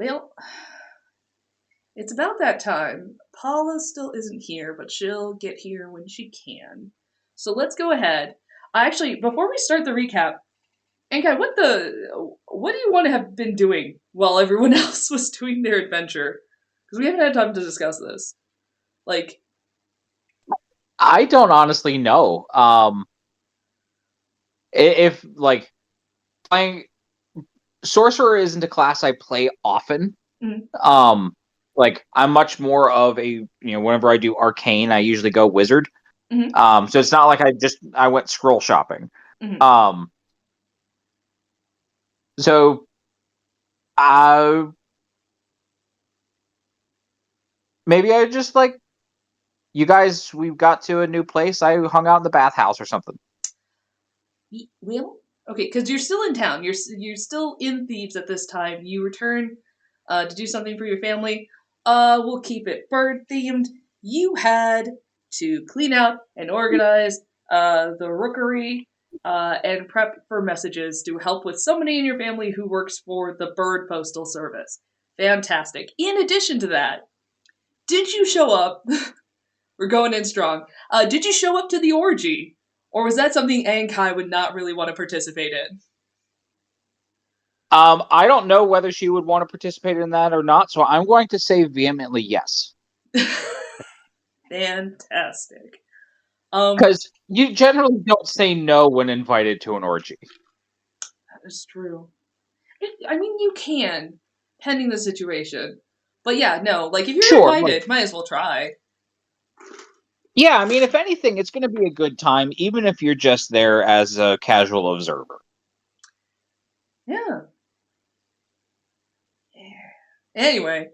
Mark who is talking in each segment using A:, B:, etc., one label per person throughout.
A: Well, it's about that time. Paula still isn't here, but she'll get here when she can. So let's go ahead. Actually, before we start the recap, Ankai, what do you want to have been doing while everyone else was doing their adventure? Because we haven't had time to discuss this. Like,
B: I don't honestly know. If like playing sorcerer isn't a class I play often.
A: mm,
B: Um, like I'm much more of whenever I do arcane, I usually go wizard.
A: mm,
B: So it's not like I went scroll shopping.
A: mm.
B: Um, so uh, maybe I just like you guys. We got to a new place. I hung out in the bathhouse or something.
A: Well, okay, because you're still in town. You're still in Thebes at this time. You return to do something for your family. We'll keep it bird themed. You had to clean out and organize the rookery and prep for messages to help with somebody in your family who works for the bird postal service. Fantastic. In addition to that, did you show up? We're going in strong. Did you show up to the orgy? Or was that something Ankai would not really want to participate in?
B: I don't know whether she would want to participate in that or not, so I'm going to say vehemently yes.
A: Fantastic. Um,
B: Because you generally don't say no when invited to an orgy.
A: that is true. I mean, you can, pending the situation. But yeah, no, like if you're
B: Sure, like
A: invited, might as well try.
B: yeah, I mean, if anything, it's going to be a good time, even if you're just there as a casual observer.
A: Yeah. Anyway,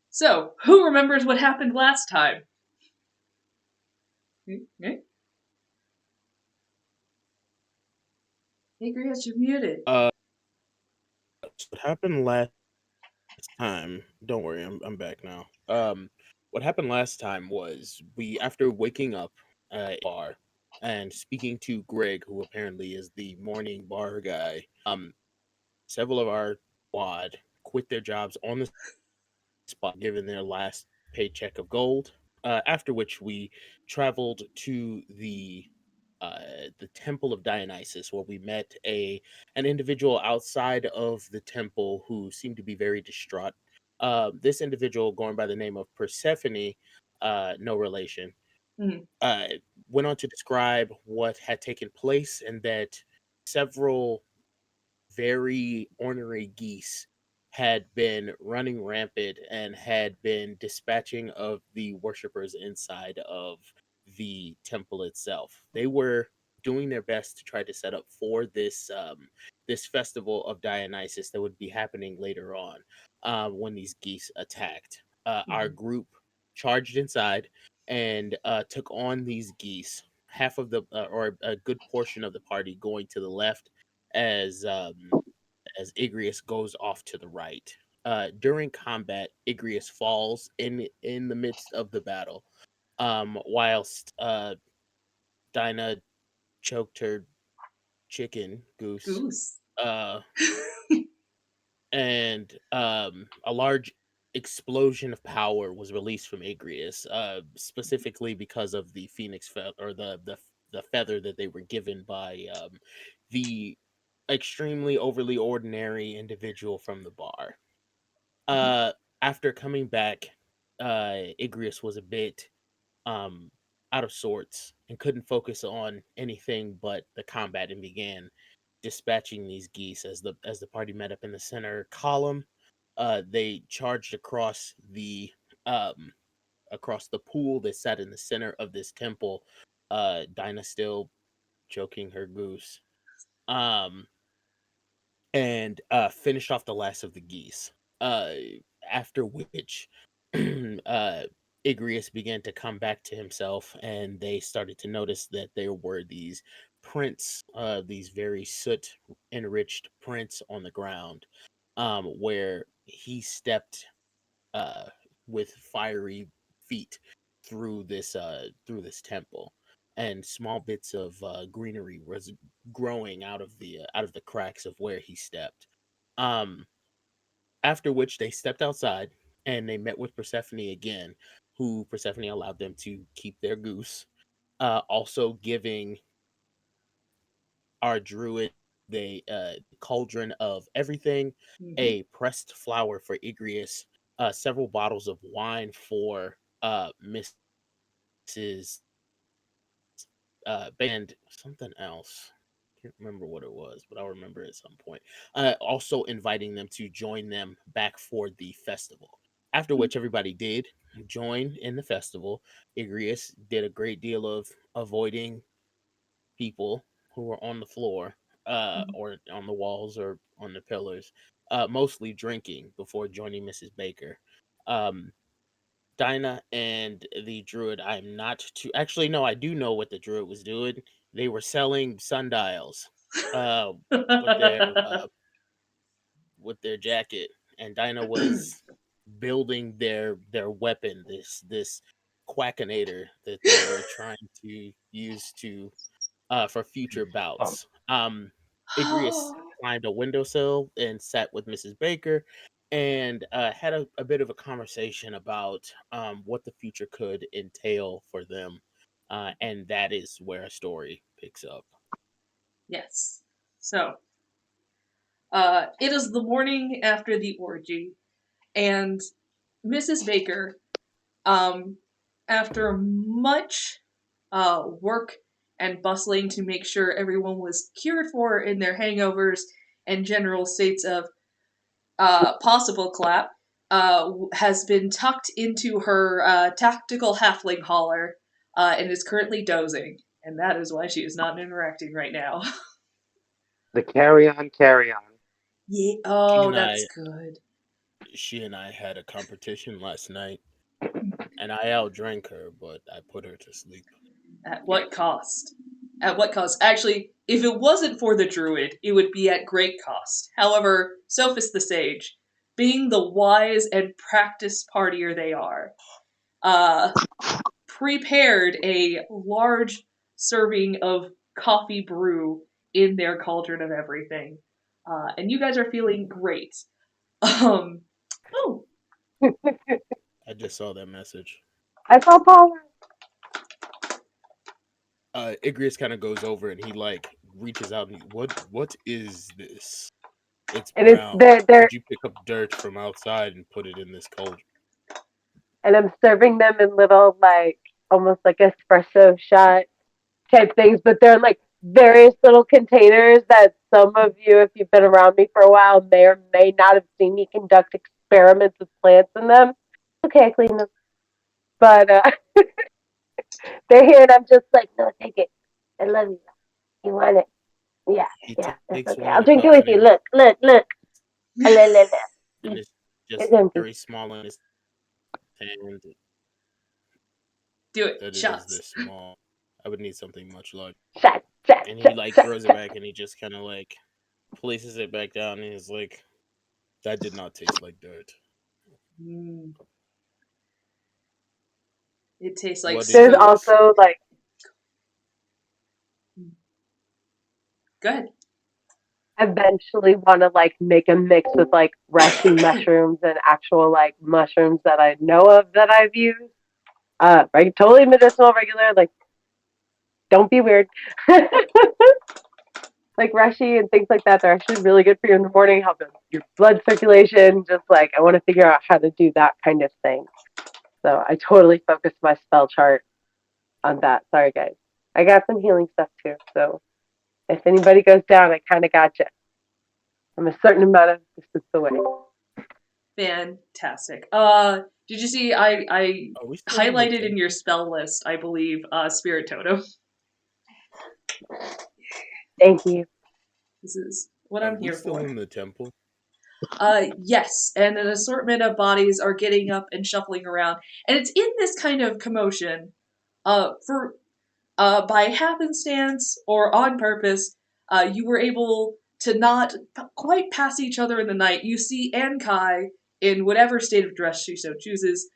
A: so who remembers what happened last time? Hey, Igreus, you're muted.
C: So what happened last time? Don't worry, I'm back now. What happened last time was we after waking up at a bar and speaking to Greg, who apparently is the morning bar guy. Several of our squad quit their jobs on the spot, given their last paycheck of gold. After which we traveled to the temple of Dionysus, where we met an individual outside of the temple who seemed to be very distraught. This individual, going by the name of Persephone, no relation,
A: Mm,
C: uh, went on to describe what had taken place and that several very ornery geese had been running rampant and had been dispatching of the worshippers inside of the temple itself. They were doing their best to try to set up for this festival of Dionysus that would be happening later on when these geese attacked. Our
A: mm,
C: group charged inside and took on these geese. Half of the or a good portion of the party going to the left as as Igreus goes off to the right. During combat, Igreus falls in the midst of the battle, whilst Dynah choked her chicken goose,
A: goose.
C: uh, and a large explosion of power was released from Igreus, specifically because of the phoenix feather or the feather that they were given by the extremely overly ordinary individual from the bar.
A: Mhm.
C: Uh, After coming back, Igreus was a bit um out of sorts and couldn't focus on anything but the combat and began dispatching these geese as the party met up in the center column. They charged um across the pool that sat in the center of this temple. Dinah still choking her goose. Um and finished off the last of the geese. Uh, After which, uh, Igreus began to come back to himself, and they started to notice that there were these prints, these very soot enriched prints on the ground, where he stepped uh, with fiery feet through this temple, and small bits of greenery was growing out of the cracks of where he stepped. Um, After which they stepped outside and they met with Persephone again, who Persephone allowed them to keep their goose, also giving our druid the cauldron of everything,
A: Mhm.
C: a pressed flower for Igreus, several bottles of wine for Mrs. And something else. Can't remember what it was, but I'll remember at some point. Also inviting them to join them back for the festival. After which everybody did join in the festival. Igreus did a great deal of avoiding people who were on the floor,
A: Mhm.
C: or on the walls or on the pillars, mostly drinking before joining Mrs. Baker. Um, Dynah and the druid, I'm not too actually no, I do know what the druid was doing. They were selling sundials uh with their uh with their jacket, and Dynah was building their weapon, this quackinator that they were trying to use to for future bouts. Igreus climbed a windowsill and sat with Mrs. Baker and had a bit of a conversation about what the future could entail for them. And that is where a story picks up.
A: Yes. So, it is the morning after the orgy, and Mrs. Baker, um, after much work and bustling to make sure everyone was cured for in their hangovers and general states of possible clap, has been tucked into her tactical halfling hauler and is currently dozing. And that is why she is not interacting right now.
D: The carry on, carry on.
A: Yeah.
C: She
A: Oh,
C: and
A: that's
C: I
A: good.
C: she and I had a competition last night, and I outdrank her, but I put her to sleep.
A: At what cost? At what cost? Actually, if it wasn't for the druid, it would be at great cost. However, Sophos the sage, being the wise and practiced partier they are, uh, prepared a large serving of coffee brew in their cauldron of everything. And you guys are feeling great. Um, oh,
C: I just saw that message.
D: I saw Paula.
C: Igrius kind of goes over and he like reaches out and what is this? It's
D: And it's
C: brown.
D: they're
C: Did you pick up dirt from outside and put it in this cauldron?
D: and I'm serving them in little like almost like espresso shot type things, but they're in like various little containers that some of you, if you've been around me for a while, may or may not have seen me conduct experiments with plants in them. Okay, I clean them. But they're here and I'm just like, no, take it. I love you. You want it? Yeah,
C: He
D: yeah, that's
C: takes
D: okay.
C: one of
D: I'll
C: the
D: drink it
C: cups
D: with
C: and
D: you.
C: he
D: Look, look, look. La, la, la.
C: and it's
D: It's
C: just
D: empty.
C: very small in his hand.
A: do it.
C: That it is
A: Shots.
C: this small. I would need something much larger.
D: Shot, shot,
C: And he
D: shot,
C: like
D: shot,
C: throws it
D: shot.
C: back and he just kind of like places it back down and he's like, that did not taste like dirt.
A: Mm, it tastes like
C: What is
D: There's
A: scope.
C: this?
D: also like
A: Go ahead.
D: eventually want to like make a mix with like reishi mushrooms and actual like mushrooms that I know of that I've used. Right, totally medicinal, regular. Like, don't be weird. Like reishi and things like that, they're actually really good for you in the morning, help your blood circulation. Just like I want to figure out how to do that kind of thing. So I totally focused my spell chart on that. Sorry, guys. I got some healing stuff too. So if anybody goes down, I kind of got you. I'm a certain amount of distance away.
A: Fantastic. Did you see I
C: Are we still in the
A: highlighted in
C: temple?
A: your spell list, I believe, Spirit Totem.
D: Thank you.
A: This is what
C: Are
A: I'm
C: we
A: here
C: still
A: for.
C: in the temple?
A: Yes, and an assortment of bodies are getting up and shuffling around, and it's in this kind of commotion. For by happenstance or on purpose, you were able to not quite pass each other in the night. You see Ankai, in whatever state of dress she so chooses,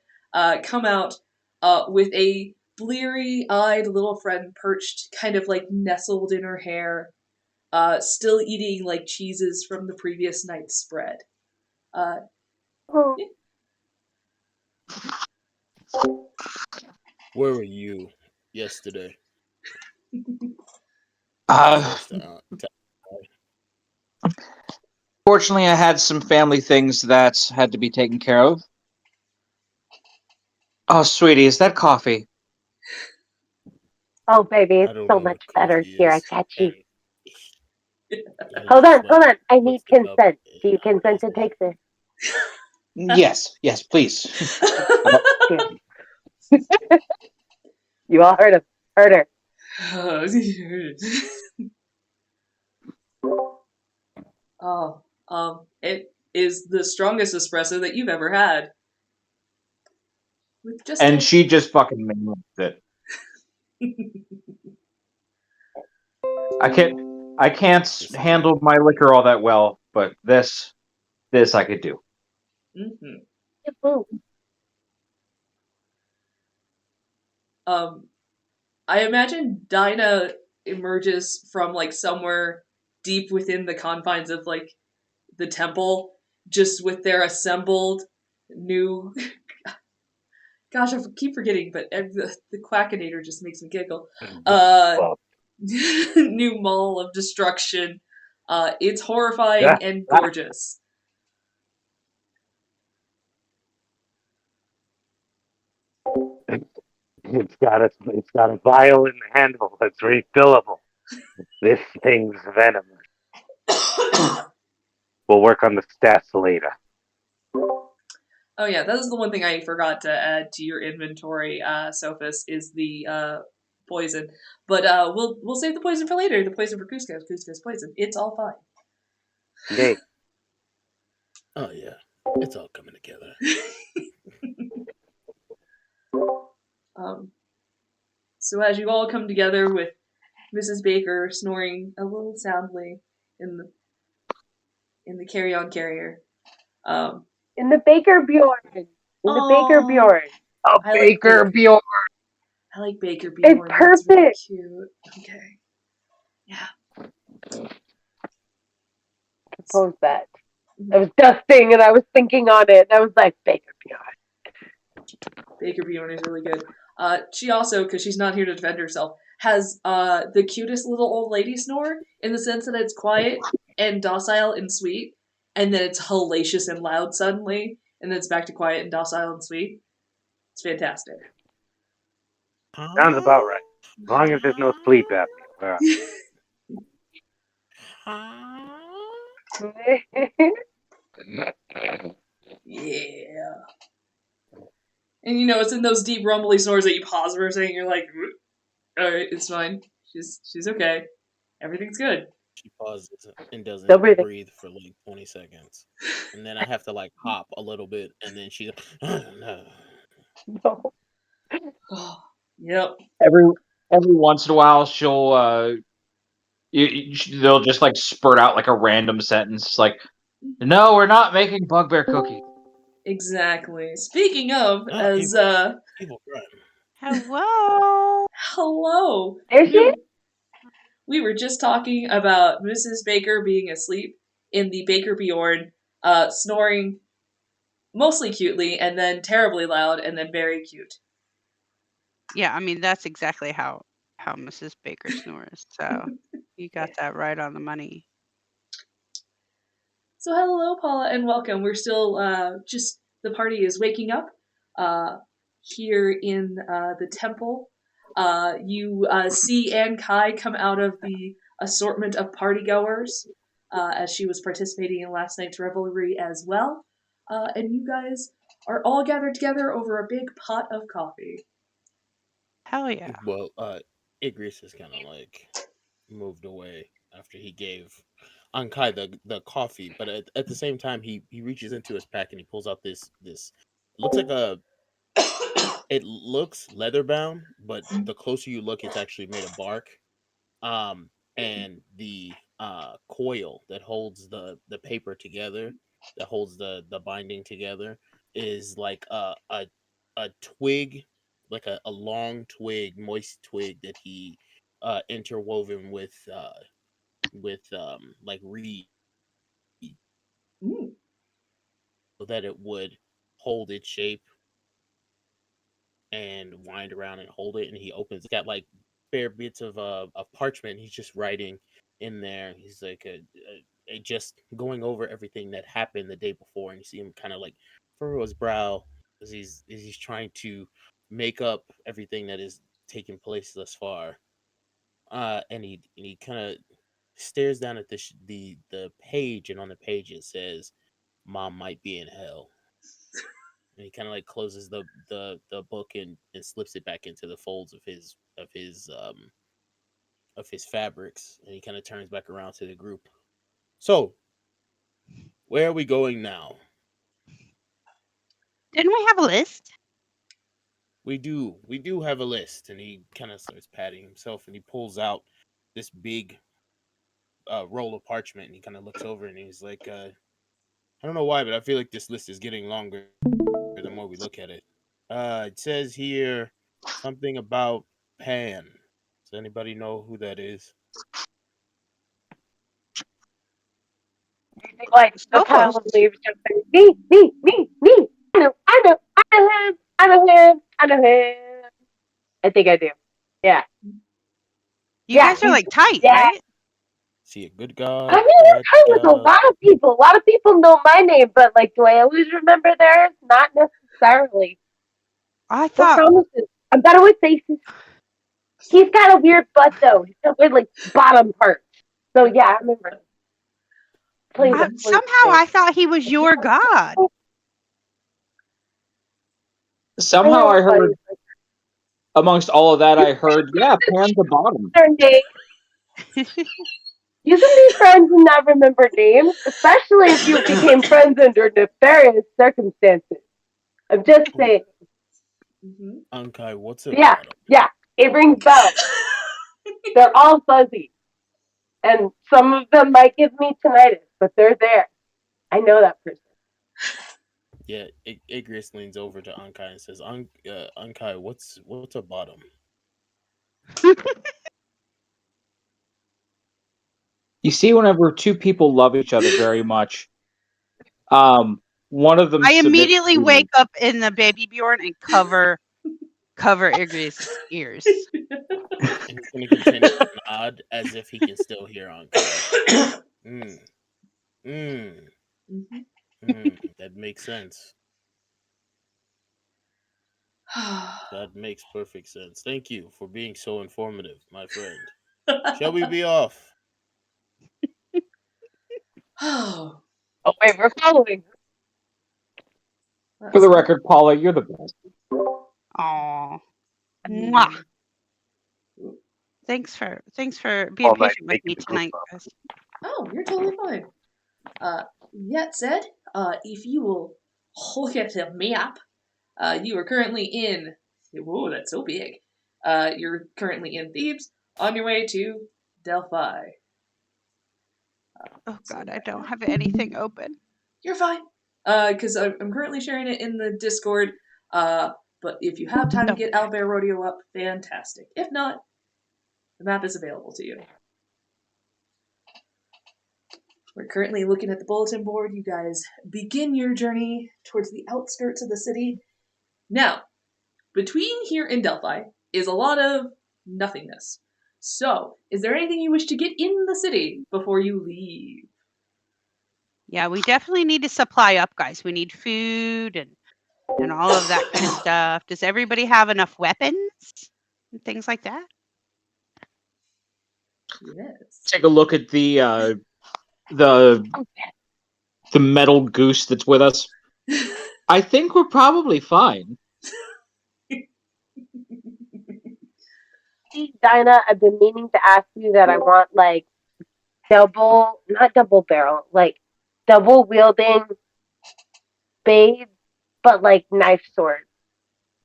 A: come out with a bleary-eyed little friend perched, kind of like nestled in her hair, still eating like cheeses from the previous night's spread.
D: Oh.
C: Where were you yesterday? First time.
B: Fortunately, I had some family things that had to be taken care of. Oh, sweetie, is that coffee?
D: Oh, baby,
C: I
D: it's
C: don't
D: so
C: know
D: much
C: what
D: better
C: coffee
D: here. I
C: is,
D: got you.
C: and he
D: Hold
C: just
D: on, hold
C: like
D: on. I need
C: puts the cup
D: consent. Do you
C: under
D: consent
C: his
D: to
C: neck.
D: take this?
B: Yes, please.
D: Here. You all heard him. Heard her.
A: Oh, it is the strongest espresso that you've ever had. With just
B: And
A: a
B: she just fucking made it. I can't
C: Just
B: handle my liquor all that well, but this I could do.
A: Mhm.
D: Boo.
A: I imagine Dynah emerges from like somewhere deep within the confines of like the temple, just with their assembled new. Gosh, I keep forgetting, but the Quackinator just makes me giggle. New mall of destruction. It's horrifying and gorgeous.
E: It's got a vial in the handle that's refillable. This thing's venomous. We'll work on the stats later.
A: Oh yeah, that is the one thing I forgot to add to your inventory, Sophos, is the poison. But we'll save the poison for later. The poison for Cusco's. Cusco's poison. It's all fine.
E: Yay.
C: Oh yeah, it's all coming together.
A: So as you all come together with Mrs. Baker snoring a little soundly in the carry-on carrier.
D: In the Baker Bjorn. In the Baker
A: Oh,
D: Bjorn.
E: A
A: I like
E: Baker
A: Baker.
E: Bjorn.
A: I like Baker
D: It's
A: Bjorn. That's really
D: perfect.
A: cute. Okay. Yeah.
D: Propose that. I was dusting and I was thinking on it. And I was like, Baker Bjorn.
A: Baker Bjorn is really good. She also, because she's not here to defend herself, has the cutest little old lady snore in the sense that it's quiet and docile and sweet, and then it's hellacious and loud suddenly, and then it's back to quiet and docile and sweet. It's fantastic.
E: Sounds about right. As long as there's no sleep apnea.
A: Yeah. And you know, it's in those deep rumbly snores that you pause for a second, you're like, alright, it's fine. She's okay. Everything's good.
C: She pauses and doesn't
D: Still breathing.
C: breathe for like 20 seconds, and then I have to like hop a little bit, and then she. No.
D: No.
A: Yep.
B: Every once in a while, she'll they'll just like spurt out like a random sentence, like, "No, we're not making bugbear cookie."
A: Exactly. Speaking of,
C: Ah,
A: as
C: evil crime.
F: Hello.
A: hello.
D: There she is.
A: We were just talking about Mrs. Baker being asleep in the Baker Bjorn, snoring mostly cutely, and then terribly loud, and then very cute.
F: Yeah, I mean that's exactly how Mrs. Baker snores. So you got that right on the money.
A: So hello, Paula, and welcome. We're still just the party is waking up here in the temple. You see Anne Kai come out of the assortment of partygoers as she was participating in last night's revelry as well. And you guys are all gathered together over a big pot of coffee.
F: Hell yeah.
C: Well, Igreus is kind of like moved away after he gave Ankai the coffee, but at the same time he reaches into his pack and he pulls out this looks like it looks leather bound, but the closer you look, it's actually made of bark. And the coil that holds the paper together, that holds the binding together, is like a twig, like a long twig, moist twig that he interwoven with like reed.
A: Mm.
C: so that it would hold its shape and wind around and hold it. And he opens, it's got like bare bits of parchment. He's just writing in there. He's like just going over everything that happened the day before, and you see him kind of like furrow his brow as he's trying to make up everything that is taking place thus far. And he kind of stares down at the page, and on the page it says, "Mom might be in hell." And he kind of like closes the book and slips it back into the folds of his fabrics, and he kind of turns back around to the group. So, where are we going now?
F: Didn't we have a list?
C: We do have a list. And he kind of starts patting himself, and he pulls out this big roll of parchment, and he kind of looks over, and he's like, I don't know why, but I feel like this list is getting longer the more we look at it. It says here something about Pan. Does anybody know who that is?
D: Like the pile
F: Sophos.
D: of leaves jumping. Me. I know him. I know him. I think I do. Yeah.
F: You guys are like tight, right?
C: Is he a good guy?
D: I mean, I'm tight with a lot of people. A lot of people know my name, but like, do I always remember theirs? Not necessarily.
F: I
D: No
F: thought
D: promises. I'm better with faces. He's got a weird butt though. He's got weird like bottom parts. So yeah, I remember.
F: somehow I thought he was your god.
B: Somehow I heard, amongst all of that, I heard, yeah, Pan's the bottom.
D: You can be friends and not remember names, especially if you became friends under nefarious circumstances. I'm just saying.
C: Ankai, what's a
D: bottom? Yeah, it rings bells. They're all fuzzy. And some of them might give me tinnitus, but they're there. I know that person.
C: Yeah, Igreus leans over to Ankai and says, Ankai, what's a bottom?
B: You see, whenever two people love each other very much, one of them.
F: I immediately wake up in the baby Bjorn and cover Igreus' ears.
C: And he's going to continue to nod as if he can still hear Ankai. That makes sense. That makes perfect sense. Thank you for being so informative, my friend. Shall we be off?
D: Oh wait, we're following.
B: For the record, Paula, you're the best.
F: Aw. Mwah. Thanks for being patient with me tonight, guys.
A: Oh, you're totally fine. That said, if you will look at the map, you are currently in. Whoa, that's so big. You're currently in Thebes, on your way to Delphi.
F: Oh God, I don't have anything open.
A: You're fine. Because I'm currently sharing it in the Discord. But if you have time to get Owlbear Rodeo up, fantastic. If not, the map is available to you. We're currently looking at the bulletin board. You guys begin your journey towards the outskirts of the city. Now, between here and Delphi is a lot of nothingness. So, is there anything you wish to get in the city before you leave?
F: Yeah, we definitely need to supply up, guys. We need food and all of that kind of stuff. Does everybody have enough weapons and things like that?
A: Yes.
B: Take a look at the metal goose that's with us. I think we're probably fine.
D: Dynah, I've been meaning to ask you that I want like not double barrel, like double wielding spades, but like knife swords,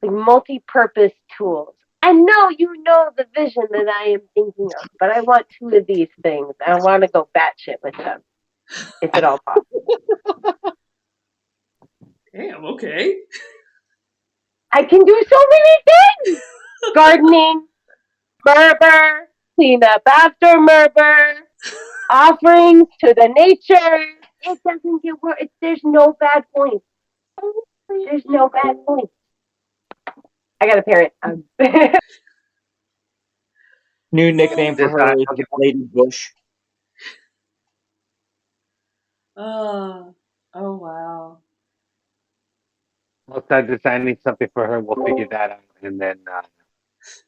D: like multi-purpose tools. I know you know the vision that I am thinking of, but I want two of these things. I want to go batshit with them, if at all possible.
A: Damn, okay.
D: I can do so many things! Gardening, murder, clean up after murder, offerings to the nature. It doesn't get worse. There's no bad points. There's no bad point. I got a parent.
B: New nickname for
E: This time,
B: her is
E: I'll get
B: Lady Bush.
A: Oh wow.
E: I'll start designing something for her. We'll figure that out, and then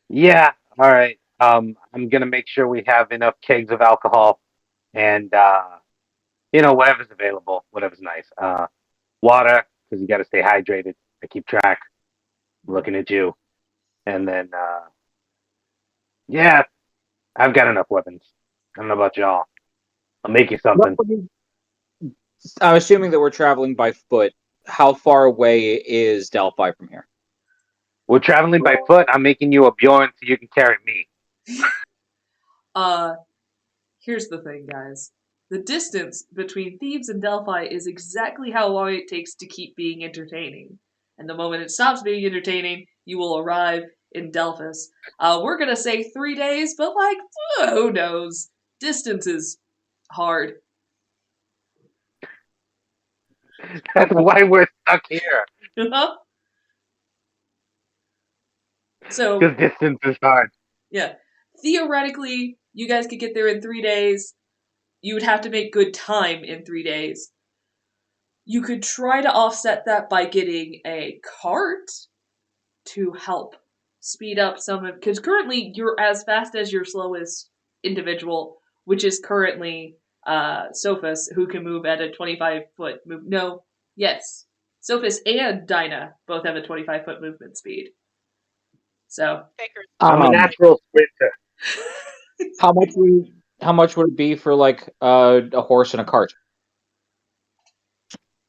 E: yeah, all right. I'm gonna make sure we have enough kegs of alcohol, and whatever's available, whatever's nice. Water, because you got to stay hydrated. I keep track. I'm looking at you, and then yeah, I've got enough weapons. I don't know about y'all. I'll make you something.
B: I'm assuming that we're traveling by foot. How far away is Delphi from here?
E: We're traveling by foot. I'm making you a Bjorn so you can carry me.
A: Here's the thing, guys. The distance between Thebes and Delphi is exactly how long it takes to keep being entertaining. And the moment it stops being entertaining, you will arrive in Delphus. We're gonna say 3 days, but who knows? Distance is hard.
E: That's why we're stuck here.
A: So,
E: Because distance is hard.
A: yeah. Theoretically, you guys could get there in 3 days. You would have to make good time in 3 days. You could try to offset that by getting a cart to help speed up some of, because currently you're as fast as your slowest individual, which is currently Sophos, who can move at a 25-foot move. No, yes, Sophos and Dynah both have a 25-foot movement speed. So
E: I'm a natural sprinter.
B: How much would it be for like a horse and a cart?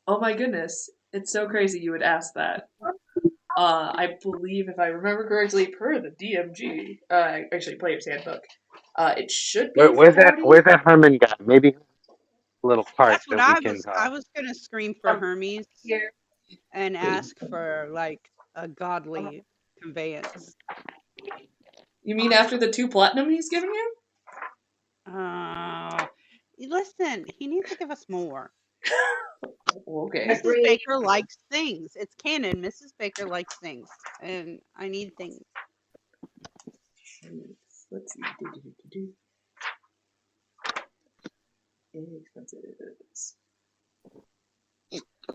A: Oh my goodness, it's so crazy you would ask that. I believe, if I remember correctly, per the DMG, actually Player's Handbook, it should be
E: Where's
A: 40.
E: that Herman guy? Maybe a little cart
F: That's what
E: that we
F: I
E: can.
F: was. I was gonna scream for Hermes and ask for like a godly conveyance.
A: You mean after the 2 platinum he's giving you?
F: Listen, he needs to give us more.
A: Okay.
F: Mrs. Baker likes things. It's canon. Mrs. Baker likes things, and I need things.
A: Let's see. Expenses.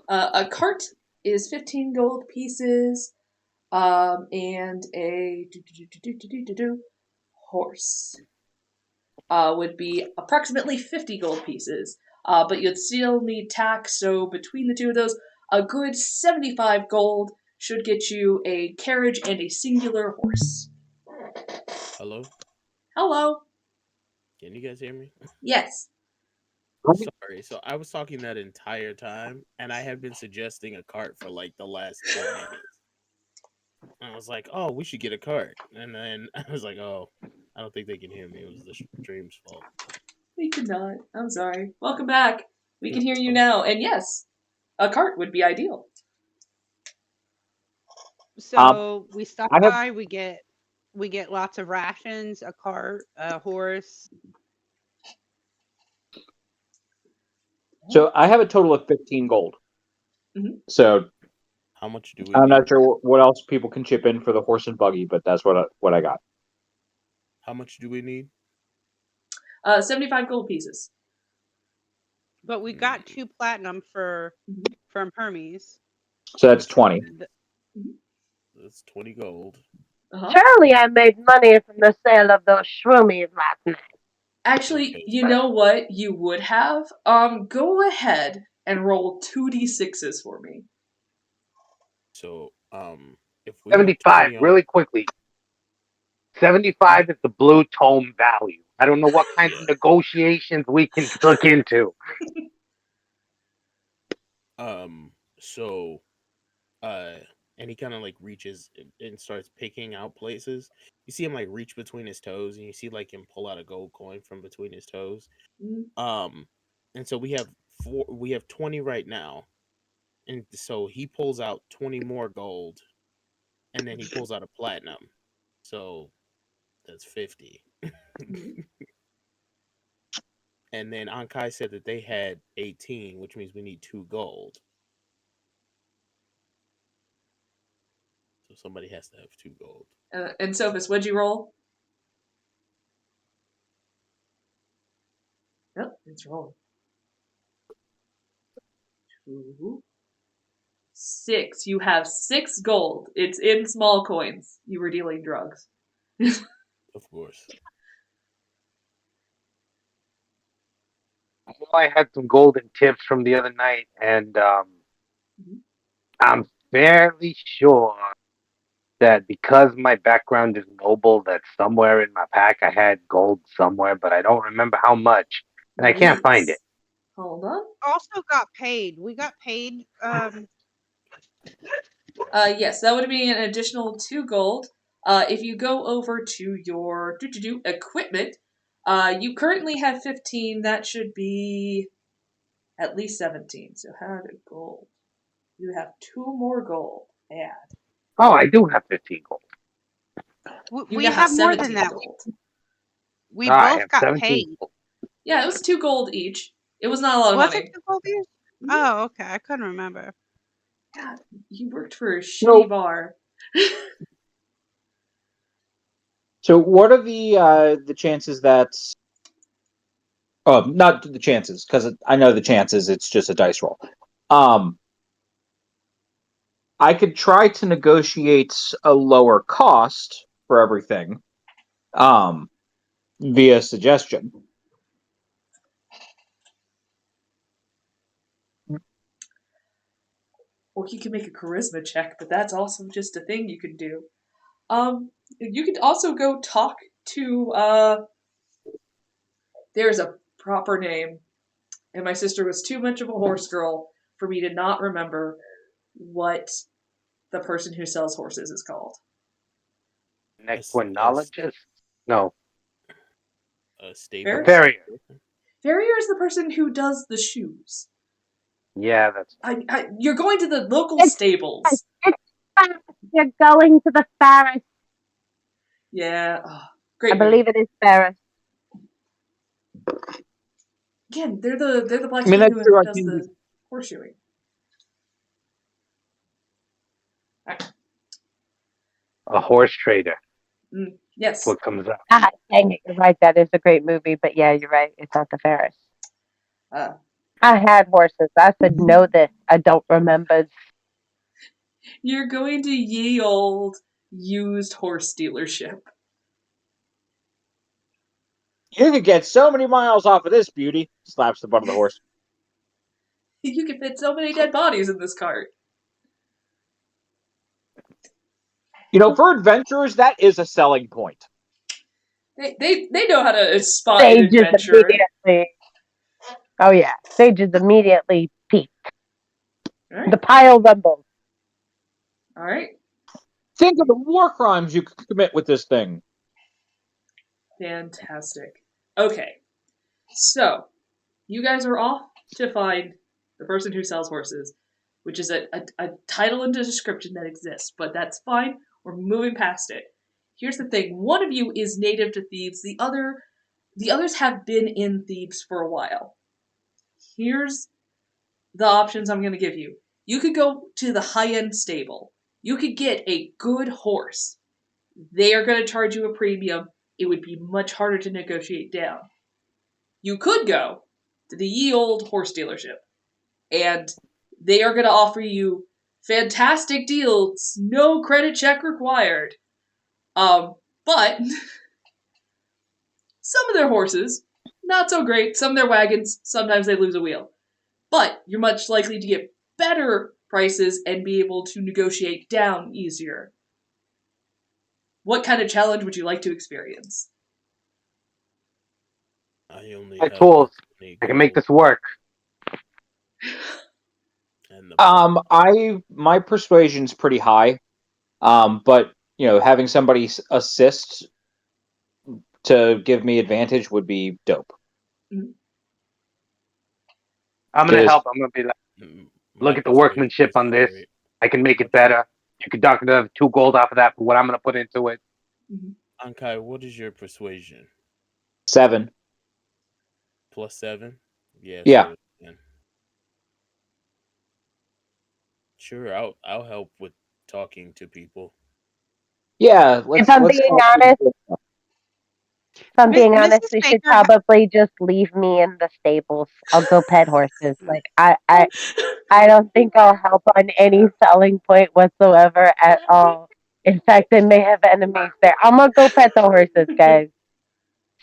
A: A cart is 15 gold pieces, and a horse would be approximately 50 gold pieces. But you'd still need tax, so between the two of those, a good 75 gold should get you a carriage and a singular horse.
C: Hello?
A: Hello?
C: Can you guys hear me?
A: Yes.
C: Sorry. So I was talking that entire time, and I had been suggesting a cart for like the last 10 minutes. I was like, oh, we should get a cart. And then I was like, oh, I don't think they can hear me. It was the stream's fault.
A: We cannot. I'm sorry. Welcome back. We can hear you now. And yes, a cart would be ideal.
F: So we stop
B: I have-
F: by. We get lots of rations, a cart, a horse.
B: So I have a total of 15 gold.
A: Mhm.
B: So
C: How much do we
B: I'm
C: need?
B: not sure what else people can chip in for the horse and buggy, but that's what I got.
C: How much do we need?
A: 75 gold pieces.
F: But we got 2 platinum from Hermes.
B: So that's 20.
C: That's 20 gold.
A: Uh-huh.
D: Surely I made money from the sale of those shroomies last night.
A: Actually,
C: Okay.
A: you know what you would have? Go ahead and roll 2d6s for me.
C: So, if we have
E: 75,
C: 20
E: really quickly. 75 is the blue tome value. I don't know what kind of negotiations we can look into.
C: So, and he kind of like reaches and starts picking out places. You see him like reach between his toes, and you see like him pull out a gold coin from between his toes.
A: Mm.
C: And so we have 20 right now, and so he pulls out 20 more gold, and then he pulls out a platinum, so that's 50. And then Ankai said that they had 18, which means we need 2 gold. somebody has to have 2 gold.
A: And Sophos, what'd you roll? Yep, it's rolling. 2, 6. You have 6 gold. It's in small coins. You were dealing drugs.
C: Of course.
E: I had some golden tips from the other night, and I'm fairly sure that because my background is noble, that somewhere in my pack I had gold somewhere, but I don't remember how much, and I can't find it.
A: Hold on.
F: Also got paid. We got paid.
A: Yes, that would be an additional 2 gold. If you go over to your equipment, you currently have 15. That should be at least 17. So how to gold? You have 2 more gold. Add.
E: Oh, I do have 15 gold.
A: You
F: we
A: now
F: have more
A: 17
F: than that.
A: gold.
F: We
E: I
F: both
E: have
F: got
E: 17
F: paid.
E: gold.
A: Yeah, it was 2 gold each. It was not a lot of
F: Was
A: money.
F: it 2 gold each? Oh, okay. I couldn't remember.
A: God, you worked for a
B: So-
A: shitty bar.
B: So what are the chances that? Oh, not the chances, because I know the chances. It's just a dice roll. I could try to negotiate a lower cost for everything, via suggestion.
A: Or you can make a charisma check, but that's also just a thing you can do. You could also go talk to, there's a proper name, and my sister was too much of a horse girl for me to not remember what the person who sells horses is called.
E: An equinologist? No.
C: A
E: A
C: stable.
E: farrier.
A: Farrier is the person who does the shoes.
E: Yeah, that's
A: You're going to the local
D: It's-
A: stables.
D: You're going to the Ferris.
A: Yeah,
D: I
A: great.
D: believe it is Ferris.
A: Again, they're the
B: I mean,
A: blacksmith
B: that's
A: who
B: true. I
A: does
B: can
A: the horseshoeing.
E: a horse trader.
A: Yes.
E: That's what comes up.
D: Ah, dang it, you're right. That is a great movie, but yeah, you're right. It's not the Ferris.
A: Uh,
D: I had horses. I should know this. I don't remember.
A: you're going to ye old used horse dealership.
B: You could get so many miles off of this beauty. Slaps the butt of the horse.
A: You can fit so many dead bodies in this cart.
B: You know, for adventurers, that is a selling point.
A: They know how to spot
D: They
A: an
D: just
A: adventurer.
D: immediately. Oh yeah, they just immediately peep.
A: All right.
D: The pile rumbles.
A: All right.
B: Think of the war crimes you could commit with this thing.
A: Fantastic. Okay. So, you guys are off to find the person who sells horses, which is a title and a description that exists, but that's fine. We're moving past it. Here's the thing. One of you is native to Thebes. The others have been in Thebes for a while. Here's the options I'm going to give you. You could go to the high-end stable. You could get a good horse. They are going to charge you a premium. It would be much harder to negotiate down. You could go to the ye old horse dealership, and they are going to offer you fantastic deals, no credit check required. But some of their horses, not so great. Some of their wagons, sometimes they lose a wheel. But you're much likely to get better prices and be able to negotiate down easier. What kind of challenge would you like to experience?
C: I only
E: My
C: have
E: tools.
C: 20
E: I can make
C: gold
E: this work.
C: and the
B: My persuasion's pretty high. But you know, having somebody assist to give me advantage would be dope.
E: I'm gonna
B: Just
E: help. I'm gonna be like,
C: my
E: look at the
C: persuasion
E: workmanship
C: is
E: on this.
C: very-
E: I can make it
C: my-
E: better. You could dock another 2 gold off of that for what I'm gonna put into it.
C: Ankai, what is your persuasion?
B: 7.
C: +7? Yeah,
B: Yeah.
C: so then. Sure, I'll help with talking to people.
B: Yeah,
D: If I'm being honest,
F: Mrs.
D: we should
F: Baker, ha-
D: probably just leave me in the stables. I'll go pet horses. Like I don't think I'll help on any selling point whatsoever at all. In fact, they may have enemies there. I'm gonna go pet the horses, guys.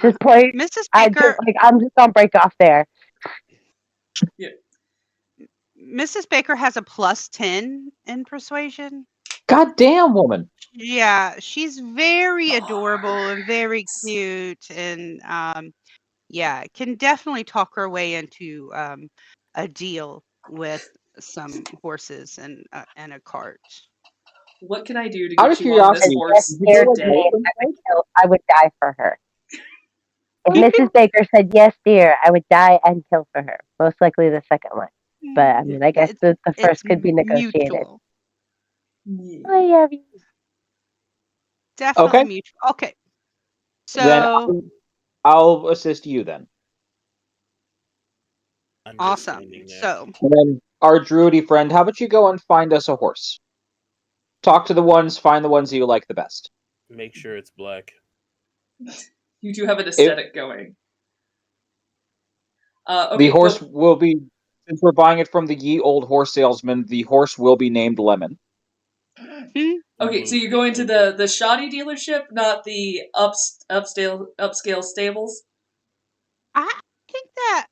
D: Just point.
F: Mrs. Baker,
D: I'm just gonna break off there.
F: Mrs. Baker has a +10 in persuasion.
B: Goddamn woman.
F: Yeah, she's very adorable and very cute, and yeah, can definitely talk her way into a deal with some horses and a cart.
A: What can I do to
B: Out
A: get
B: of
A: you on this
B: curiosity,
D: Just
A: horse
B: did you
D: scared
B: like
A: today?
D: me.
B: make
D: I would die for her. If Mrs. Baker said yes, dear, I would die and kill for her. Most likely the second one. But I mean, I guess the
F: It's
D: first could be negotiated.
F: mutual.
A: Yeah.
D: I love you.
F: Definitely
B: Okay.
F: mutual. Okay.
B: Then
F: So
B: I'll assist you then.
F: awesome.
C: Understanding that.
F: So
B: And then our druidy friend, how about you go and find us a horse? Talk to the ones, find the ones that you like the best.
C: Make sure it's black.
A: You do have an aesthetic going. Okay,
B: The horse will be, since we're buying it from the ye old horse salesman, the horse will be named Lemon.
A: Okay, so you're going to the shoddy dealership, not the upscale stables.
F: I think that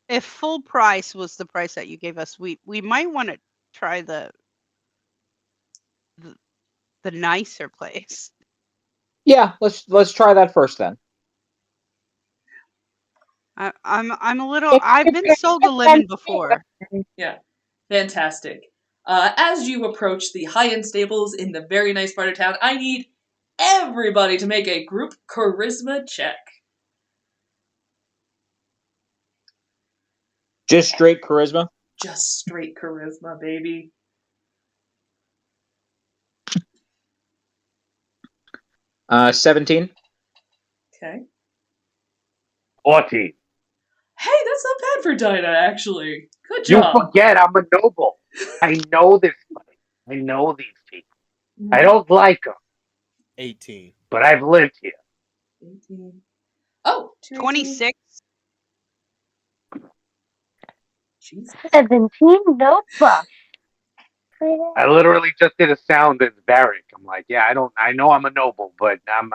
F: if full price was the price that you gave us, we might want to try the nicer place.
B: Yeah, let's try that first then.
F: I'm a little. I've been sold a lemon before.
A: Yeah, fantastic. As you approach the high-end stables in the very nice part of town, I need everybody to make a group charisma check.
B: Just straight charisma.
A: Just straight charisma, baby.
B: 17.
A: Okay.
E: 14.
A: Hey, that's not bad for Dynah, actually. Good
E: You
A: job.
E: forget I'm a noble. I know this place. I know these people. I don't like them,
C: 18.
E: but I've lived here.
A: 18. Oh,
F: 26.
A: Jesus.
D: 17, no buff.
E: I literally just did a sound as Barrick. I'm like, yeah, I know I'm a noble, but I'm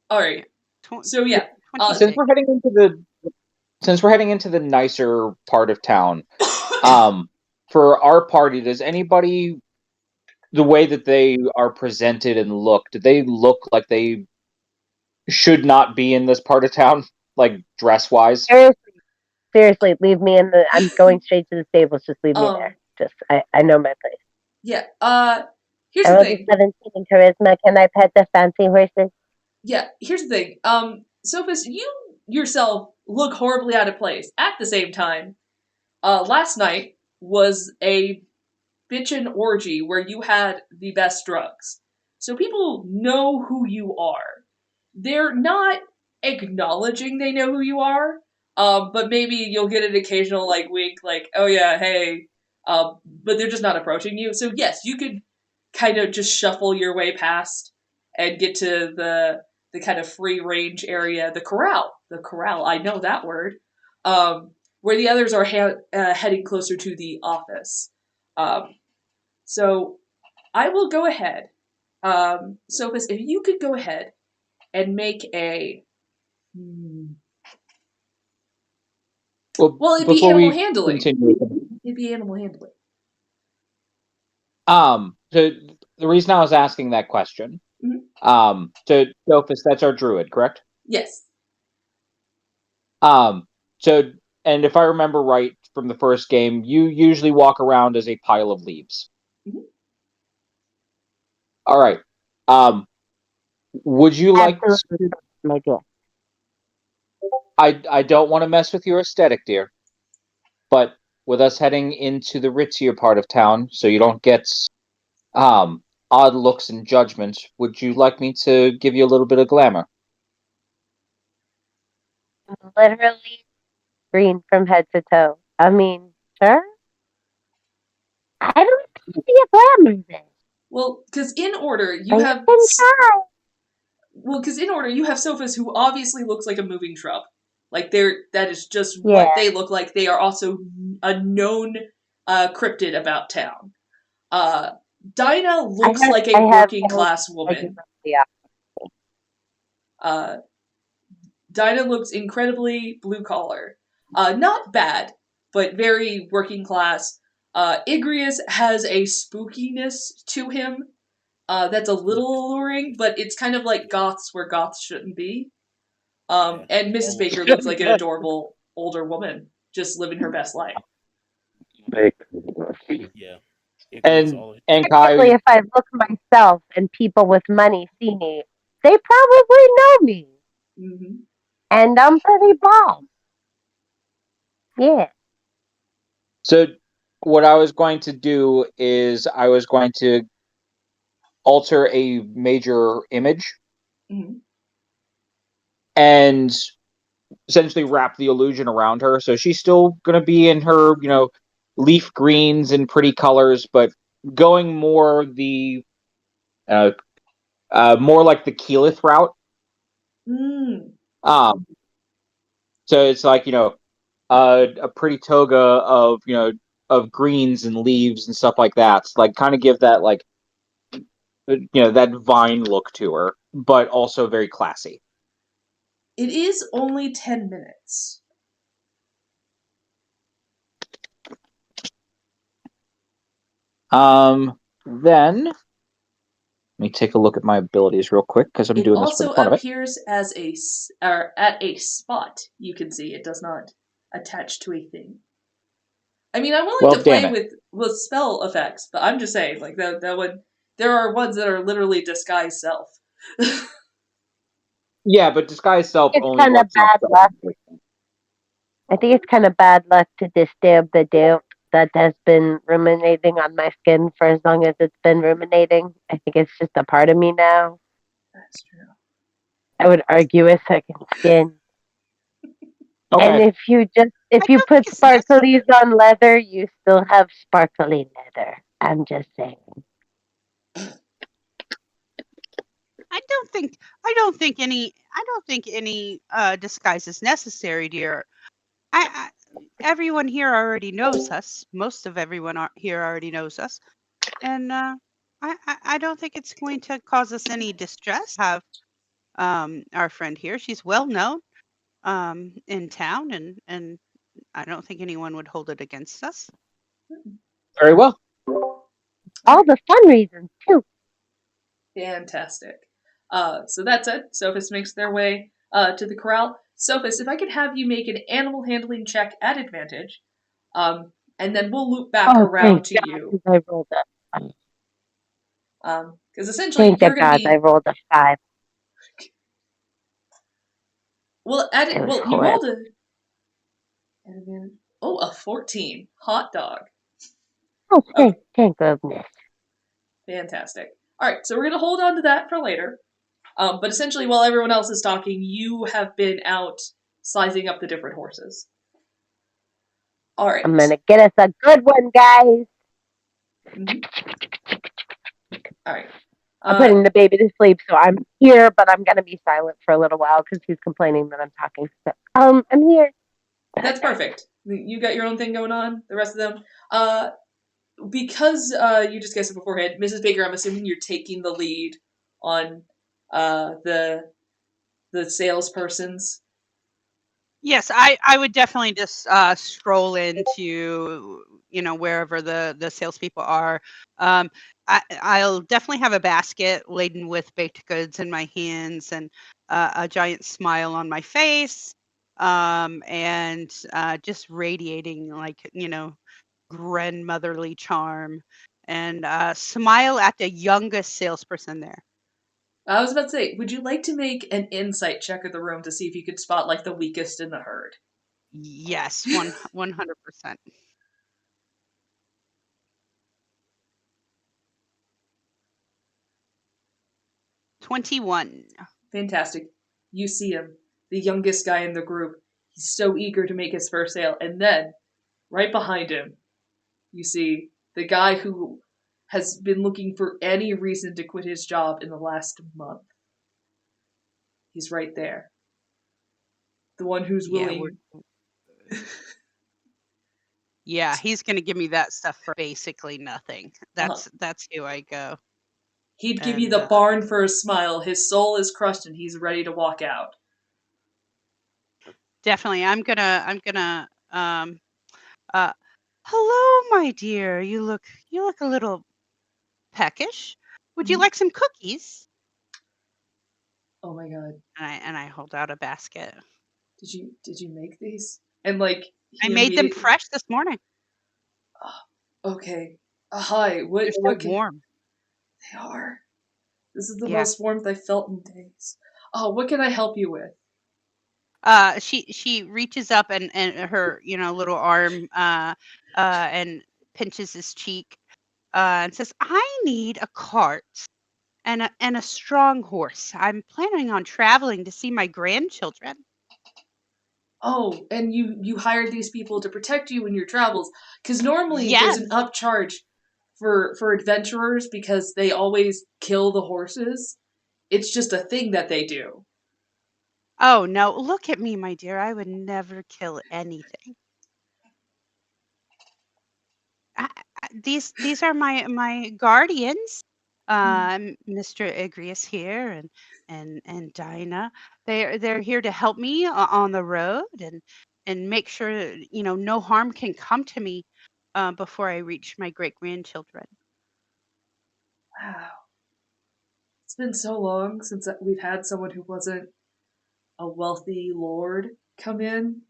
A: All right. So yeah.
B: Since we're heading into the nicer part of town, for our party, does anybody, the way that they are presented and look, do they look like they should not be in this part of town, like dress wise?
D: Seriously, leave me in the. I'm going straight to the stables. Just leave me there. Just I know my place.
A: Yeah. Here's
D: I
A: the
D: will
A: thing.
D: be 17 in charisma. Can I pet the fancy horses?
A: Yeah. Here's the thing. Sophos, you yourself look horribly out of place. At the same time, last night was a bitchin' orgy where you had the best drugs. So people know who you are. They're not acknowledging they know who you are, but maybe you'll get an occasional like wink, like, oh yeah, hey, but they're just not approaching you. So yes, you could kind of just shuffle your way past and get to the kind of free range area, the corral, I know that word, where the others are heading closer to the office. So I will go ahead. Sophos, if you could go ahead and make a. Well, it'd be animal handling. It'd be animal handling.
B: So the reason I was asking that question, so Sophos, that's our druid, correct?
A: Yes.
B: So, and if I remember right from the first game, you usually walk around as a pile of leaves.
A: Mm-hmm.
B: All right. Would you like?
D: My dear.
B: I don't want to mess with your aesthetic, dear. But with us heading into the ritzier part of town, so you don't get odd looks and judgment, would you like me to give you a little bit of glamour?
D: Literally green from head to toe. I mean, sure. I don't see a glamour there.
A: Well, because in order you
D: I
A: have
D: can try.
A: Sophos, who obviously looks like a moving shrub. Like that is just
D: Yeah.
A: what they look like. They are also a known cryptid about town. Dynah looks like a working class woman.
D: Yeah.
A: Dynah looks incredibly blue collar. Not bad, but very working class. Igreus has a spookiness to him that's a little alluring, but it's kind of like goths where goths shouldn't be. And Mrs. Baker looks like an adorable older woman, just living her best life.
C: Yeah.
B: And
C: All
D: Technically,
B: Kai,
D: if I look myself and people with money see me, they probably know me.
A: Mm-hmm.
D: And I'm pretty bald. Yeah.
B: so what I was going to do is I was going to alter a major image
A: Mm-hmm.
B: and essentially wrap the illusion around her. So she's still going to be in her, leaf greens and pretty colors, but going more uh, more like the Keyleth route.
A: Mm.
B: Um, so it's like a pretty toga of of greens and leaves and stuff like that. So, like kind of give that like that vine look to her, but also very classy.
A: It is only 10 minutes.
B: Then let me take a look at my abilities real quick because I'm
A: It
B: doing this for the
A: also
B: fun of it.
A: appears as at a spot. You can see it does not attach to a thing. I mean, I'm willing
B: Well,
A: to play
B: damn it.
A: with spell effects, but I'm just saying, like that one. There are ones that are literally disguise self.
B: Yeah, but disguise self
D: It's
B: only
D: kind of
B: works in
D: bad luck. I think it's kind of bad luck to disturb the doubt that has been ruminating on my skin for as long as it's been ruminating. I think it's just a part of me now.
A: That's true.
D: I would argue a second skin.
B: Okay.
D: And if you
F: don't
D: put
F: think it's necessary.
D: sparklies on leather, you still have sparkly leather. I'm just saying.
F: I don't think any disguise is necessary, dear. Everyone here already knows us. Most of everyone here already knows us, and I don't think it's going to cause us any distress. Have our friend here. She's well known in town, and I don't think anyone would hold it against us.
B: Very well.
D: All the fun reasons too.
A: Fantastic. So that's it. Sophos makes their way to the corral. Sophos, if I could have you make an animal handling check at advantage, and then we'll loop back around to you.
D: I rolled
A: Because essentially
D: thank the
A: you're going to
D: gods I
A: be
D: rolled a 5.
A: you rolled a 14. Hot dog.
D: Oh,
A: Okay.
D: thank goodness.
A: Fantastic. All right, so we're going to hold on to that for later. But essentially, while everyone else is talking, you have been out sizing up the different horses. All right.
D: I'm gonna get us a good one, guys.
A: Mm-hmm. All right.
D: I'm putting the baby to sleep, so I'm here, but I'm gonna be silent for a little while because he's complaining that I'm talking. So, I'm here.
A: That's perfect. You got your own thing going on. The rest of them, because you just guessed it beforehand, Mrs. Baker. I'm assuming you're taking the lead on the salespersons.
F: Yes, I would definitely just stroll into wherever the salespeople are. I'll definitely have a basket laden with baked goods in my hands and a giant smile on my face, and just radiating like grandmotherly charm, and smile at the youngest salesperson there.
A: I was about to say, would you like to make an insight check of the room to see if you could spot like the weakest in the herd?
F: Yes, 100%. 21.
A: Fantastic. You see him, the youngest guy in the group. He's so eager to make his first sale, and then right behind him, you see the guy who has been looking for any reason to quit his job in the last month. He's right there. The one who's
F: Yeah,
A: willing.
F: Yeah, he's gonna give me that stuff for basically nothing. That's who I go.
A: He'd give you the barn for a smile. His soul is crushed and he's ready to walk out.
F: Definitely, I'm gonna. Hello, my dear. You look a little peckish. Would you
A: Mhm.
F: like some cookies?
A: Oh my god.
F: And I hold out a basket.
A: Did you make these? And like
F: I
A: he
F: made them
A: immediately.
F: fresh this morning.
A: Okay. Hi. What?
F: They're so
A: What?
F: warm.
A: They are. This is the
F: Yeah.
A: most warmth I've felt in days. Oh, what can I help you with?
F: She reaches up and her little arm and pinches his cheek and says, "I need a cart and a strong horse. I'm planning on traveling to see my grandchildren."
A: Oh, and you hired these people to protect you in your travels, because normally there's
F: Yes.
A: an upcharge for adventurers because they always kill the horses. It's just a thing that they do.
F: Oh no, look at me, my dear. I would never kill anything. These are my guardians, Mr. Igreus here and Dynah. They're here to help me on the road and make sure no harm can come to me before I reach my great grandchildren.
A: Wow. It's been so long since we've had someone who wasn't a wealthy lord come in.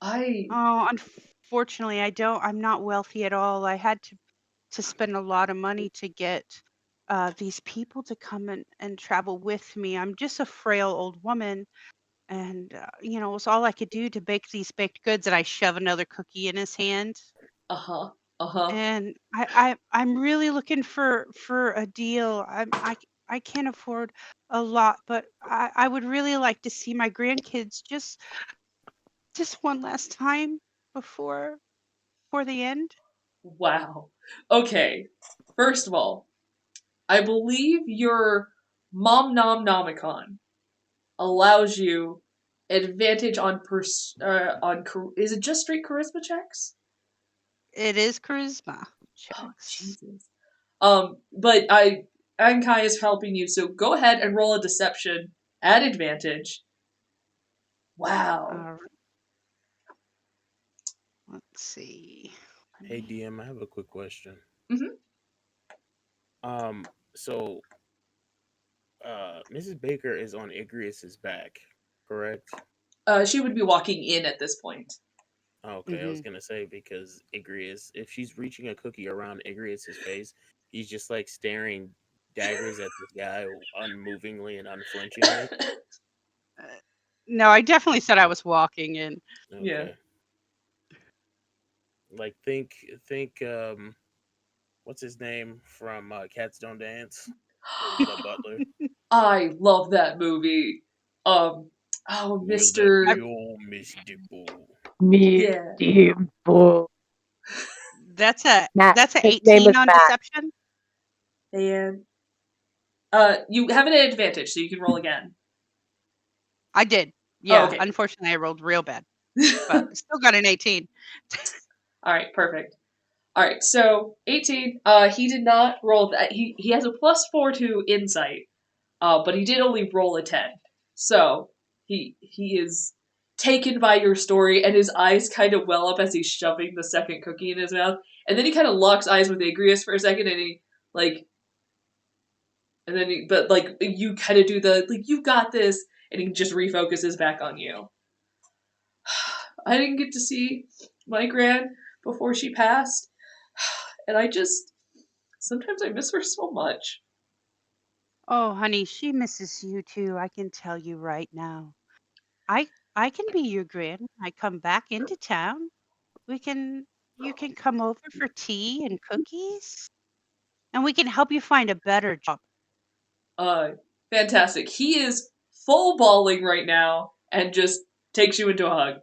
F: Oh, unfortunately, I'm not wealthy at all. I had to spend a lot of money to get these people to come and travel with me. I'm just a frail old woman, and it was all I could do to bake these baked goods. And I shove another cookie in his hand.
A: Uh-huh. Uh-huh.
F: And I'm really looking for a deal. I can't afford a lot, but I would really like to see my grandkids just one last time before the end.
A: Wow. Okay. First of all, I believe your Mom Nom Nomicon allows you advantage on is it just straight charisma checks?
F: It is charisma
A: Oh
F: checks.
A: Jesus. But Ankai is helping you, so go ahead and roll a deception at advantage. Wow.
F: Let's see.
C: Hey DM, I have a quick question.
A: Mhm.
C: So Mrs. Baker is on Igreus's back, correct?
A: She would be walking in at this point.
C: Okay, I was gonna say because Igreus, if she's reaching a cookie around Igreus's face, he's just like staring daggers at this guy unmovingly and unflinchingly.
F: No, I definitely said I was walking in.
C: Okay.
A: Yeah.
C: Like think what's his name from Cats Don't Dance? The butler.
A: I love that movie. Oh,
C: Will
A: Mr.
C: that be all, Miss Dimple?
A: Yeah.
D: Dimple.
F: That's a
D: Matt,
F: that's an
D: his name
F: 18
D: is
F: on
D: Matt.
F: deception.
A: And you have an advantage, so you can roll again.
F: I did. Yeah.
A: Oh, okay.
F: Unfortunately, I rolled real bad, but still got an 18.
A: All right, perfect. All right, so 18. He did not roll that. He has a +4 to insight, but he did only roll a 10. So he is taken by your story, and his eyes kind of well up as he's shoving the second cookie in his mouth, and then he kind of locks eyes with Igreus for a second, and he like, and then but like you kind of do the like you got this, and he just refocuses back on you. I didn't get to see my gran before she passed, and sometimes I miss her so much.
F: Oh, honey, she misses you too. I can tell you right now. I can be your grand. I come back into town. You can come over for tea and cookies, and we can help you find a better job.
A: Fantastic. He is full balling right now and just takes you into a hug.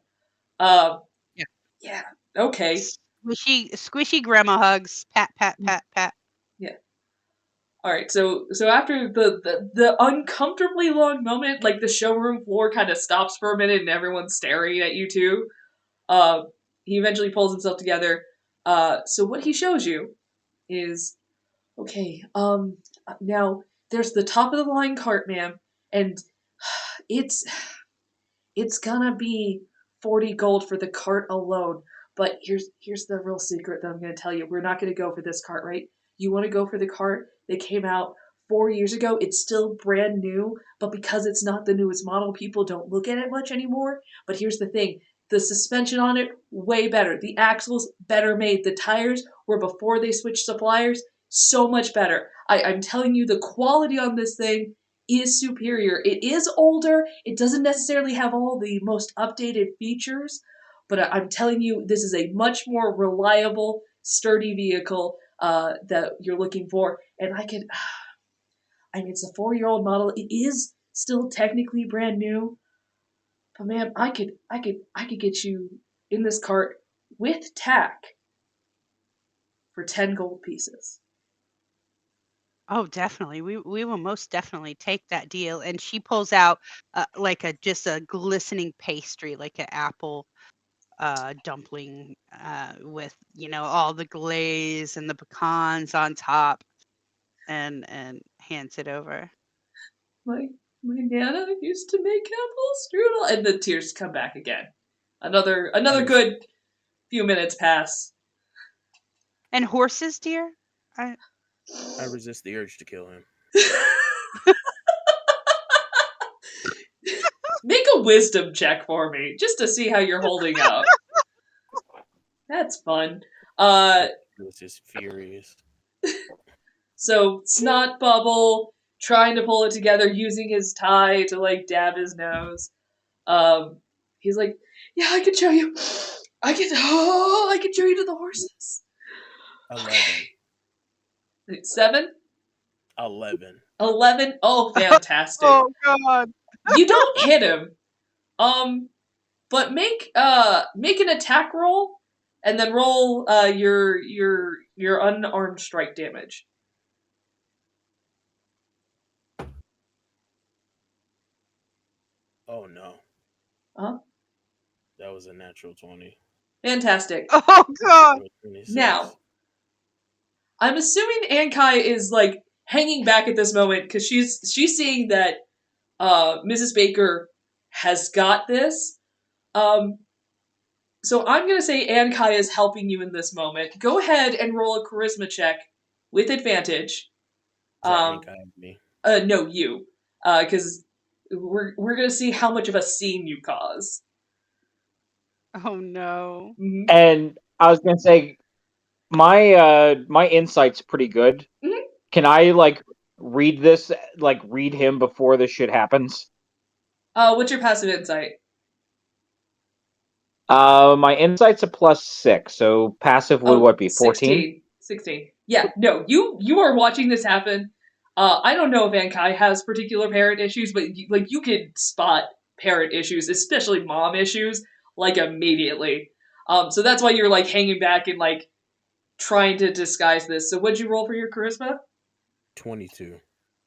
F: Yeah.
A: Yeah, okay.
F: Squishy grandma hugs. Pat, pat, pat, pat.
A: Yeah. All right, so after the uncomfortably long moment, like the showroom floor kind of stops for a minute and everyone's staring at you two. He eventually pulls himself together. So what he shows you is okay. Now there's the top of the line cart, ma'am, and it's gonna be 40 gold for the cart alone. But here's the real secret that I'm gonna tell you. We're not gonna go for this cart, right? You want to go for the cart that came out 4 years ago? It's still brand new, but because it's not the newest model, people don't look at it much anymore. But here's the thing. The suspension on it, way better. The axles, better made. The tires were before they switched suppliers, so much better. I'm telling you, the quality on this thing is superior. It is older. It doesn't necessarily have all the most updated features, but I'm telling you, this is a much more reliable, sturdy vehicle that you're looking for. And I mean, it's a 4-year-old model. It is still technically brand new, but man, I could get you in this cart with tack for 10 gold pieces.
F: Oh, definitely. We will most definitely take that deal. And she pulls out like just a glistening pastry, like an apple dumpling with all the glaze and the pecans on top, and hands it over.
A: My Nana used to make apple strudel, and the tears come back again. Another good few minutes pass.
F: And horses, dear?
C: I resist the urge to kill him.
A: Make a wisdom check for me, just to see how you're holding up. That's fun.
C: This is furious.
A: So Snot Bubble trying to pull it together, using his tie to like dab his nose. He's like, "Yeah, I can show you. I can show you to the horses."
C: 11.
A: Okay. 7?
C: 11.
A: 11? Oh, fantastic.
F: Oh God.
A: You don't hit him. But make an attack roll, and then roll your unarmed strike damage.
C: Oh no.
A: Huh?
C: That was a natural 20.
A: Fantastic.
F: Oh God.
C: 26.
A: Now, I'm assuming Ankai is like hanging back at this moment because she's seeing that Mrs. Baker has got this. So I'm gonna say Ankai is helping you in this moment. Go ahead and roll a charisma check with advantage.
C: Is that Ankai me?
A: No, you. Because we're gonna see how much of a scene you cause.
F: Oh no.
A: Mm-hmm.
B: And I was gonna say, my insight's pretty good.
A: Mhm.
B: Can I read him before this shit happens?
A: What's your passive insight?
B: My insight's a +6, so passive would what be 14?
A: 16. Yeah, no, you are watching this happen. I don't know if Ankai has particular parent issues, but you could spot parent issues, especially mom issues, like immediately. So that's why you're like hanging back and like trying to disguise this. So what'd you roll for your charisma?
C: 22.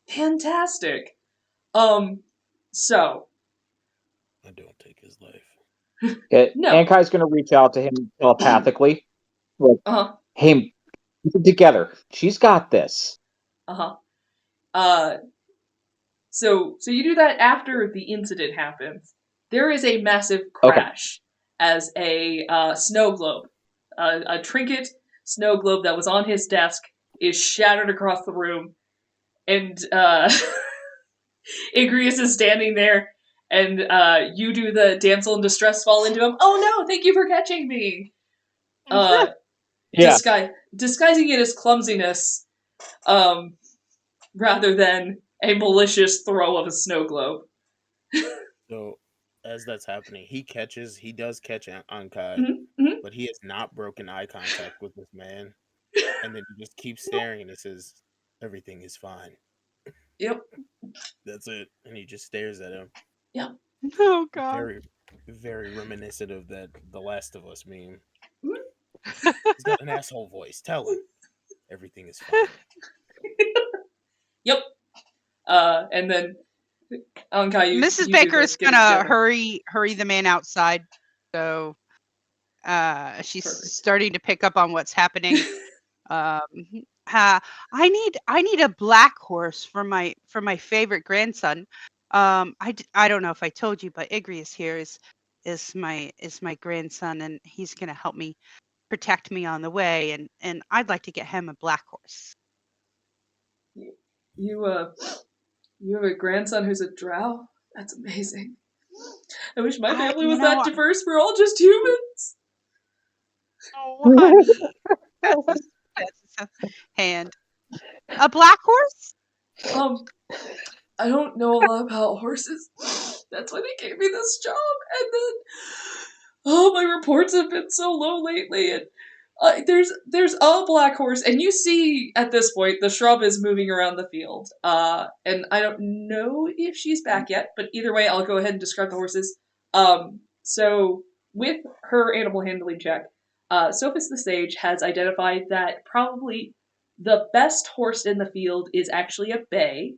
A: Fantastic. So
C: I don't take his life.
A: no.
B: Ankai's gonna reach out to him telepathically. Like,
A: Uh-huh.
B: hey, keep it together. She's got this.
A: Uh-huh. So you do that after the incident happens. There is a massive crash as a snow globe, a trinket snow globe that was on his desk, is shattered across the room, and Igreus is standing there, and you do the damsel in distress fall into him. Oh no! Thank you for catching me.
B: Yeah.
A: Disguising it as clumsiness, rather than a malicious throw of a snow globe.
C: So, as that's happening, he does catch Ankai,
A: Mm-hmm.
C: but he has not broken eye contact with this man. And then he just keeps staring and it says, "Everything is fine."
A: Yep.
C: That's it. And he just stares at him.
A: Yep.
F: Oh God.
C: Very, very reminiscent of that The Last of Us meme.
A: Mm-hmm.
C: He's got an asshole voice. Tell him everything is fine.
A: Yep. And then Ankai,
F: Mrs.
A: you
F: Baker
A: do
F: is
A: getting
F: gonna
A: together.
F: hurry the man outside. So she's
A: Perfect.
F: starting to pick up on what's happening. I need a black horse for my favorite grandson. I don't know if I told you, but Igreus here is my grandson, and he's gonna help me protect me on the way, and I'd like to get him a black horse.
A: You have a grandson who's a drow? That's amazing. I wish my family was that diverse. We're all just humans.
F: Oh, honey, that's a hand. A black horse?
A: I don't know a lot about horses. That's why they gave me this job. And then, my reports have been so low lately. And there's a black horse, and you see at this point the shrub is moving around the field. And I don't know if she's back yet, but either way, I'll go ahead and describe the horses. So with her animal handling check, Sophos the Sage has identified that probably the best horse in the field is actually a bay.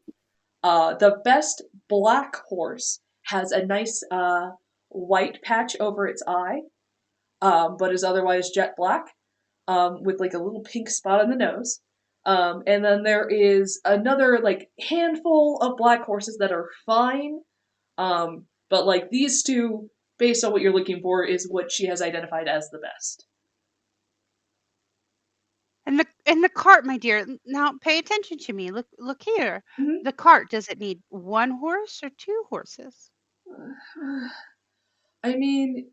A: The best black horse has a nice white patch over its eye, but is otherwise jet black, with like a little pink spot on the nose. And then there is another like handful of black horses that are fine, but like these two, based on what you're looking for, is what she has identified as the best.
F: And the cart, my dear. Now pay attention to me. Look here.
A: Mm-hmm.
F: The cart, does it need one horse or two horses?
A: I mean,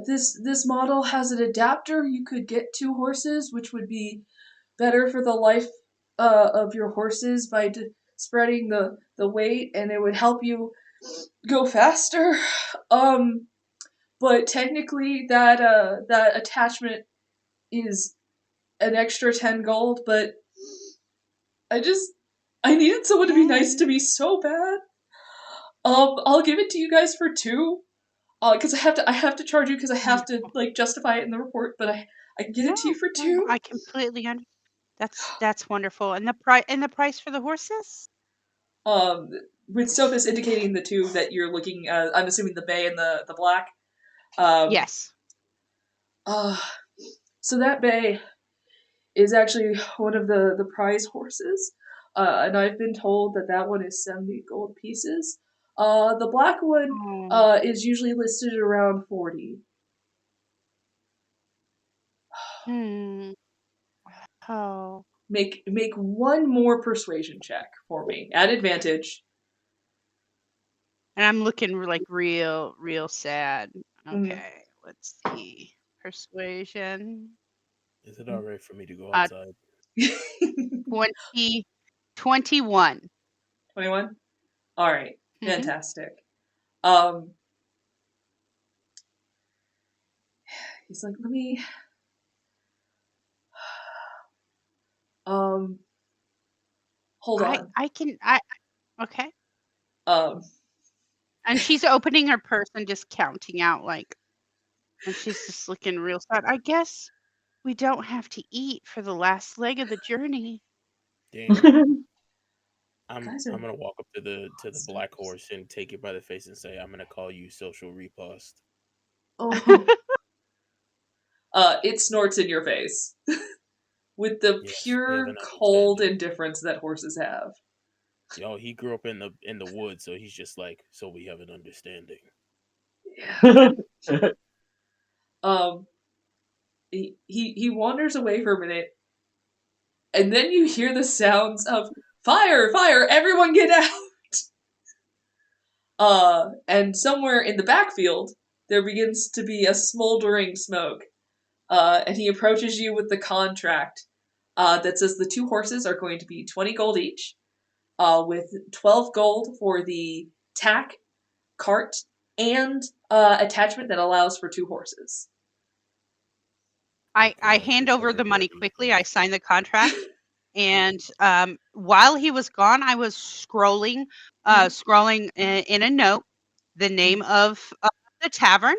A: this model has an adapter. You could get 2 horses, which would be better for the life of your horses by spreading the weight, and it would help you go faster. But technically, that attachment is an extra 10 gold. But I needed someone to be nice to me so bad. I'll give it to you guys for 2. Because I have to charge you because I have to like justify it in the report. But I can get it to you for 2.
F: I completely understand. That's wonderful. And the price for the horses?
A: With Sophos indicating the 2 that you're looking at, I'm assuming the bay and the black.
F: Yes.
A: So that bay is actually one of the prize horses, and I've been told that one is 70 gold pieces. The black one is usually listed at around 40.
F: Oh.
A: Make one more persuasion check for me at advantage.
F: And I'm looking like real sad. Okay, let's see. Persuasion.
C: Is it alright for me to go outside?
F: 21.
A: 21? Alright, fantastic. He's like, let me... hold on.
F: Okay.
A: And
F: she's opening her purse and just counting out, like, and she's just looking real sad. I guess we don't have to eat for the last leg of the journey.
C: Damn. I'm gonna walk up to the black horse and take it by the face and say, I'm gonna call you social riposte.
A: Oh. It snorts in your face. With the pure cold indifference that horses have.
C: Yo, he grew up in the woods, so he's just like, so we have an understanding.
A: Yeah. He wanders away for a minute, and then you hear the sounds of fire, everyone get out. And somewhere in the backfield there begins to be a smoldering smoke. And he approaches you with the contract that says the 2 horses are going to be 20 gold each, with 12 gold for the tack, cart, and attachment that allows for 2 horses.
F: I hand over the money quickly. I sign the contract. And while he was gone, I was scrolling in a note the name of the tavern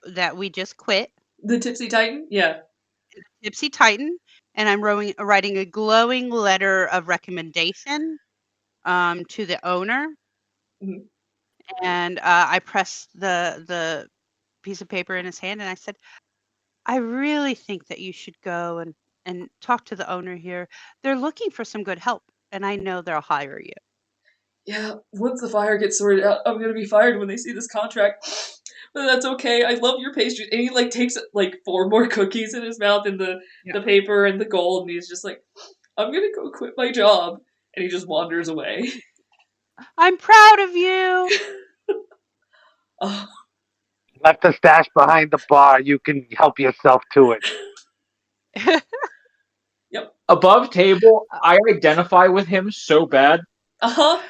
F: that we just quit.
A: The Tipsy Titan? Yeah.
F: Tipsy Titan, and I'm writing a glowing letter of recommendation to the owner.
A: Mhm.
F: And I pressed the piece of paper in his hand, and I said, "I really think that you should go and talk to the owner here. They're looking for some good help, and I know they'll hire you."
A: Yeah, once the fire gets sorted out, I'm gonna be fired when they see this contract. But that's okay. I love your pastry. And he like takes like 4 more cookies in his mouth and the paper and the gold, and he's just like, I'm gonna go quit my job. And he just wanders away.
F: I'm proud of you.
A: Oh,
E: Left the stash behind the bar. You can help yourself to it.
A: yep.
B: Above table, I identify with him so bad.
A: Uh-huh.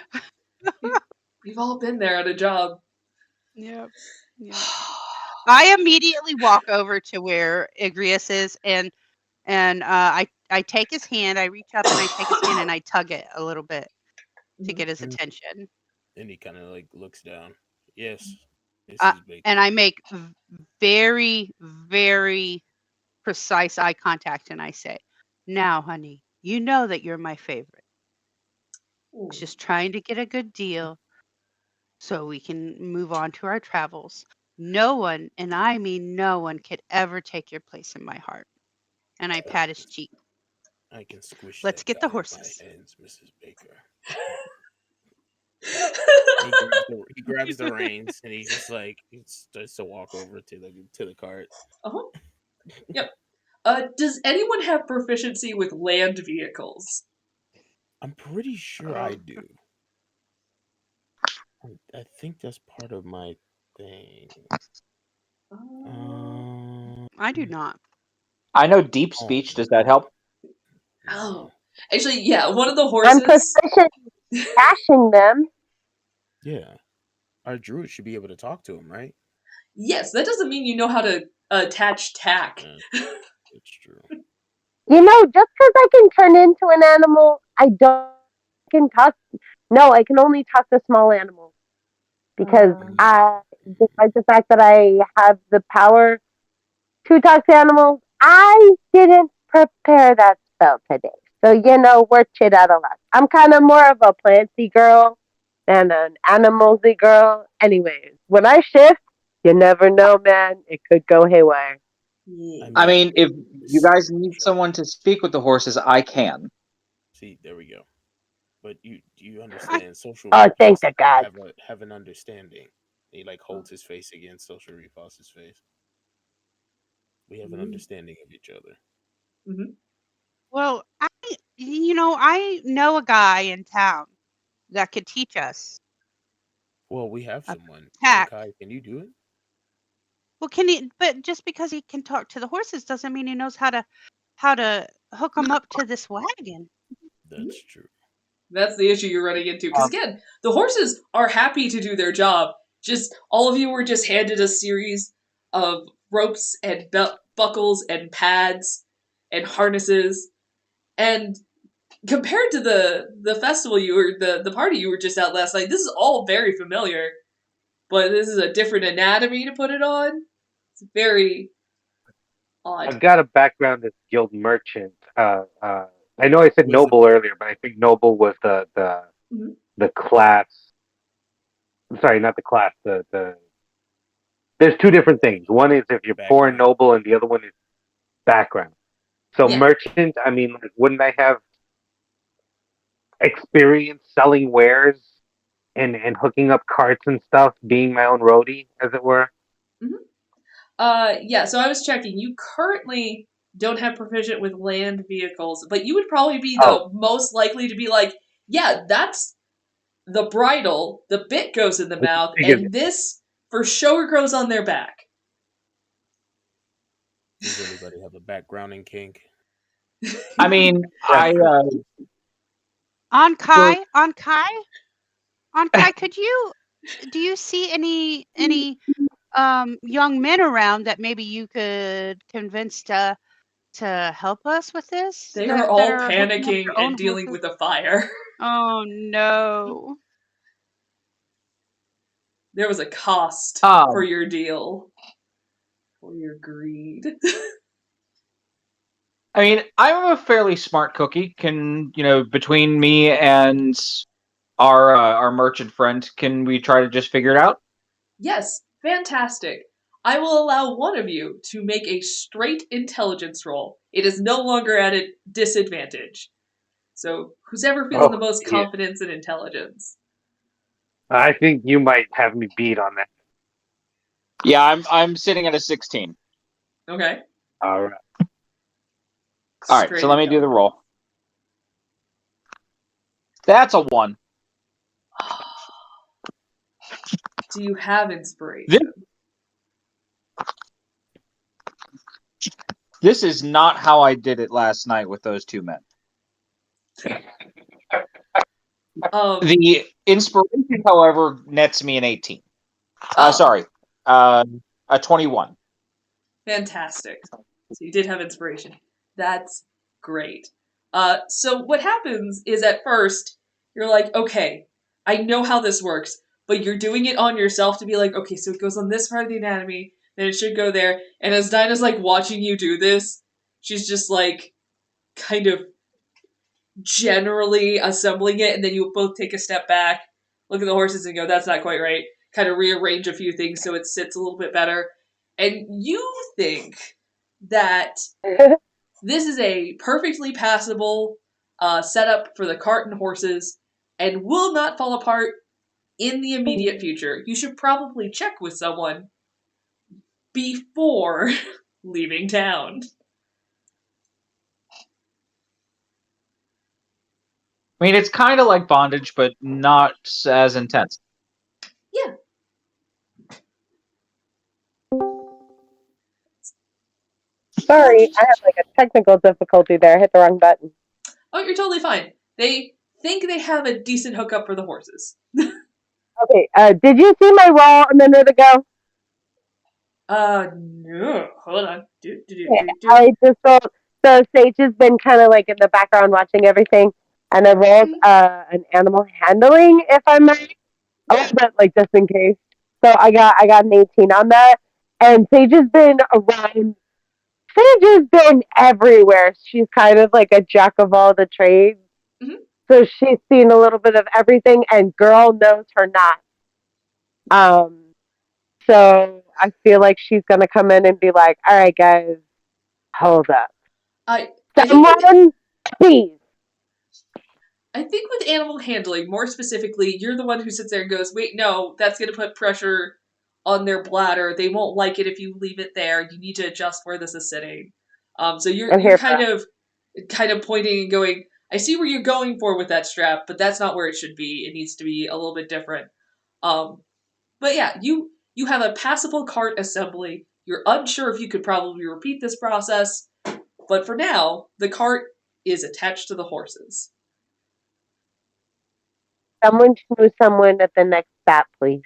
A: We've all been there at a job.
F: Yep. Yep. I immediately walk over to where Igreus is, and I take his hand. I reach up and I take his hand and I tug it a little bit to get his
C: Mhm.
F: attention.
C: And he kind of like looks down. Yes,
F: And
C: Mrs. Baker.
F: I make very, very precise eye contact, and I say, "Now, honey, you know that you're my favorite.
A: Ooh.
F: Just trying to get a good deal so we can move on to our travels. No one, and I mean no one, could ever take your place in my heart." And I pat his cheek.
C: I can squish
F: Let's
C: that
F: get the
C: guy in
F: horses.
C: my hands, Mrs. Baker. He grabs the reins and he just like he starts to walk over to the cart.
A: Uh-huh. Yep. Does anyone have proficiency with land vehicles?
C: I'm pretty sure I do. I think that's part of my thing.
F: I do not.
B: I know deep
C: Oh,
B: speech. Does that help?
A: Oh.
C: no.
A: Actually, yeah, one of the
D: I'm
A: horses.
D: proficient in cashing them.
C: Yeah. Our druid should be able to talk to him, right?
A: Yes, that doesn't mean you know how to attach tack.
C: Yeah, that's true.
D: You know, just because I can turn into an animal, I don't can talk. No, I can only talk to small animals because despite the fact that I have the power to talk to animals, I didn't prepare that spell today. So you know, we're chit out of luck. I'm kind of more of a planty girl than an animalsy girl. Anyways, when I shift, you never know, man. It could go haywire.
A: Yeah.
B: I mean, if you guys need someone to speak with the horses, I can.
C: See, there we go. But do you
F: I,
C: understand social
D: Oh, thank
C: repulse?
D: the gods.
C: Have an understanding. He like holds his face against social repulse's face. We have an understanding of each other.
A: Mm-hmm.
F: well, I know a guy in town that could teach us
C: Well, we have
F: a
C: someone.
F: tack.
C: Kai, can you do it?
F: Well, can he? But just because he can talk to the horses doesn't mean he knows how to hook them up to this wagon.
C: That's true.
A: That's the issue you're running into. Because
E: Um,
A: again, the horses are happy to do their job. Just all of you were just handed a series of ropes and buckles and pads and harnesses. And compared to the festival you were the party you were just at last night, this is all very familiar. But this is a different anatomy to put it on. It's very odd.
E: I've got a background as guild merchant. I know I said
C: Was it
E: noble earlier, but I think noble was
A: Mhm.
E: the class. Sorry, not the class. The there's two different things. One is if you're poor and
C: background?
E: noble, and the other one is background. So
A: Yeah.
E: merchant, I mean, like, wouldn't I have experience selling wares and hooking up carts and stuff, being my own roadie, as it were?
A: Yeah, so I was checking. You currently don't have proficient with land vehicles, but you would probably be
E: Oh,
A: the most likely to be like, yeah, that's the bridle, the bit goes in the mouth,
E: figured
A: and
E: it.
A: this for sure goes on their back.
C: Does anybody have a background in kink?
B: I mean,
E: Yeah.
F: On
B: for
F: Kai, on Kai, on Kai, do you see any young men around that maybe you could convince to help us with this
A: They are
F: that
A: all
F: are hooking up
A: panicking
F: their
A: and
F: own
A: dealing
F: horses?
A: with a fire.
F: Oh no.
A: There was a cost for
B: um,
A: your deal, for your greed.
B: I mean, I'm a fairly smart cookie. Can between me and our merchant friend, can we try to just figure it out?
A: Yes, fantastic. I will allow one of you to make a straight intelligence roll. It is no longer at a disadvantage. So, who's ever feeling the
E: Oh,
A: most
E: yeah.
A: confidence and intelligence?
E: I think you might have me beat on that.
B: Yeah, I'm sitting at a 16.
A: Okay.
E: All right.
B: All right, so
A: Straight
B: let me do the
A: intelligence.
B: roll. That's a 1.
A: Do you have inspiration?
B: This is not how I did it last night with those two men. The inspiration, however, nets me an 18. Sorry, a 21.
A: Fantastic. So you did have inspiration. That's great. So what happens is at first, you're like, okay, I know how this works, but you're doing it on yourself to be like, okay, so it goes on this part of the anatomy, then it should go there. And as Dinah's like watching you do this, she's just like kind of generally assembling it, and then you both take a step back, look at the horses and go, that's not quite right. Kind of rearrange a few things so it sits a little bit better. And you think that this is a perfectly passable setup for the cart and horses and will not fall apart in the immediate future. You should probably check with someone before leaving town.
B: I mean, it's kind of like bondage, but not as intense.
A: Yeah.
D: Sorry, I have like a technical difficulty there. I hit the wrong button.
A: Oh, you're totally fine. They think they have a decent hookup for the horses.
D: Okay, did you see my roll a minute ago?
A: No. Hold on.
D: I just rolled. So Sage has been kind of like in the background watching everything, and I rolled an animal handling, if I may, a little bit like just in case. So I got an 18 on that, and Sage has been around. Sage has been everywhere. She's kind of like a jack of all the trades.
A: Mm-hmm.
D: So she's seen a little bit of everything, and girl knows her not. So I feel like she's gonna come in and be like, "All right, guys, hold up,
A: I think
D: someone, please."
A: I think with animal handling, more specifically, you're the one who sits there and goes, "Wait, no, that's going to put pressure on their bladder. They won't like it if you leave it there. You need to adjust where this is sitting." So
D: I'm
A: you're
D: here for
A: kind of pointing and going, "I see where you're going for with that strap, but that's not where it should be. It needs to be a little bit different." But yeah, you have a passable cart assembly. You're unsure if you could probably repeat this process, but for now, the cart is attached to the horses.
D: someone choose someone at the next stop, please.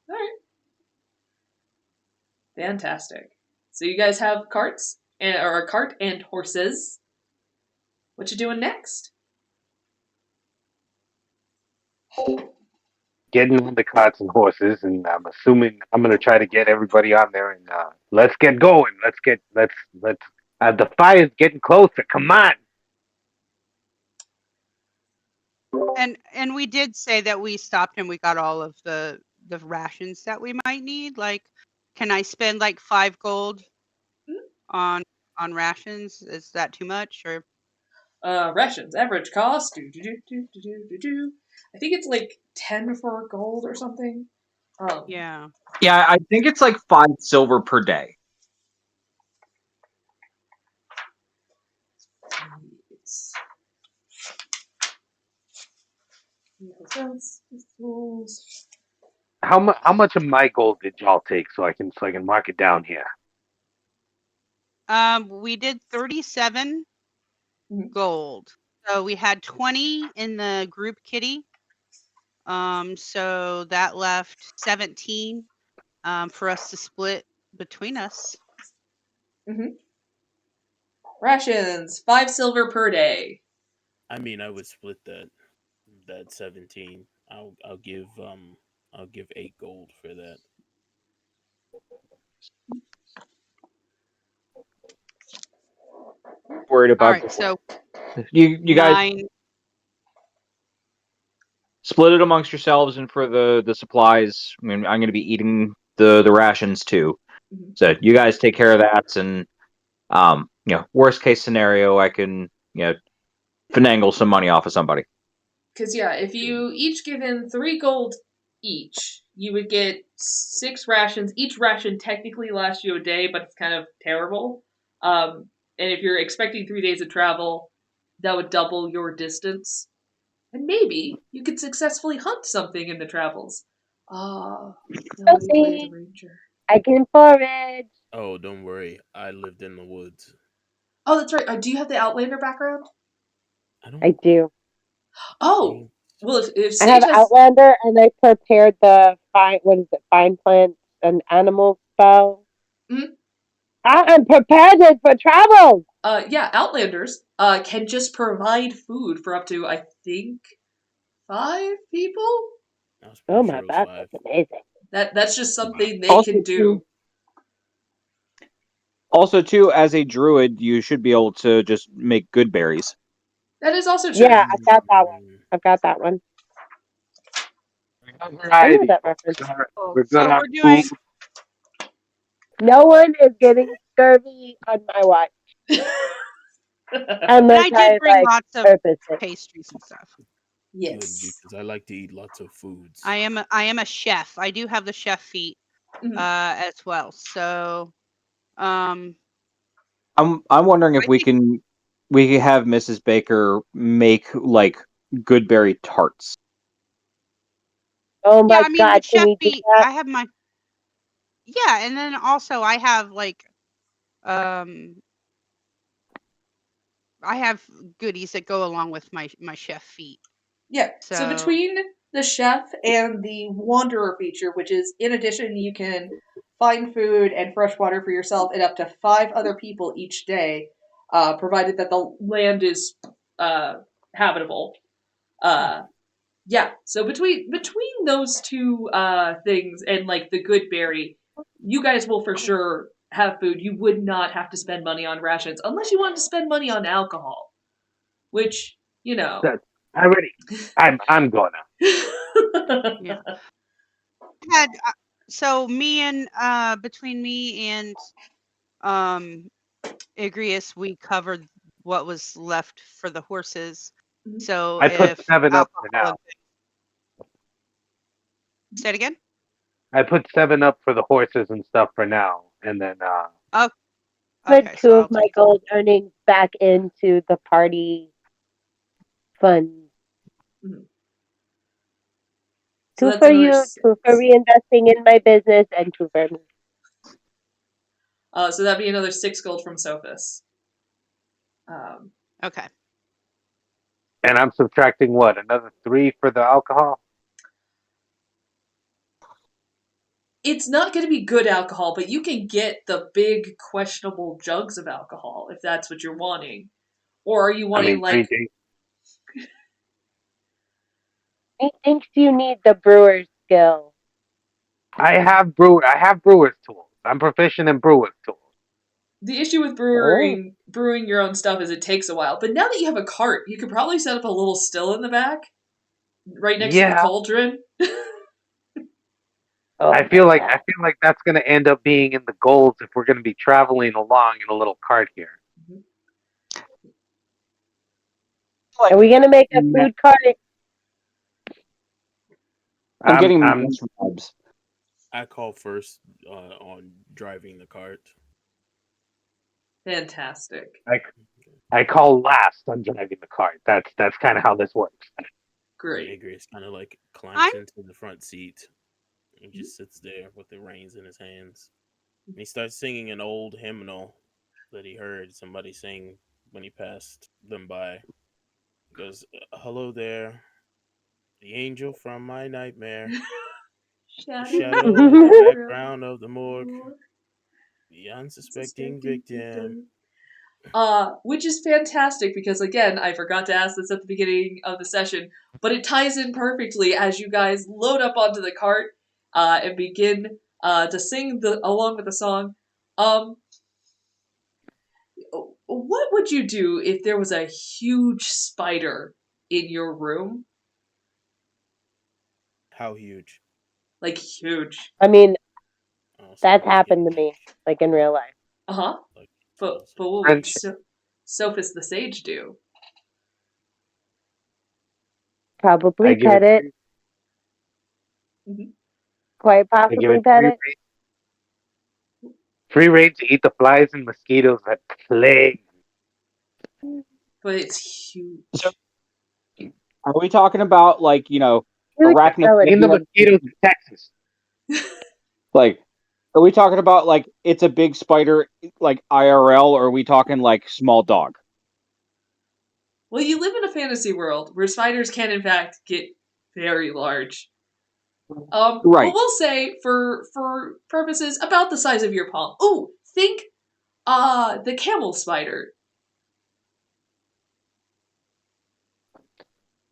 A: Alright. Fantastic. So you guys have carts or a cart and horses. What you doing next?
E: Getting on the carts and horses, and I'm assuming I'm gonna try to get everybody on there, and let's get going. Let's. The fire's getting closer. Come on.
F: And we did say that we stopped and we got all of the rations that we might need. Like, can I spend like 5 gold on rations? Is that too much or?
A: Rations. Average cost. I think it's like 10 for gold or something.
F: Yeah.
B: Yeah, I think it's like 5 silver per day.
E: How much of my gold did y'all take so I can mark it down here?
F: We did 37 gold. So we had 20 in the group kitty. So that left 17 for us to split between us.
A: Mm-hmm. Rations. 5 silver per day.
C: I mean, I would split that 17. I'll give 8 gold for that.
B: worried
F: All
B: about
F: right, so
B: you guys
F: 9.
B: split it amongst yourselves, and for the supplies, I mean, I'm going to be eating the rations too.
A: Mhm.
B: So you guys take care of that, and worst case scenario, I can finagle some money off of somebody.
A: Because, yeah, if you each give in 3 gold each, you would get 6 rations. Each ration technically lasts you a day, but it's kind of terrible. And if you're expecting 3 days of travel, that would double your distance. And maybe you could successfully hunt something in the travels. Ah, nobody played the
D: Okay,
A: ranger.
D: I can forage.
C: Oh, don't worry. I lived in the woods.
A: Oh, that's right. Do you have the Outlander background?
C: I
D: I
C: don't
D: do.
A: Oh,
C: think so.
A: well, if
D: I have
A: Sage has...
D: Outlander, and I prepared the fine plant and animal spell.
A: Mhm.
D: I am prepared for travel.
A: Yeah, Outlanders can just provide food for up to, I think, 5 people?
C: I was
D: Oh
C: pretty
D: my
C: sure it was
D: god,
C: 5.
D: that's amazing.
A: That's just something they
B: Also,
A: can do.
B: too, as a druid, you should be able to just make good berries.
A: That is also true.
D: Yeah, I've got that one. I've got that one. I know
E: Variety,
D: that
E: folks.
D: reference.
E: All right.
F: Cool.
E: We're good
F: So
E: on
F: we're
E: food.
F: doing
D: No one is getting scurvy on my watch.
F: and
D: Unless
F: I did
D: I
F: bring lots of
D: purposely.
F: pastries and stuff.
C: Good,
A: Yes.
C: because I like to eat lots of foods.
F: I am a chef. I do have the chef feat
A: Mhm.
F: as well. So
B: I'm wondering if
F: I
B: we
F: think
B: can have Mrs. Baker make like good berry tarts.
D: Oh
F: yeah,
D: my
F: I mean
D: god,
F: with
D: can
F: chef
D: you do
F: feat,
D: that?
F: I have my and then also I have like um I have goodies that go along with my chef feat.
A: Yeah. So
F: So
A: between the chef and the wanderer feature, which is in addition you can find food and fresh water for yourself and up to 5 other people each day, provided that the land is habitable. Yeah. So between those two things and like the good berry, you guys will for sure have food. You would not have to spend money on rations unless you wanted to spend money on alcohol, which
E: That I'm gonna.
F: yeah. Had so me and between me and Igreus, we covered what was left for the horses. So
E: I put
F: if
E: 7 up for
F: alcohol,
E: now.
F: say it again.
E: I put 7 up for the horses and stuff for now, and then
F: Oh,
D: Put
F: okay.
D: 2
F: So
D: of
F: I'll
D: my
F: take.
D: gold earnings back into the party fund.
A: Mhm. So
D: 2
A: that's
D: for
A: another
D: you,
A: 6.
D: 2 for reinvesting in my business, and 2 for me.
A: So that'd be another 6 gold from Sophos.
F: Okay.
E: and I'm subtracting what, another 3 for the alcohol.
A: It's not going to be good alcohol, but you can get the big questionable jugs of alcohol if that's what you're wanting. Or are you
E: I
A: wanting
E: mean, 3
A: like...
E: days.
D: He thinks you need the brewer's skill.
E: I have brewer's tools. I'm proficient in brewer's tools.
A: The issue with
D: Oh.
A: brewing your own stuff is it takes a while. But now that you have a cart, you could probably set up a little still in the back, right next to the
E: Yeah,
A: cauldron.
D: Oh
E: I
D: my
E: feel like
D: god.
E: that's gonna end up being in the golds if we're gonna be traveling along in a little cart here.
D: Are we gonna make a
E: Yeah.
D: food cart?
B: I'm getting
E: I'm
B: mixed vibes.
C: I call first on driving the cart.
A: Fantastic.
E: I call last on driving the cart. That's kind of how this works.
C: And
A: Great.
C: Igreus kind of like
F: I'm
C: climbs into the front seat and just sits there with the reins in his hands. And he starts singing an old hymnal that he heard somebody sing when he passed them by. He goes, "Hello there, the angel from my nightmare, the
A: Shadow in
C: shadow in the
A: the
C: background of the morgue,
A: background.
C: the unsuspecting
A: Suspecting
C: victim."
A: victim. Which is fantastic because again, I forgot to ask this at the beginning of the session, but it ties in perfectly as you guys load up onto the cart and begin to sing along with the song. what would you do if there was a huge spider in your room?
C: How huge?
A: Like huge.
D: I mean,
C: Oh,
D: that's
C: spiders
D: happened to
C: getting
D: me, like in real life.
A: Uh-huh.
C: like
A: But
C: jealousy.
A: what would
E: French.
A: Sophos the Sage do?
D: Probably
E: I give
D: pet
E: it
D: it.
A: Mhm.
D: Quite
E: I give
D: possibly
E: it
D: pet it.
E: free reign to eat the flies and mosquitoes that plague.
A: But it's huge.
B: So- Are we talking about like
D: You would kill it.
E: In the
B: arachnophobia?
E: mosquitoes in Texas.
B: Like, are we talking about like it's a big spider like IRL, or are we talking like small dog?
A: Well, you live in a fantasy world where spiders can, in fact, get very large. Well,
B: Right.
A: we'll say for purposes about the size of your palm. Ooh, think the camel spider.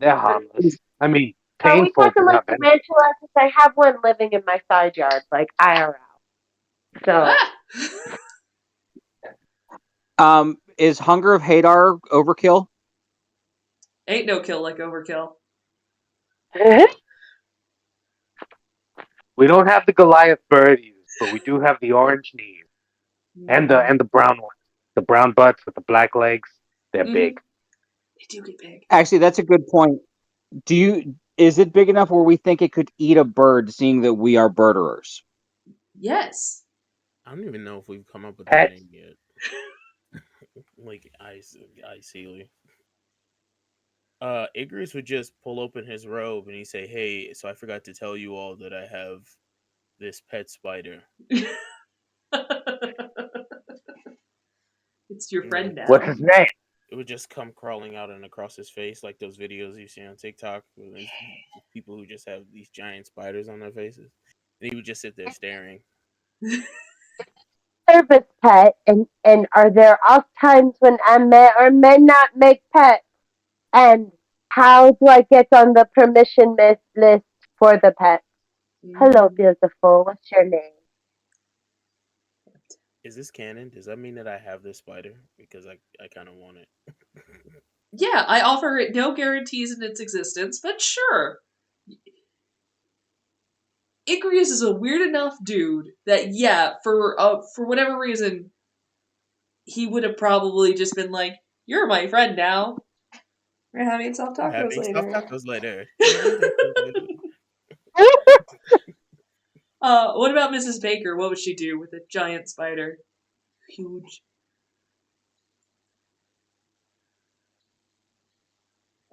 E: They're harmless. I mean,
D: Are we
E: painful,
D: talking
E: but
D: like
E: not venomous.
D: tarantulas? Because I have one living in my side yard, like IRL. So
A: Ah!
B: Is Hunger of Hadar overkill?
A: Ain't no kill like overkill.
E: We don't have the Goliath birdies, but we do have the orange knees and the brown ones. The brown butts with the black legs. They're
A: Mhm.
E: big.
A: They do get big.
B: Actually, that's a good point. Is it big enough where we think it could eat a bird, seeing that we are birderers?
A: Yes.
C: I don't even know if we've come up with that
E: Pets.
C: name yet. Like ice Sealy. Igreus would just pull open his robe and he'd say, "Hey, so I forgot to tell you all that I have this pet spider."
A: It's your
C: You know,
A: friend
E: What's
A: now.
E: his name?
C: it would just come crawling out and across his face, like those videos you see on TikTok with these people who just have these giant spiders on their faces, and he would just sit there staring.
D: service pet, and are there off times when I may or may not make pets? And how do I get on the permission list for the pet? Hello, beautiful. What's your name?
C: Is this canon? Does that mean that I have this spider? Because I kind of want it.
A: Yeah, I offer it no guarantees in its existence, but sure. Igreus is a weird enough dude that yeah, for whatever reason, he would have probably just been like, "You're my friend now. We're having soft
C: We're
A: tacos
C: having soft
A: later."
C: tacos later.
A: What about Mrs. Baker? What would she do with a giant spider? Huge.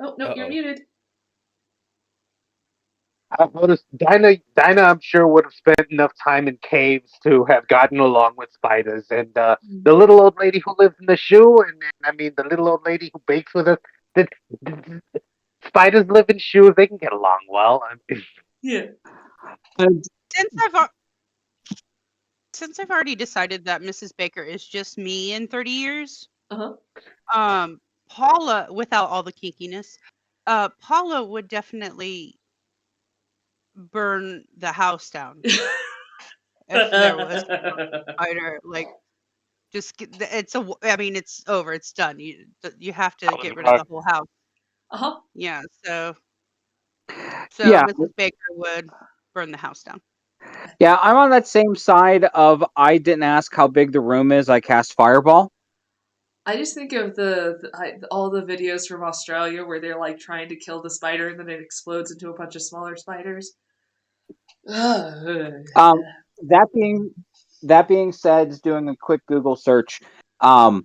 A: Oh no, you're
C: Uh-oh.
A: muted.
E: I've noticed Dynah, I'm sure, would have spent enough time in caves to have gotten along with spiders. And the little old lady who lives in the shoe, and I mean, the little old lady who bakes with us, the spiders live in shoes. They can get along well. I mean,
A: Yeah.
F: Since I've al- since I've already decided that Mrs. Baker is just me in 30 years,
A: Uh-huh.
F: Paula, without all the kinkiness, Paula would definitely burn the house down if there was a spider. Like, I mean, it's over. It's done. You have to get rid of the whole house.
A: Uh-huh.
F: Yeah. So
B: Yeah,
F: Mrs. Baker would burn the house down.
B: yeah, I'm on that same side of I didn't ask how big the room is. I cast Fireball.
A: I just think of all the videos from Australia where they're like trying to kill the spider and then it explodes into a bunch of smaller spiders.
B: That being said, doing a quick Google search, a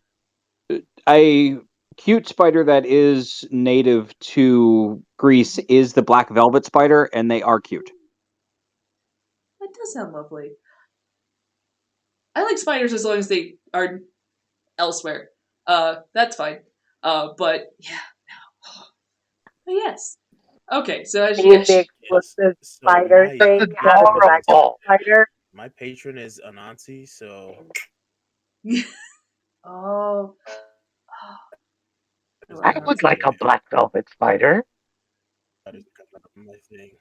B: cute spider that is native to Greece is the black velvet spider, and they are cute.
A: That does sound lovely. I like spiders as long as they are elsewhere. That's fine. But yeah, no. But yes. Okay, so as
D: Being the
C: Yes.
D: explosive
C: So
D: spider
C: my
D: thing
E: That's
D: out of the magic
E: adorable.
D: spider.
C: my patron is Anansi, so
A: oh, I
C: there's
A: love
E: I
C: gonna
E: would
A: Nancy.
E: like a
C: be
E: black velvet spider.
C: spiders coming up on my thing.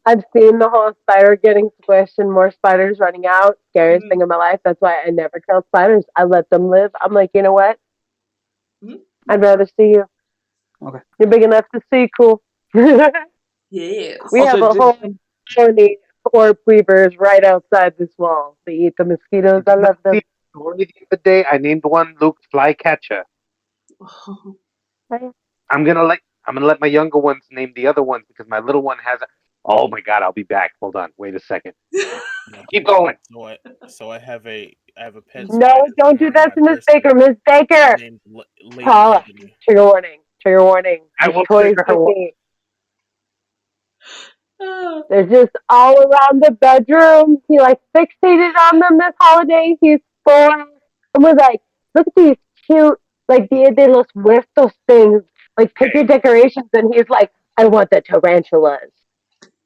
D: I've seen the whole spider getting squished and more spiders running out. Scariest
A: Mhm.
D: thing in my life. That's why I never kill spiders. I let them live. I'm like, you know what? I'd rather see you.
B: Okay.
D: You're big enough to see cool.
A: Yes.
D: We have a whole colony of orb weavers right outside this wall. They eat the mosquitoes. I love them.
E: The other day, I named one Luke Flycatcher. I'm gonna let my younger ones name the other ones because my little one has. Oh my god! I'll be back. Hold on. Wait a second. Keep going.
C: So I have a pet.
D: No,
C: spider
D: don't do
C: around
D: that
C: my
D: to Miss
C: person
D: Baker. Miss Baker.
C: named Lady
D: Paula.
C: Ebony.
D: Trigger warning. Trigger warning.
E: I
D: This
E: will
D: toy's
E: trigger her.
D: with me. They're just all around the bedroom. He like fixated on them this holiday. He's 4 and was like, look at these cute, like Dia de los Muertos things. Like pick your decorations. And he's like, I want the tarantulas.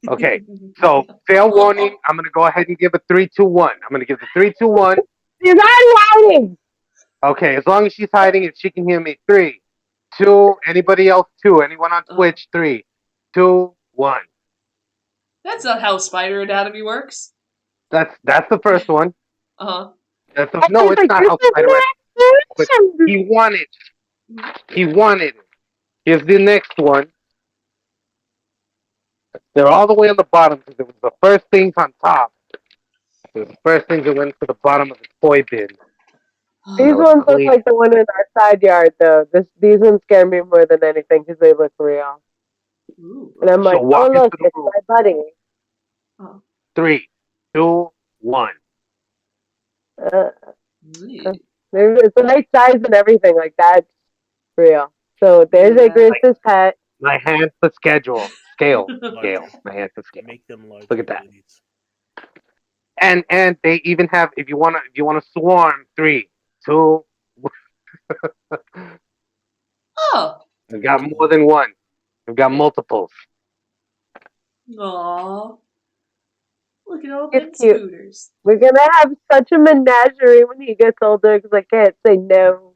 E: Okay. So fair warning. I'm gonna go ahead and give a 3, 2, 1. I'm gonna give the 3, 2, 1.
D: She's not hiding.
E: Okay. As long as she's hiding and she can hear me. 3, 2. Anybody else? 2. Anyone on Twitch? 3, 2, 1.
A: That's not how spider anatomy works.
E: That's the first one.
A: Uh-huh.
E: No, it's not how spider. But he wanted. He wanted it. Here's the next one. They're all the way on the bottom because it was the first things on top. It was the first things that went to the bottom of the toy bin.
D: These ones look like the one in our side yard, though. These ones scare me more than anything because they look real.
A: Ooh.
D: And I'm like,
E: So walk
D: oh look,
E: into the
D: it's
E: room.
D: my buddy.
E: 3, 2, 1.
D: It's the right size and everything. Like that's real. So there's Igreus' pet.
E: My hands for schedule. Scale. My hands for scale.
C: Make them larger.
E: Look at that.
C: Please.
E: And they even have if you wanna swarm 3, 2.
A: Oh.
E: I've got more than one. I've got multiples.
A: Aww. Look at all
D: It's
A: them
D: cute.
A: scooters.
D: We're gonna have such a menagerie when he gets older because I can't say no.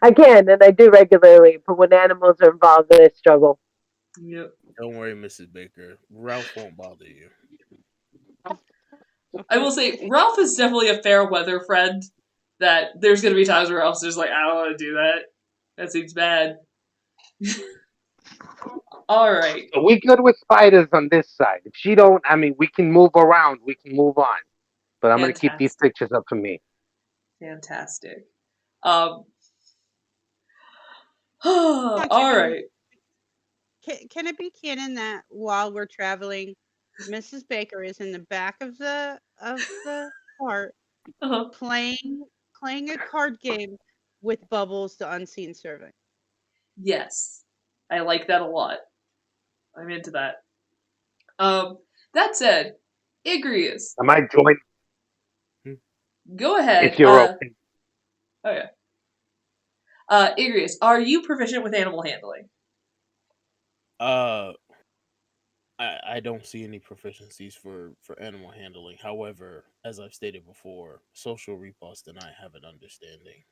D: I can, and I do regularly, but when animals are involved, I struggle.
A: Yep.
C: Don't worry, Mrs. Baker. Ralph won't bother you.
A: I will say, Ralph is definitely a fair weather friend. That there's going to be times where Ralph's just like, I don't want to do that. That seems bad. All right.
E: So we good with spiders on this side. If she don't, I mean, we can move around. We can move on. But I'm going to keep these pictures up for me.
A: Fantastic. All right.
F: Can it be canon that while we're traveling, Mrs. Baker is in the back of the cart playing a card game with Bubbles, the unseen servant?
A: Yes, I like that a lot. I'm into that. That said, Igreus.
E: Am I joining?
A: Go ahead.
E: If you're okay.
A: Okay. Igreus, are you proficient with animal handling?
C: I don't see any proficiencies for animal handling. However, as I've stated before, social repulse and I have an understanding.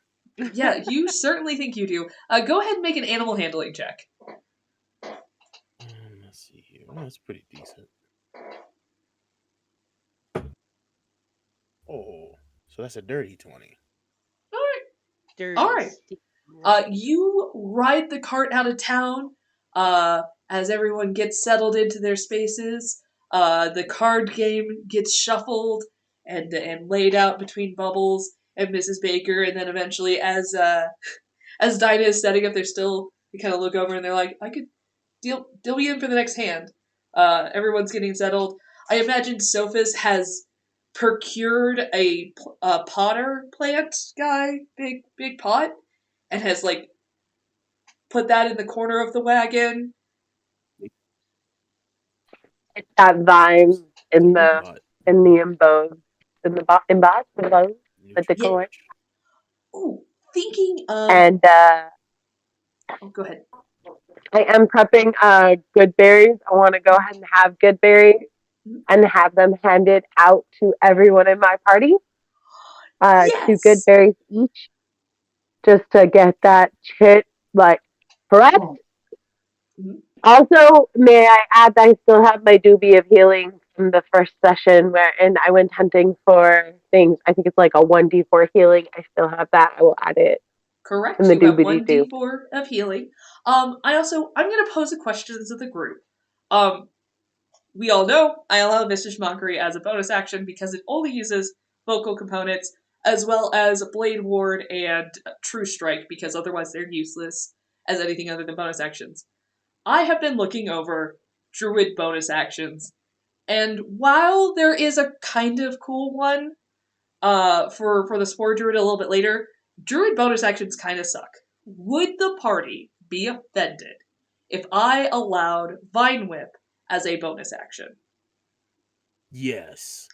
A: Yeah, you certainly think you do. Go ahead and make an animal handling check.
C: Let's see here. Oh, that's pretty decent. Oh, so that's a dirty 20.
A: All right.
F: Dirty.
A: All right. You ride the cart out of town. As everyone gets settled into their spaces, the card game gets shuffled and laid out between Bubbles and Mrs. Baker, and then eventually, as Dynah is setting up their still, you kind of look over and they're like, "I could deal me in for the next hand." Everyone's getting settled. I imagine Sophos has procured a potter plant guy, big pot, and has like put that in the corner of the wagon.
D: It's that vine in the embossed the decor.
A: Oh, thinking of.
D: And
A: go ahead.
D: I am prepping good berries. I want to go ahead and have good berries and have them handed out to everyone in my party.
A: Yes!
D: 2 good berries each, just to get that shit like correct. Also, may I add that I still have my doobie of healing from the first session wherein I went hunting for things. I think it's like a 1d4 healing. I still have that. I will add it
A: Correct.
D: And the
A: You have
D: doobity-doo.
A: 1d4 of healing. I'm going to pose a question to the group. We all know I allow Visage Mockery as a bonus action because it only uses vocal components, as well as Blade Ward and True Strike, because otherwise they're useless as anything other than bonus actions. I have been looking over Druid bonus actions, and while there is a kind of cool one for the Spore Druid a little bit later, Druid bonus actions kind of suck. Would the party be offended if I allowed Vine Whip as a bonus action?
C: Yes.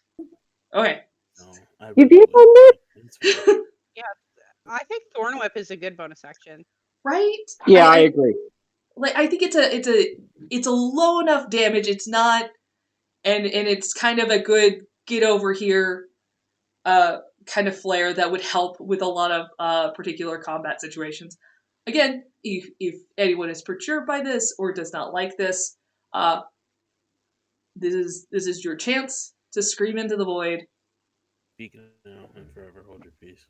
A: Okay.
C: No, I
D: You'd
C: really
D: be
C: would.
D: offended?
C: It's fine.
F: I think Thorn Whip is a good bonus action.
A: Right?
B: Yeah, I agree.
A: Like, I think it's a low enough damage. It's not, and it's kind of a good get over here kind of flare that would help with a lot of particular combat situations. Again, if anyone is perturbed by this or does not like this, this is your chance to scream into the void.
C: Speaking now and forever hold your peace.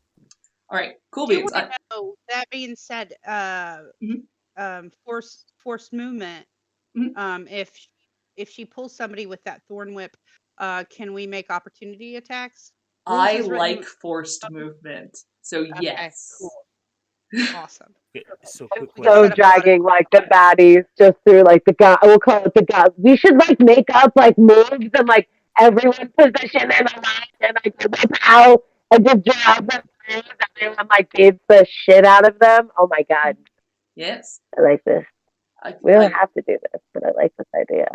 A: All right, cool
F: Do
A: beans.
F: want to know, that being said, forced movement.
A: Mhm.
F: If she pulls somebody with that Thorn Whip, can we make opportunity attacks? Rules
A: I
F: is written-
A: like forced movement, so yes.
F: Cool. Awesome.
C: Okay, so quick
F: We
D: So
C: question.
F: set up a lot of-
D: dragging like the baddies just through like the god. We'll call it the god. We should like make up like moves and like everyone position in a line and like whip out and just drag them through and everyone like beats the shit out of them. Oh my god,
A: Yes.
D: I like this.
A: I,
D: We don't
A: I,
D: have to do this, but I like this idea.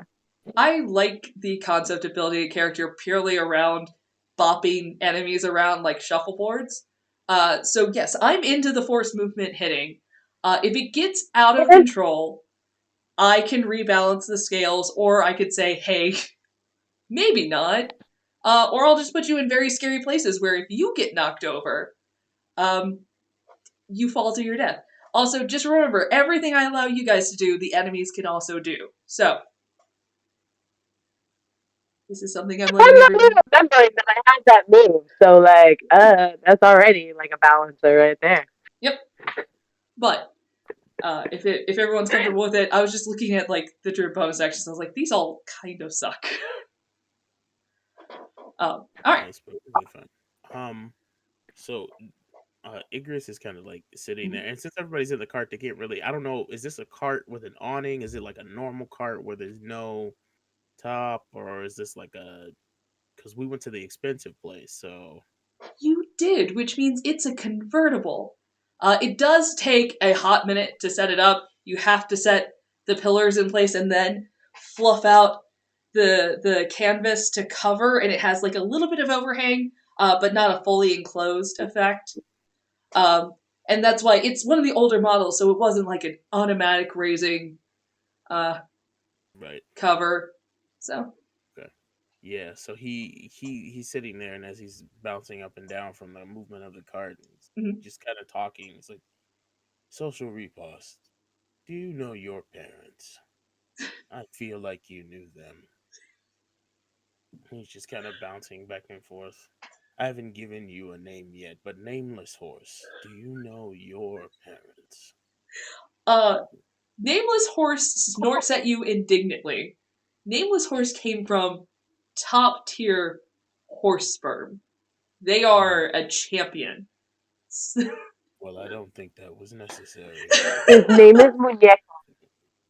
A: I like the concept of building a character purely around bopping enemies around like shuffleboards. So yes, I'm into the force movement hitting. If it gets out of control, I can rebalance the scales, or I could say, hey, maybe not. Or I'll just put you in very scary places where if you get knocked over, you fall to your death. Also, just remember, everything I allow you guys to do, the enemies can also do. So, this is something I'm
D: I'm
A: letting
D: not
A: everyone.
D: even remembering that I had that move, so like, that's already like a balancer right there.
A: Yep. But if everyone's comfortable with it, I was just looking at like the Druid bonus actions. I was like, these all kind of suck. All right.
C: Nice, but it'll be fun. So Igreus is kind of like sitting there, and since everybody's in the cart, they can't really. I don't know. Is this a cart with an awning? Is it like a normal cart where there's no top, or is this like a? Because we went to the expensive place, so
A: You did, which means it's a convertible. It does take a hot minute to set it up. You have to set the pillars in place and then fluff out the canvas to cover, and it has like a little bit of overhang, but not a fully enclosed effect. And that's why it's one of the older models, so it wasn't like an automatic raising
C: right.
A: cover. So
C: Okay. Yeah, so he's sitting there, and as he's bouncing up and down from the movement of the cart,
A: Mhm.
C: just kind of talking. It's like social repost. Do you know your parents? I feel like you knew them. He's just kind of bouncing back and forth. I haven't given you a name yet, but Nameless Horse, do you know your parents?
A: Nameless Horse snorts at you indignantly. Nameless Horse came from top tier horse sperm. They are a champion.
C: Well, I don't think that was necessary.
D: His name is Muñeco.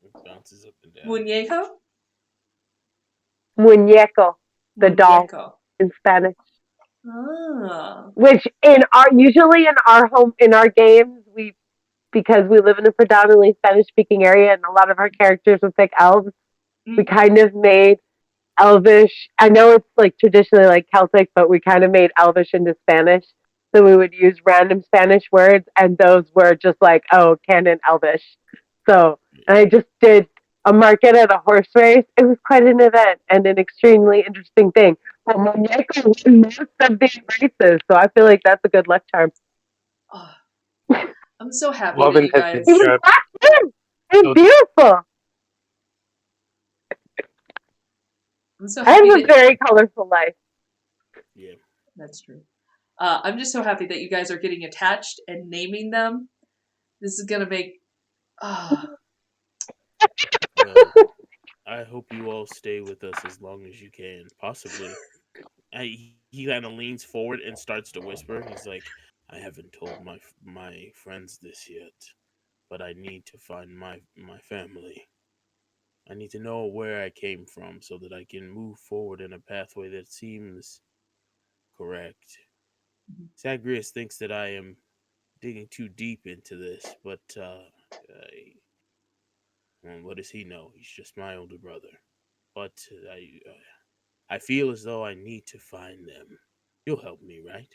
C: It bounces up and down.
A: Muñeco?
D: Muñeco, the doll
A: Muñeco.
D: in Spanish.
A: Ah.
D: Which usually in our games because we live in a predominantly Spanish speaking area and a lot of our characters would pick elves, we kind of made Elvish. I know it's like traditionally like Celtic, but we kind of made Elvish into Spanish. So we would use random Spanish words, and those were just like, oh, canon Elvish. So, and I just did a market at a horse race. It was quite an event and an extremely interesting thing. But Muñeco won most of these races, so I feel like that's a good luck charm.
A: Oh, I'm so happy
E: Love
A: that
E: and
A: you guys.
D: He was black too. It's beautiful.
A: I'm so
D: I have
A: happy
D: a
A: that.
D: very colorful life.
C: Yeah.
A: That's true. I'm just so happy that you guys are getting attached and naming them. This is gonna make.
C: Well, I hope you all stay with us as long as you can. Possibly. He kind of leans forward and starts to whisper. He's like, "I haven't told my friends this yet, but I need to find my family. I need to know where I came from so that I can move forward in a pathway that seems correct." Zagreus thinks that I am digging too deep into this, but well, what does he know? He's just my older brother. But I feel as though I need to find them. You'll help me, right?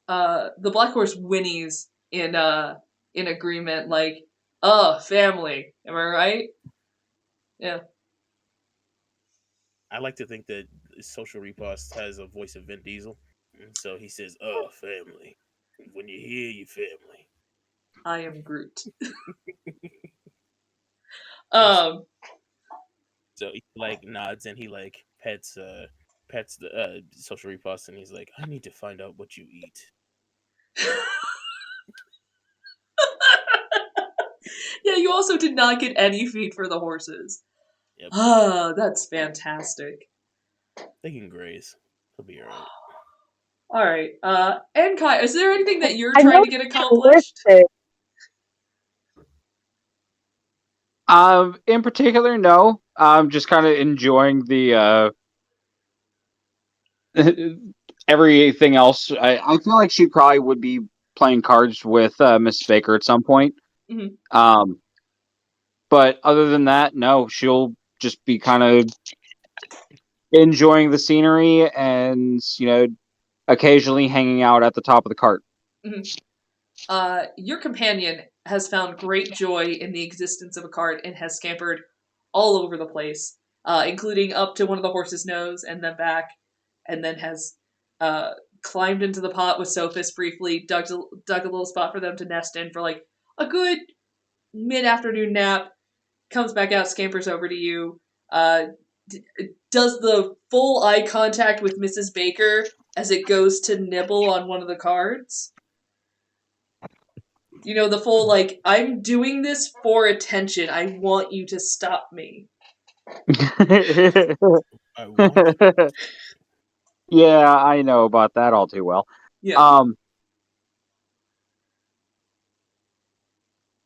A: The black horse whinnies in agreement, like, family. Am I right? Yeah.
C: I like to think that Social Repost has a voice of Vin Diesel. And so he says, family. When you hear your family.
A: I am Groot. um.
C: So he like nods and he like pets the Social Repost and he's like, I need to find out what you eat.
A: Yeah, you also did not get any feed for the horses.
C: Yep.
A: That's fantastic.
C: They can graze. He'll be alright.
A: Alright, and Kai, is there anything that you're
D: I
A: trying
D: know
A: to get
D: you're
A: accomplished?
D: listening.
B: In particular, no. I'm just kind of enjoying the everything else. I feel like she probably would be playing cards with Miss Baker at some point.
A: Mhm.
B: But other than that, no. She'll just be kind of enjoying the scenery and occasionally hanging out at the top of the cart.
A: Your companion has found great joy in the existence of a cart and has scampered all over the place, including up to one of the horse's nose and then back, and then has climbed into the pot with Sophos briefly, dug a little spot for them to nest in for like a good mid-afternoon nap, comes back out, scampers over to you, does the full eye contact with Mrs. Baker as it goes to nibble on one of the cards. You know, the full, like, I'm doing this for attention. I want you to stop me.
C: I want you.
B: Yeah, I know about that all too well.
A: Yeah.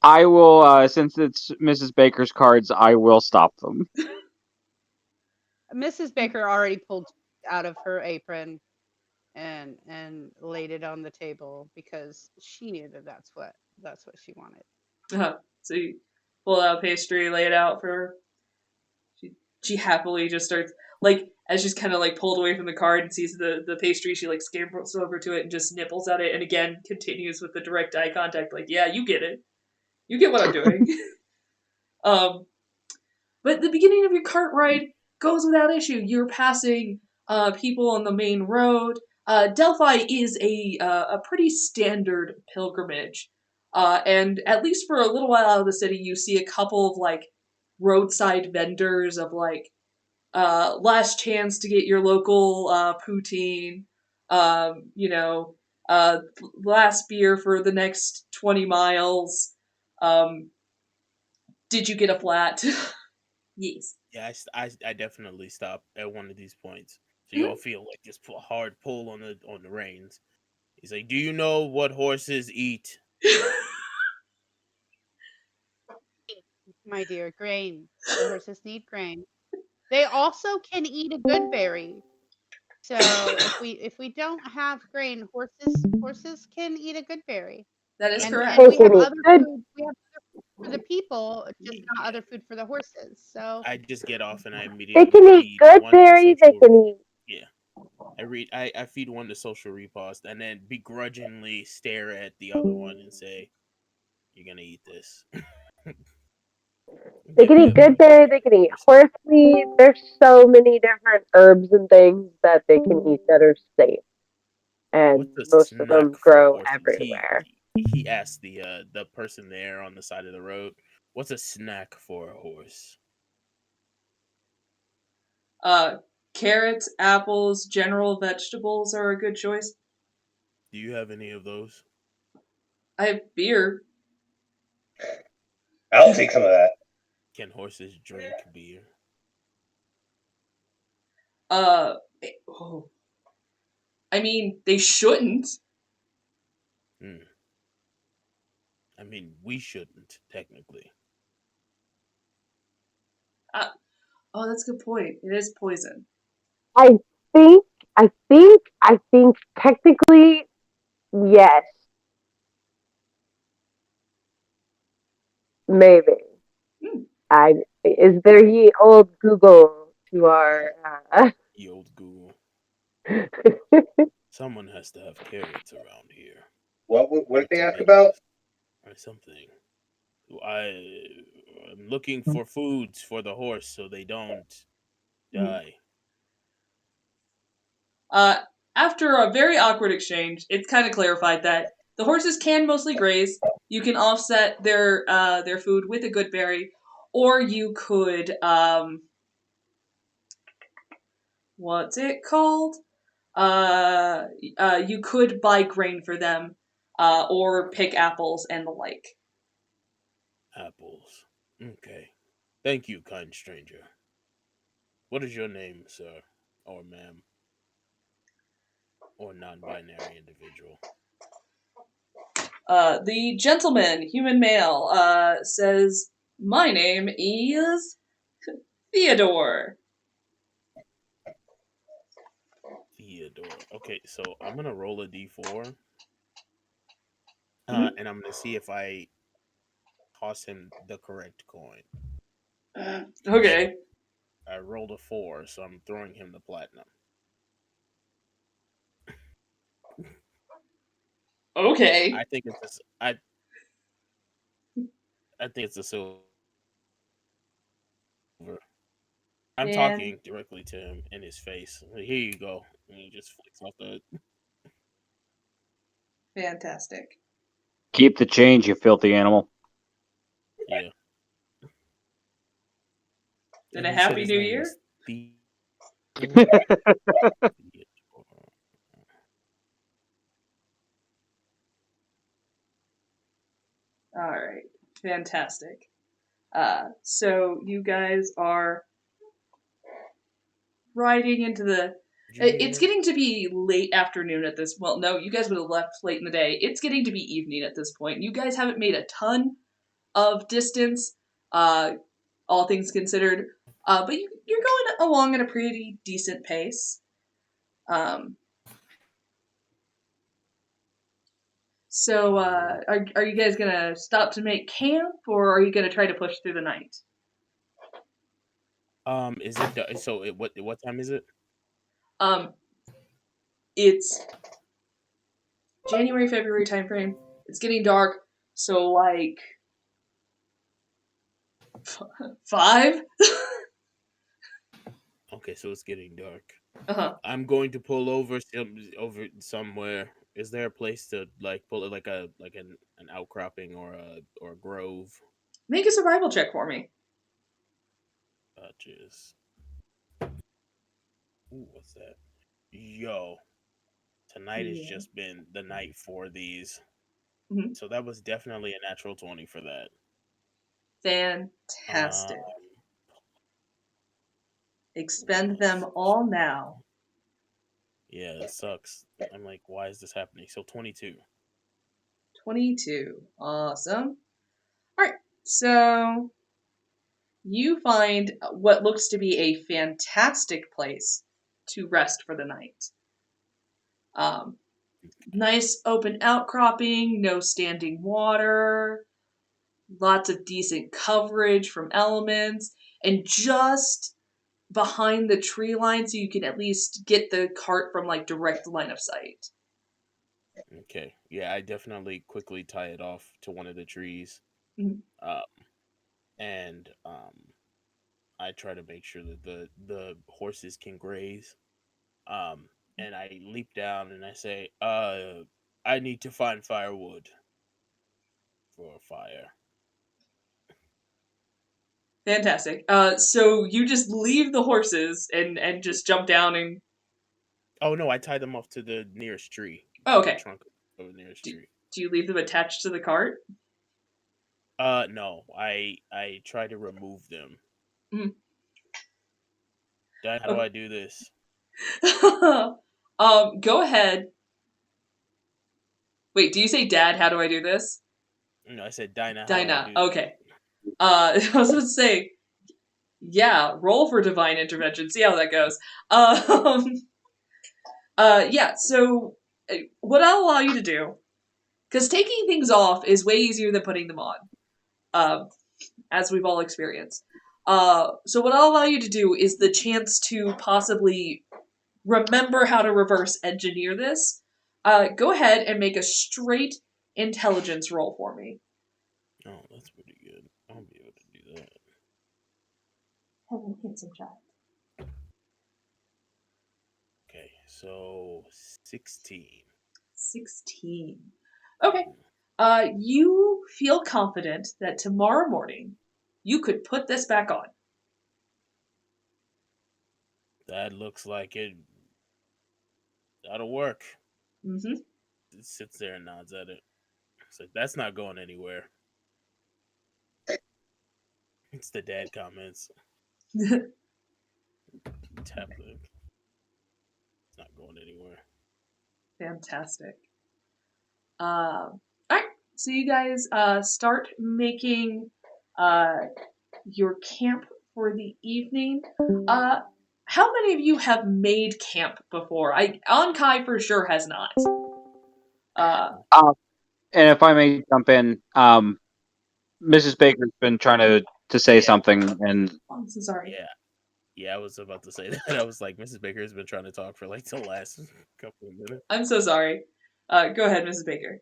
B: I will, since it's Mrs. Baker's cards, I will stop them.
F: Mrs. Baker already pulled out of her apron and laid it on the table because she knew that that's what she wanted.
A: So you pull out pastry, lay it out for her. She happily just starts, like, as she's kind of, like, pulled away from the card and sees the pastry, she, like, scampers over to it and just nibbles at it, and again continues with the direct eye contact, like, yeah, you get it. You get what I'm doing. But the beginning of your cart ride goes without issue. You're passing people on the main road. Delphi is a pretty standard pilgrimage, and at least for a little while out of the city, you see a couple of like roadside vendors of like last chance to get your local poutine. You know, last beer for the next 20 miles. Um, did you get a flat? Yes.
C: Yeah, I definitely stop at one of these points. So you all feel like this hard pull on the reins. He's like, "Do you know what horses eat?"
F: My dear, grain. The horses need grain. They also can eat a good berry. So if we don't have grain, horses can eat a good berry.
A: That is
F: And
A: correct.
F: we have other
D: Good.
F: food. We have other food for the people, just not other food for the horses. So
C: I just get off and I
D: They
C: immediately
D: can eat
C: feed
D: good
C: one to
D: berry. They
C: social.
D: can eat.
C: Yeah, I feed one to Social Repost and then begrudgingly stare at the other one and say, "You're gonna eat this."
D: They
C: Give
D: can
C: the
D: eat
C: other
D: good
C: one
D: berry. They can eat horsemeat. There's so many different herbs and things that they can eat that are safe, and
C: What's a
D: most of them
C: snack for
D: grow
C: horses?
D: everywhere.
C: He asked the person there on the side of the road, "What's a snack for a horse?"
A: Carrots, apples, general vegetables are a good choice.
C: Do you have any of those?
A: I have beer.
G: I'll take some of that.
C: Can horses drink beer?
A: Oh. I mean, they shouldn't.
C: I mean, we shouldn't, technically.
A: Oh, that's a good point. It is poison.
D: I think technically, yes. Maybe. Is there ye old Google to our
C: The old Google. Someone has to have carrots around here.
G: What did they ask
C: tomatoes
G: about?
C: or something. I'm looking for foods for the horse so they don't die.
A: After a very awkward exchange, it's kind of clarified that the horses can mostly graze. You can offset their food with a good berry, or you could what's it called? You could buy grain for them, or pick apples and the like.
C: Apples. Okay. Thank you, kind stranger. What is your name, sir? Or ma'am? Or non-binary individual?
A: The gentleman, human male, says, "My name is Theodore."
C: Theodore. Okay, so I'm gonna roll a d4. And I'm gonna see if I toss him the correct coin.
A: Okay.
C: I rolled a 4, so I'm throwing him the platinum.
A: Okay.
C: I think it's a silver. I'm talking directly to him in his face. Like, here you go. And he just flicks off the.
A: Fantastic.
B: Keep the change, you filthy animal.
C: Yeah.
A: And a happy new year? All right. Fantastic. So you guys are riding into the. It's getting to be late afternoon at this. Well, no, you guys would have left late in the day. It's getting to be evening at this point. You guys haven't made a ton of distance, all things considered, but you're going along at a pretty decent pace. So, are you guys gonna stop to make camp, or are you gonna try to push through the night?
C: Is it so? What time is it?
A: It's January, February timeframe. It's getting dark, so like 5.
C: Okay, so it's getting dark.
A: Uh-huh.
C: I'm going to pull over somewhere. Is there a place to pull it like an outcropping or a grove?
A: Make a survival check for me.
C: Jeez. Ooh, what's that? Yo, tonight has just been the night for these.
A: Mm-hmm.
C: So that was definitely a natural 20 for that.
A: Fantastic. Expend them all now.
C: Yeah, it sucks. I'm like, why is this happening? So 22.
A: 22. Awesome. Alright, so you find what looks to be a fantastic place to rest for the night. Nice open outcropping, no standing water, lots of decent coverage from elements, and just behind the tree line so you can at least get the cart from like direct line of sight.
C: Okay. Yeah, I definitely quickly tie it off to one of the trees.
A: Mm-hmm.
C: And I try to make sure that the horses can graze. And I leap down and I say, I need to find firewood for a fire.
A: Fantastic. So you just leave the horses and just jump down and.
C: Oh no, I tie them off to the nearest tree.
A: Oh,
C: To
A: okay.
C: the trunk of the nearest tree.
A: Do you leave them attached to the cart?
C: No. I try to remove them.
A: Mhm.
C: Dad, how do I do this?
A: Go ahead. Wait, do you say, Dad, how do I do this?
C: No, I said, Dynah, how do I
A: Dynah,
C: do this?
A: okay. I was going to say, yeah, roll for divine intervention, see how that goes. Yeah, so what I'll allow you to do, because taking things off is way easier than putting them on, as we've all experienced. So what I'll allow you to do is the chance to possibly remember how to reverse engineer this. Go ahead and make a straight intelligence roll for me.
C: Oh, that's pretty good. I'll be able to do that.
A: Hello, handsome child.
C: Okay, so 16.
A: 16. Okay. You feel confident that tomorrow morning you could put this back on.
C: That looks like that'll work.
A: Mm-hmm.
C: It sits there and nods at it. It's like, that's not going anywhere. It's the dad comments. Tablet. It's not going anywhere.
A: Fantastic. Alright, so you guys start making your camp for the evening. How many of you have made camp before? Ankai for sure has not.
B: And if I may jump in, Mrs. Baker's been trying to say something, and
A: I'm so sorry.
C: Yeah, I was about to say that. I was like, Mrs. Baker has been trying to talk for like the last couple of minutes.
A: I'm so sorry. Go ahead, Mrs. Baker.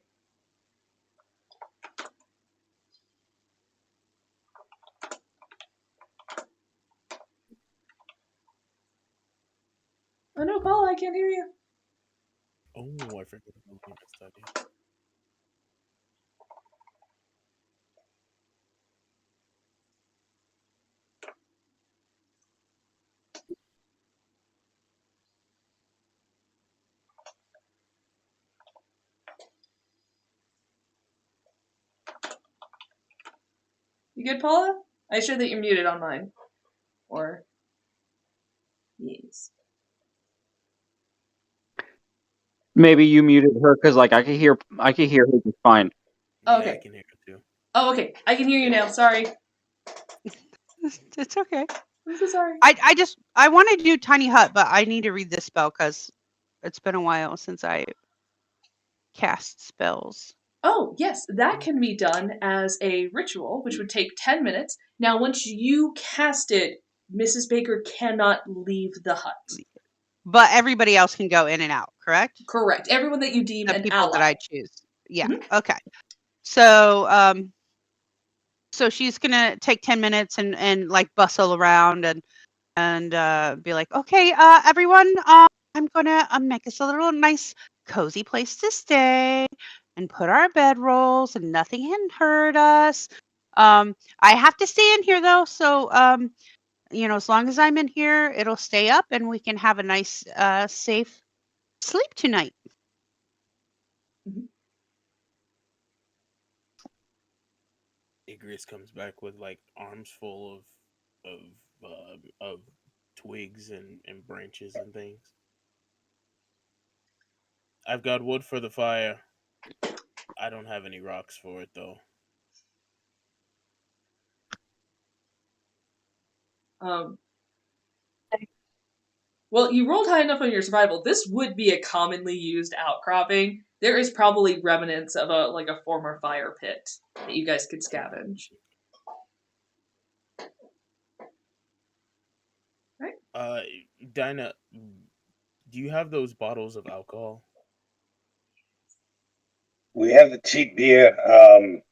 A: Oh no, Paula, I can't hear you.
C: Oh, I forgot about the next idea.
A: You good, Paula? I sure that you're muted on mine. Or yes.
B: maybe you muted her because like I could hear her just fine.
C: Yeah,
A: Okay.
C: I can hear it too.
A: Oh, okay. I can hear you now. Sorry.
F: It's okay.
A: I'm so sorry.
F: I wanted to do Tiny Hut, but I need to read this spell because it's been a while since I cast spells.
A: Oh, yes, that can be done as a ritual, which would take 10 minutes. Now, once you cast it, Mrs. Baker cannot leave the hut.
F: But everybody else can go in and out, correct?
A: Correct. Everyone that you deem
F: The
A: an
F: people
A: ally.
F: that I choose. Yeah.
A: Mhm.
F: Okay. So so she's gonna take 10 minutes and like bustle around and be like, okay, everyone, I'm gonna make us a little nice cozy place to stay and put our bedrolls and nothing can hurt us. I have to stay in here though, so as long as I'm in here, it'll stay up and we can have a nice safe sleep tonight.
C: Igreus comes back with like arms full of twigs and branches and things. I've got wood for the fire. I don't have any rocks for it though.
A: Well, you rolled high enough on your survival. This would be a commonly used outcropping. There is probably remnants of a former fire pit that you guys could scavenge. Right?
C: Dynah, do you have those bottles of alcohol?
G: We have the cheap beer.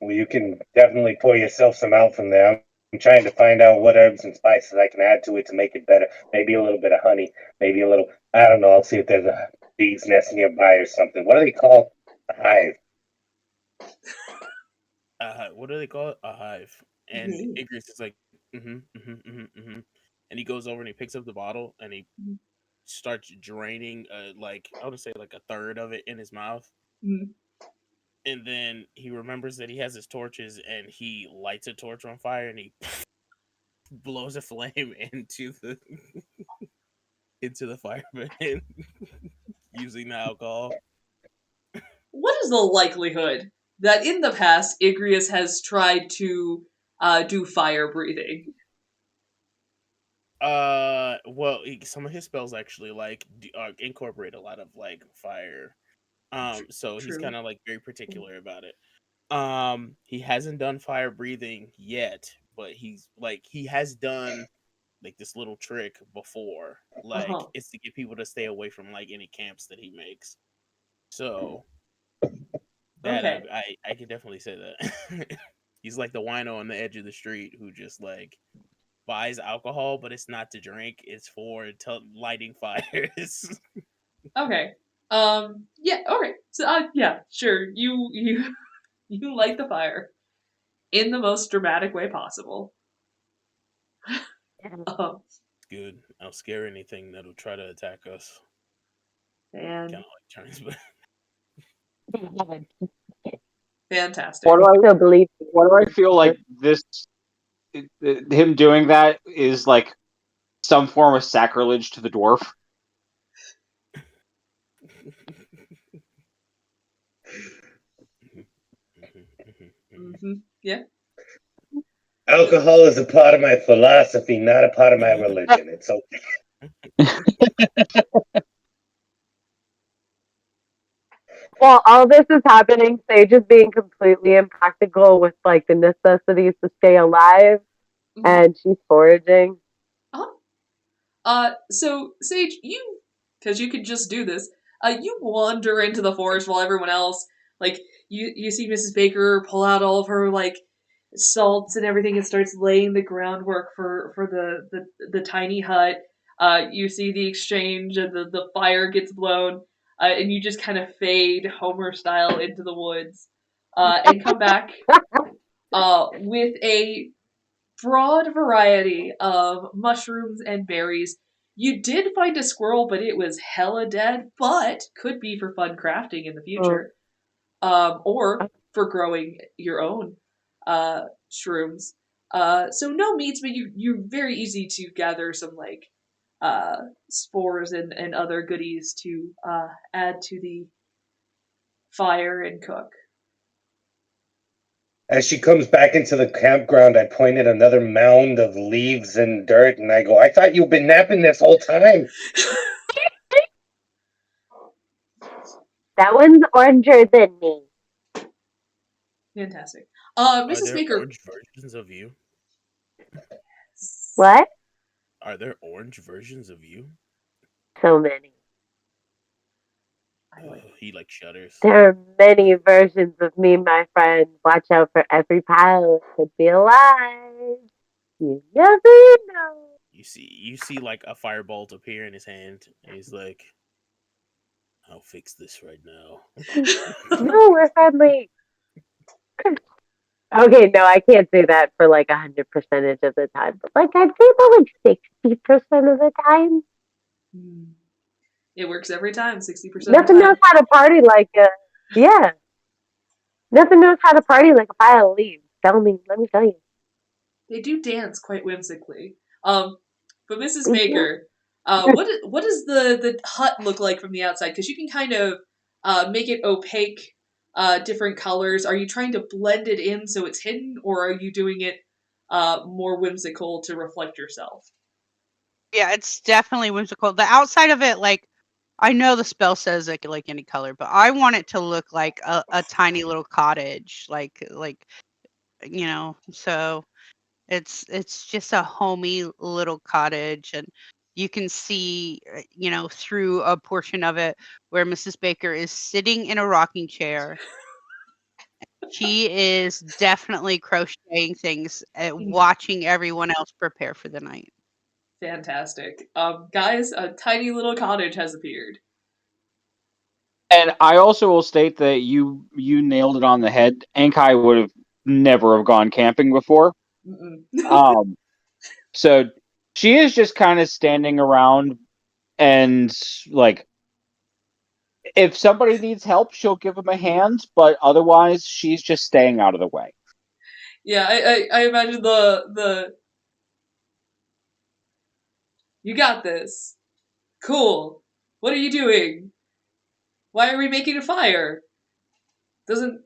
G: Well, you can definitely pour yourself some out from there. I'm trying to find out what herbs and spices I can add to it to make it better. Maybe a little bit of honey. Maybe a little. I don't know. I'll see if there's a bee's nest nearby or something. What do they call a hive?
C: What do they call it? A hive. And Igreus is like, and he goes over and he picks up the bottle and he starts draining, like I would say, like a third of it in his mouth.
A: Mm.
C: And then he remembers that he has his torches, and he lights a torch on fire, and he blows a flame into the fireman using the alcohol.
A: What is the likelihood that in the past Igreus has tried to do fire breathing?
C: Well, some of his spells actually incorporate a lot of fire. So he's
A: True.
C: kind of very particular about it. He hasn't done fire breathing yet, but he has done this little trick before. It's to get people to stay away from any camps that he makes. So that
A: Okay.
C: I can definitely say that. He's like the wino on the edge of the street who just buys alcohol, but it's not to drink; it's for lighting fires.
A: Okay. Yeah. Okay. So, yeah. Sure. You you light the fire in the most dramatic way possible.
C: Good. I'll scare anything that'll try to attack us.
A: And
C: Kind of like Chinese, but
A: fantastic.
B: What do I
D: still believe.
B: What do I feel like this? Him doing that is some form of sacrilege to the dwarf.
A: Yeah.
G: Alcohol is a part of my philosophy, not a part of my religion. It's okay.
D: While all this is happening, Sage is being completely impractical with the necessities to stay alive, and she's foraging.
A: So Sage, because you could just do this, you wander into the forest while everyone else, you see Mrs. Baker pull out all of her, salts and everything and starts laying the groundwork for the tiny hut. You see the exchange and the fire gets blown, and you just kind of fade Homer style into the woods, and come back, with a broad variety of mushrooms and berries. You did find a squirrel, but it was hella dead, but could be for fun crafting in the future. Or for growing your own shrooms. So no meats, but you're very easy to gather some spores and other goodies to add to the fire and cook.
G: As she comes back into the campground, I point at another mound of leaves and dirt, and I go, I thought you've been napping this whole time.
D: That one's oranger than me.
A: Fantastic.
C: Are
A: Mrs.
C: there
A: Baker.
C: orange versions of you?
D: What?
C: Are there orange versions of you?
D: So many.
C: He shudders.
D: There are many versions of me, my friend. Watch out for every pile. Could be alive. You never know.
C: You see a firebolt appear in his hand, and he's like, I'll fix this right now.
D: No, we're friendly. Okay, no, I can't say that for 100% of the time, but I'd say about 60% of the time.
A: It works every time, 60% of the
D: Nothing
A: time.
D: knows how to party yeah. Nothing knows how to party like a pile of leaves. Let me tell you.
A: They do dance quite whimsically. But Mrs. Baker, what does the hut look like from the outside? Because you can kind of make it opaque, different colors. Are you trying to blend it in so it's hidden, or are you doing it more whimsical to reflect yourself?
F: Yeah, it's definitely whimsical. The outside of it, I know the spell says it could any color, but I want it to look like a tiny little cottage, so it's just a homey little cottage, and you can see, through a portion of it where Mrs. Baker is sitting in a rocking chair. She is definitely crocheting things, watching everyone else prepare for the night.
A: Fantastic. Guys, a tiny little cottage has appeared.
B: And I also will state that you nailed it on the head. Ankai would have never have gone camping before. So she is just kind of standing around and if somebody needs help, she'll give them a hand, but otherwise, she's just staying out of the way.
A: Yeah, I imagine the you got this. Cool. What are you doing? Why are we making a fire? Doesn't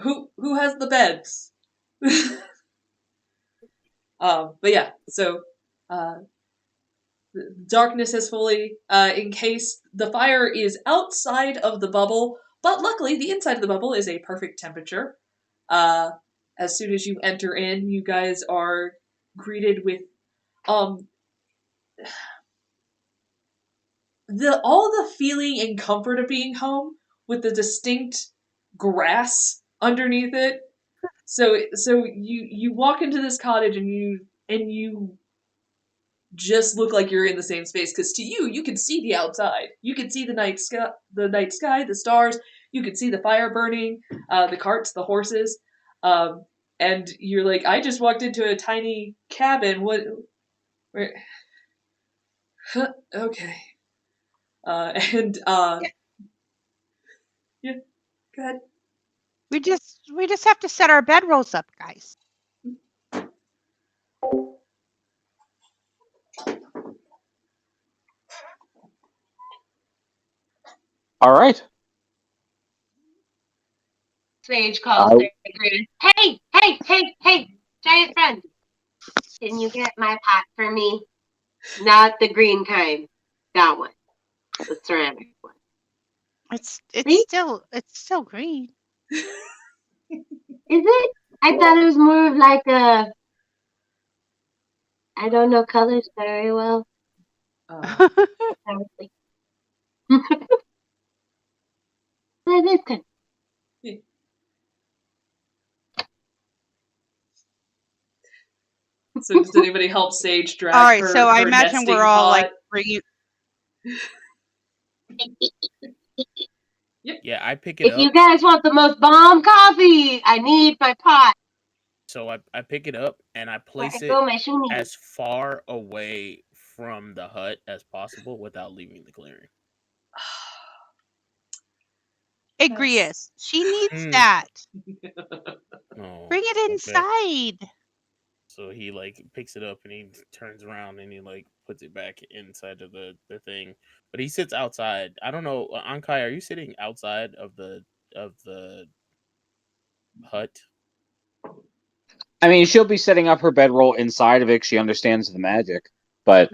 A: who has the beds? But yeah, so darkness has fully encased. The fire is outside of the bubble, but luckily the inside of the bubble is a perfect temperature. As soon as you enter in, you guys are greeted with um all the feeling and comfort of being home with the distinct grass underneath it. So you walk into this cottage and you just look like you're in the same space because to you can see the outside. You can see the night sky, the stars. You can see the fire burning, the carts, the horses, and you're like, I just walked into a tiny cabin. What? Where? Okay. And yeah, go ahead.
F: We just have to set our bedrolls up, guys.
B: All right.
D: Sage calls to Igreus. Hey, giant friend. Can you get my pot for me? Not the green kind. That one. The ceramic one.
F: It's
D: See?
F: still green.
D: Is it? I thought it was more of like a... I don't know colors very well. What is it?
A: So does anybody help Sage drag
F: All right,
A: her,
F: so I
A: her
F: imagine
A: nesting
F: we're all
A: pot?
F: like
C: Yeah, I pick it
D: If
C: up.
D: you guys want the most bomb coffee, I need my pot.
C: So I pick it up and I place
D: Where
C: it
D: go my shoonies?
C: as far away from the hut as possible without leaving the clearing.
F: Igreus. She needs
C: Mm.
F: that.
C: Oh,
F: Bring it
C: okay.
F: inside.
C: So he like picks it up and he turns around and he like puts it back inside of the thing. But he sits outside. I don't know, Ankai, are you sitting outside of the hut?
B: I mean, she'll be setting up her bedroll inside of it. She understands the magic, but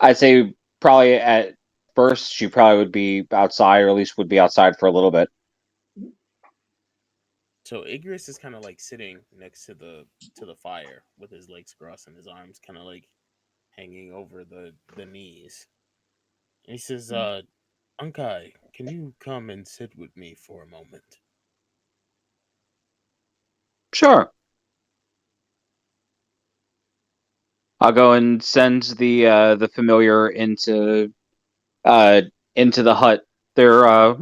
B: I'd say probably at first she probably would be outside, or at least would be outside for a little bit.
C: So Igreus is kind of like sitting next to the fire with his legs crossed and his arms kind of like hanging over the knees. And he says, Ankai, can you come and sit with me for a moment?
B: Sure. I'll go and send the familiar into the hut. They're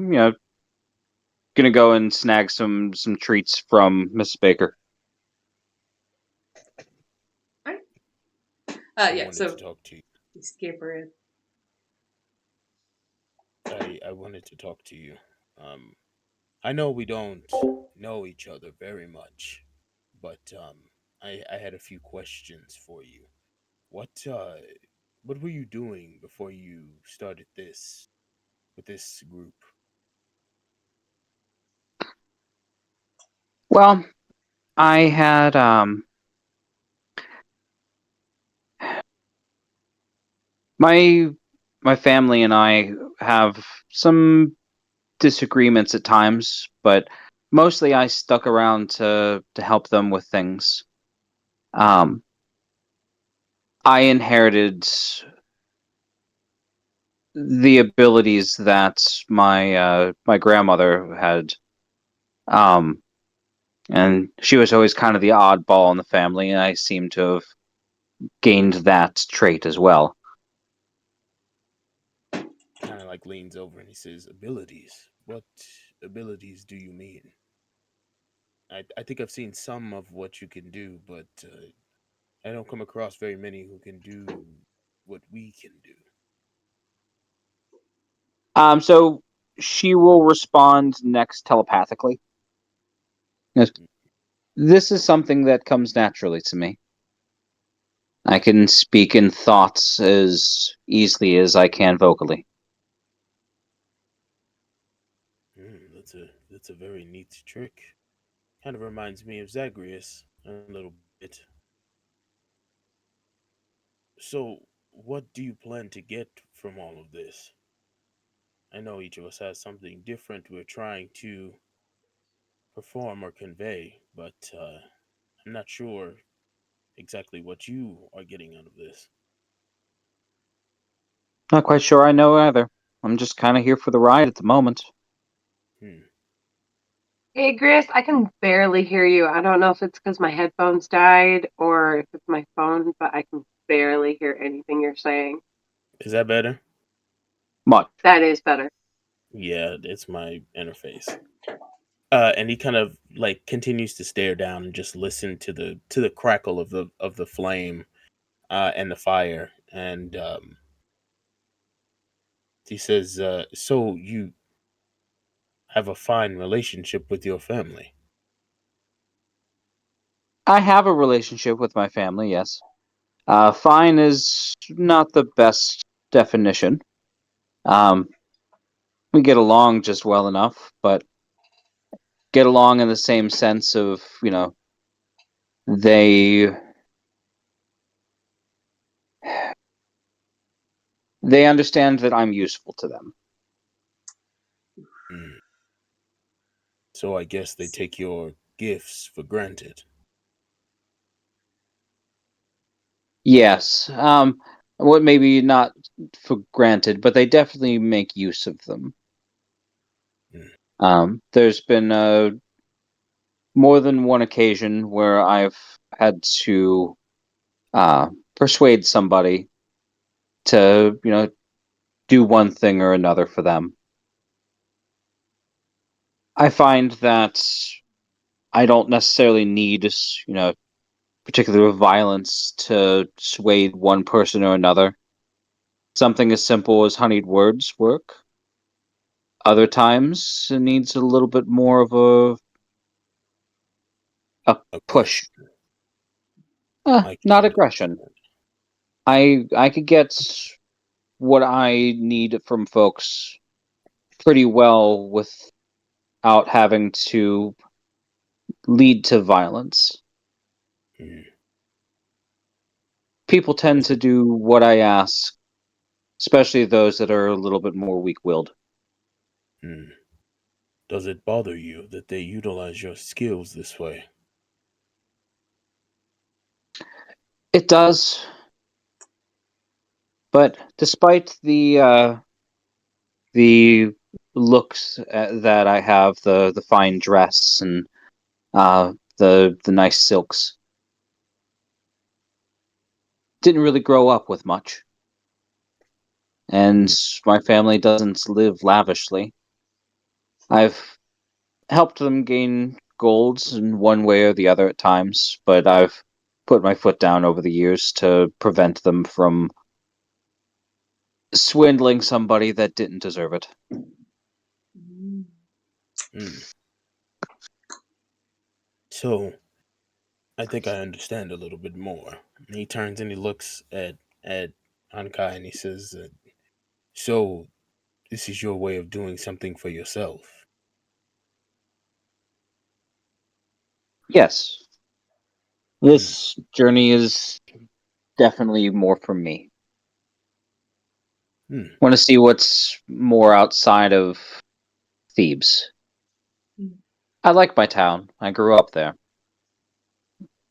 B: gonna go and snag some treats from Mrs. Baker.
C: I
A: Yeah,
C: wanted
A: so
C: to talk to you.
A: escape her in.
C: I wanted to talk to you. I know we don't know each other very much, but I had a few questions for you. What were you doing before you started this with this group?
B: Well, I had my family and I have some disagreements at times, but mostly I stuck around to help them with things. I inherited the abilities that my grandmother had, and she was always kind of the oddball in the family, and I seem to have gained that trait as well.
C: Kind of like leans over and he says, "Abilities? What abilities do you mean?" I think I've seen some of what you can do, but I don't come across very many who can do what we can do.
B: So she will respond next telepathically. Yes. This is something that comes naturally to me. I can speak in thoughts as easily as I can vocally.
C: That's a very neat trick. Kind of reminds me of Zagreus a little bit. So, what do you plan to get from all of this? I know each of us has something different we're trying to perform or convey, but I'm not sure exactly what you are getting out of this.
B: Not quite sure I know either. I'm just kind of here for the ride at the moment.
C: Hmm.
D: Hey, Igreus, I can barely hear you. I don't know if it's because my headphones died or if it's my phone, but I can barely hear anything you're saying.
C: Is that better?
B: Much.
D: That is better.
C: Yeah, it's my interface. And he kind of like continues to stare down and just listen to the crackle of the flame and the fire, and he says, "So you have a fine relationship with your family?"
B: I have a relationship with my family, yes. Fine is not the best definition. Um, we get along just well enough, but get along in the same sense of, they they understand that I'm useful to them.
C: Hmm. So I guess they take your gifts for granted.
B: Yes. What maybe not for granted, but they definitely make use of them.
C: Hmm.
B: There's been more than one occasion where I've had to persuade somebody to, do one thing or another for them. I find that I don't necessarily need, particular violence to sway one person or another. Something as simple as honeyed words work. Other times, it needs a little bit more of a push.
C: Aggression. I can
B: Not
C: understand
B: aggression.
C: that.
B: I could get what I need from folks pretty well without having to lead to violence.
C: Hmm.
B: People tend
C: Does
B: to
C: it,
B: do what I ask, especially those that are a little bit more weak-willed.
C: hmm. Does it bother you that they utilize your skills this way?
B: It does, but despite the looks that I have, the fine dress and the nice silks, didn't really grow up with much, and
C: Hmm.
B: my family doesn't live lavishly. I've helped them gain golds in one way or the other at times, but I've put my foot down over the years to prevent them from swindling somebody that didn't deserve it.
C: Hmm. So I think I understand a little bit more. And he turns and he looks at Ankai and he says, "So this is your way of doing something for yourself."
B: Yes,
C: Hmm.
B: this journey is definitely more for me.
C: Hmm.
B: Want to see what's more outside of Thebes. I like my town. I grew up there.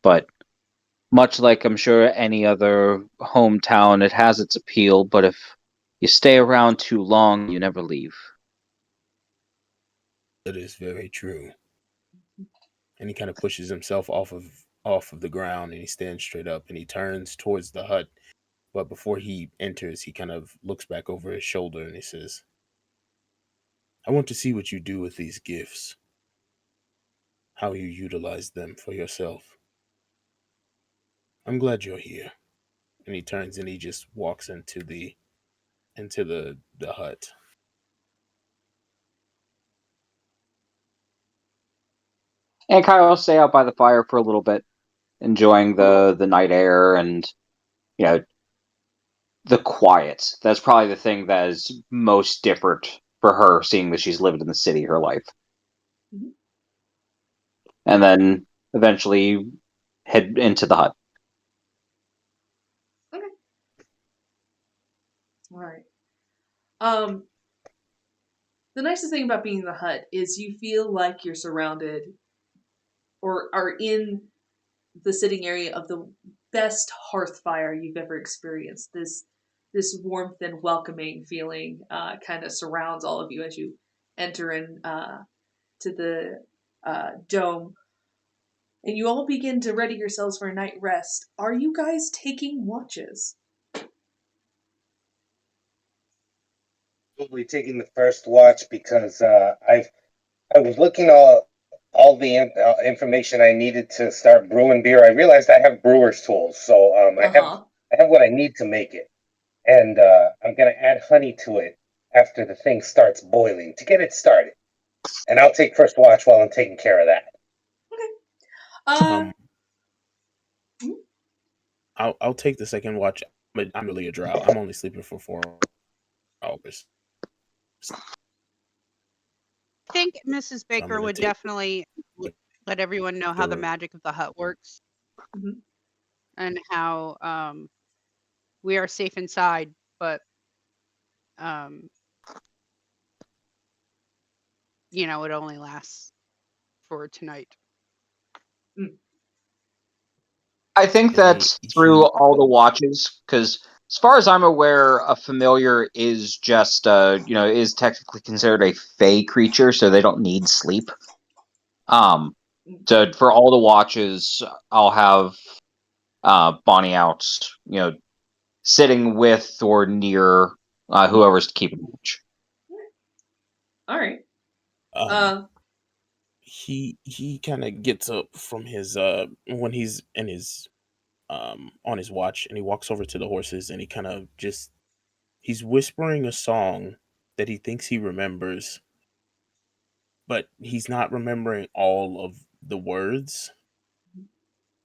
B: But much like I'm sure any other hometown, it has its appeal, but if you stay around too long, you never leave.
C: That is very true. And he kind of pushes himself off of the ground and he stands straight up and he turns towards the hut. But before he enters, he kind of looks back over his shoulder and he says, "I want to see what you do with these gifts, how you utilize them for yourself. I'm glad you're here." And he turns and he just walks into the hut.
B: And Kyle will stay out by the fire for a little bit, enjoying the night air and, the quiet. That's probably the thing that is most different for her, seeing that she's lived in the city her life.
A: Mm-hmm.
B: And then eventually head into the hut.
A: Okay. All right. The nicest thing about being in the hut is you feel like you're surrounded or are in the sitting area of the best hearth fire you've ever experienced. This warmth and welcoming feeling kind of surrounds all of you as you enter in to the dome. And you all begin to ready yourselves for a night rest. Are you guys taking watches?
G: Probably taking the first watch because I was looking all the information I needed to start brewing beer. I realized I have brewer's tools, so I have what I need to make it, and I'm gonna add honey to it after the thing starts boiling to get it started. And I'll take first watch while I'm taking care of that.
A: Okay.
C: I'll take the second watch. I'm really a drow. I'm only sleeping for 4 hours.
F: I think Mrs. Baker would definitely let everyone know how the magic of the hut works, and how we are safe inside, but it only lasts for tonight.
B: I think that's through all the watches, because as far as I'm aware, a familiar is just, is technically considered a fey creature, so they don't need sleep. So for all the watches, I'll have Bonnie out, sitting with or near whoever's keeping watch.
A: All right.
C: He kind of gets up from his when he's in his on his watch, and he walks over to the horses, and he kind of he's whispering a song that he thinks he remembers, but he's not remembering all of the words.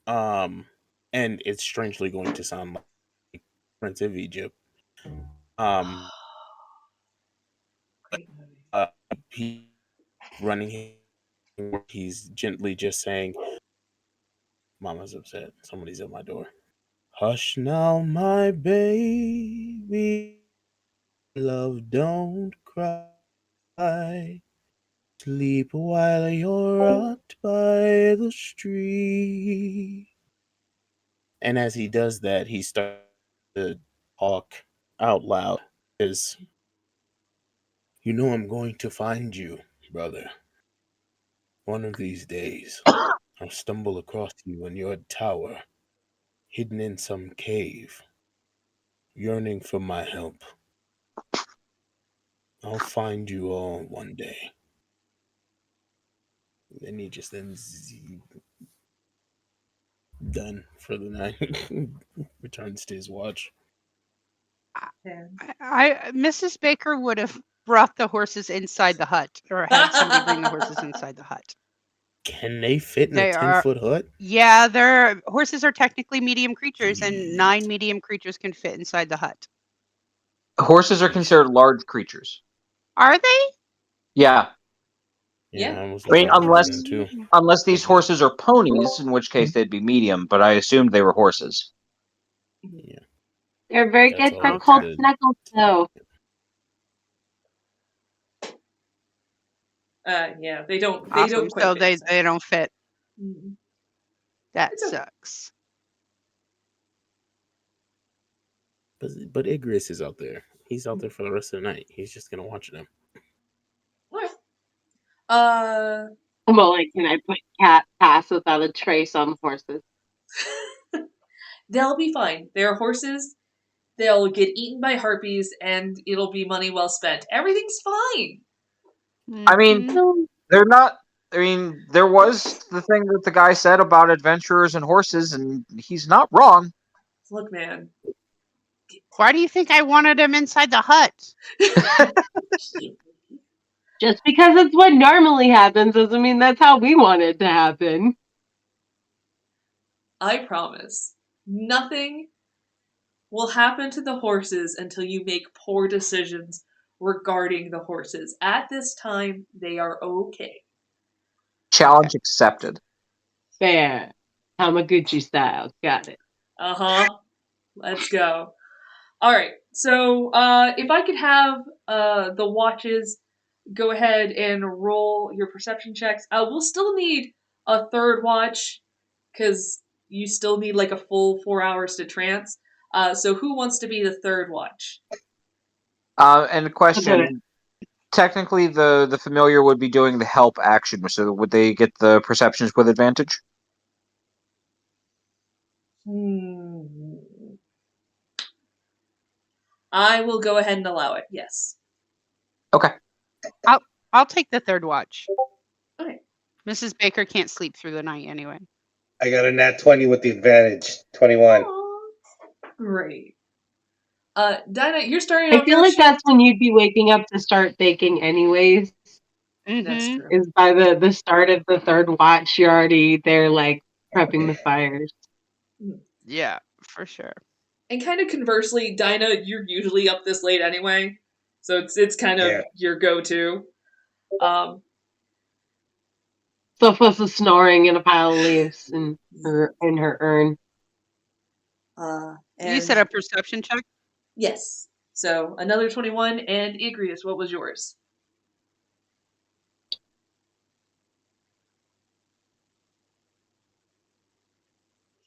C: And it's strangely going to sound like Prince of Egypt. He running, he's gently just saying, "Mama's upset. Somebody's at my door. Hush now, my baby, love, don't cry. Sleep while you're rocked by the stream." And as he does that, he starts to talk out loud. "You know I'm going to find you, brother. One of these days, I'll stumble across you in your tower, hidden in some cave, yearning for my help. I'll find you all one day." And he just ends done for the night. Returns to his watch.
F: Mrs. Baker would have brought the horses inside the hut, or had somebody bring the horses inside the hut.
C: Can they fit in a 10-foot hut?
F: Yeah, their horses are technically medium creatures, and 9 medium creatures can fit inside the hut.
B: Horses are considered large creatures.
F: Are they?
B: Yeah.
A: Yeah.
B: I mean, unless these horses are ponies, in which case they'd be medium, but I assumed they were horses.
C: Yeah.
D: They're very good for cold snuggles, though.
A: Yeah, they don't. They
F: Awesome.
A: don't quite.
F: So
A: fit
F: they don't fit.
A: Mm-hmm.
F: That sucks.
C: But Igreus is out there. He's out there for the rest of the night. He's just gonna watch them.
D: Well, like, can I put cat pass without a trace on horses?
A: They'll be fine. They're horses. They'll get eaten by harpies, and it'll be money well spent. Everything's fine.
B: I mean, they're not. I mean, there was the thing that the guy said about adventurers and horses, and he's not wrong.
A: Look, man.
F: Why do you think I wanted him inside the hut?
D: Just because it's what normally happens doesn't mean that's how we want it to happen.
A: I promise. Nothing will happen to the horses until you make poor decisions regarding the horses. At this time, they are okay.
B: Challenge accepted.
D: Fair. Hamaguchi style. Got it.
A: Uh-huh. Let's go. Alright, so if I could have the watches go ahead and roll your perception checks. We'll still need a third watch, because you still need like a full 4 hours to trance. So who wants to be the third watch?
B: And a question. Technically, the familiar would be doing the help action, so would they get the perceptions with advantage?
A: I will go ahead and allow it, yes.
B: Okay.
F: I'll take the third watch.
A: Okay.
F: Mrs. Baker can't sleep through the night anyway.
G: I got a nat 20 with the advantage. 21.
A: Aww. Great. Dynah, you're starting off
D: I feel
A: your
D: like
A: shift.
D: that's when you'd be waking up to start baking anyways.
A: That's
F: Mhm.
A: true.
D: Is by the start of the third watch, you're already there, like, prepping the fires.
F: Yeah, for sure.
A: And kind of conversely, Dynah, you're usually up this late anyway, so it's kind of your go-to.
D: Sophos is snoring in a pile of leaves in her urn.
A: And
F: You said a perception check?
A: yes. So another 21, and Igreus, what was yours?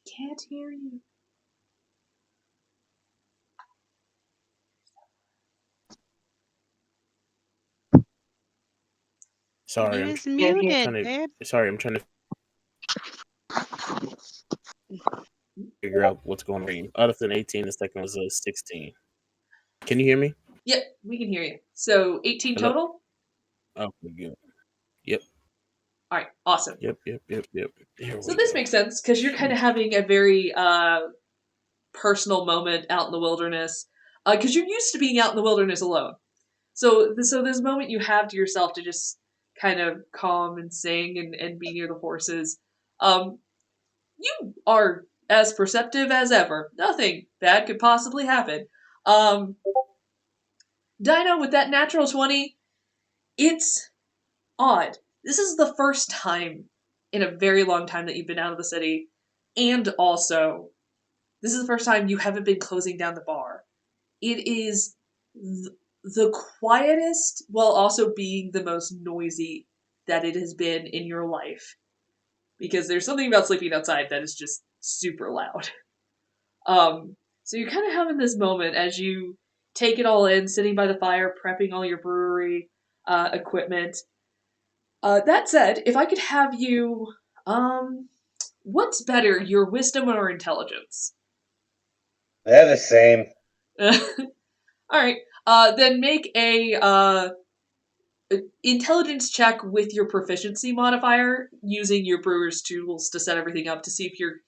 A: Can't hear you.
C: Sorry,
F: It
C: I'm
F: is muted,
C: trying
F: babe.
C: to. Sorry, I'm trying to figure out what's going on. Out of an 18, the second was a 16. Can you hear me?
A: Yep, we can hear you. So 18
C: Hello?
A: total?
C: Oh, good. Yep.
A: Alright, awesome.
C: Yep.
A: So this makes sense, because you're kind of having a very personal moment out in the wilderness, because you're used to being out in the wilderness alone. So this moment you have to yourself to just kind of calm and sing and be near the horses. You are as perceptive as ever. Nothing bad could possibly happen. Dynah, with that natural 20, it's odd. This is the first time in a very long time that you've been out of the city, and also, this is the first time you haven't been closing down the bar. It is the quietest, while also being the most noisy that it has been in your life. Because there's something about sleeping outside that is just super loud. So you're kind of having this moment as you take it all in, sitting by the fire, prepping all your brewery equipment. That said, if I could have you, what's better, your wisdom or intelligence?
G: They're the same.
A: Alright, then make a intelligence check with your proficiency modifier, using your brewer's tools to set everything up to see if you're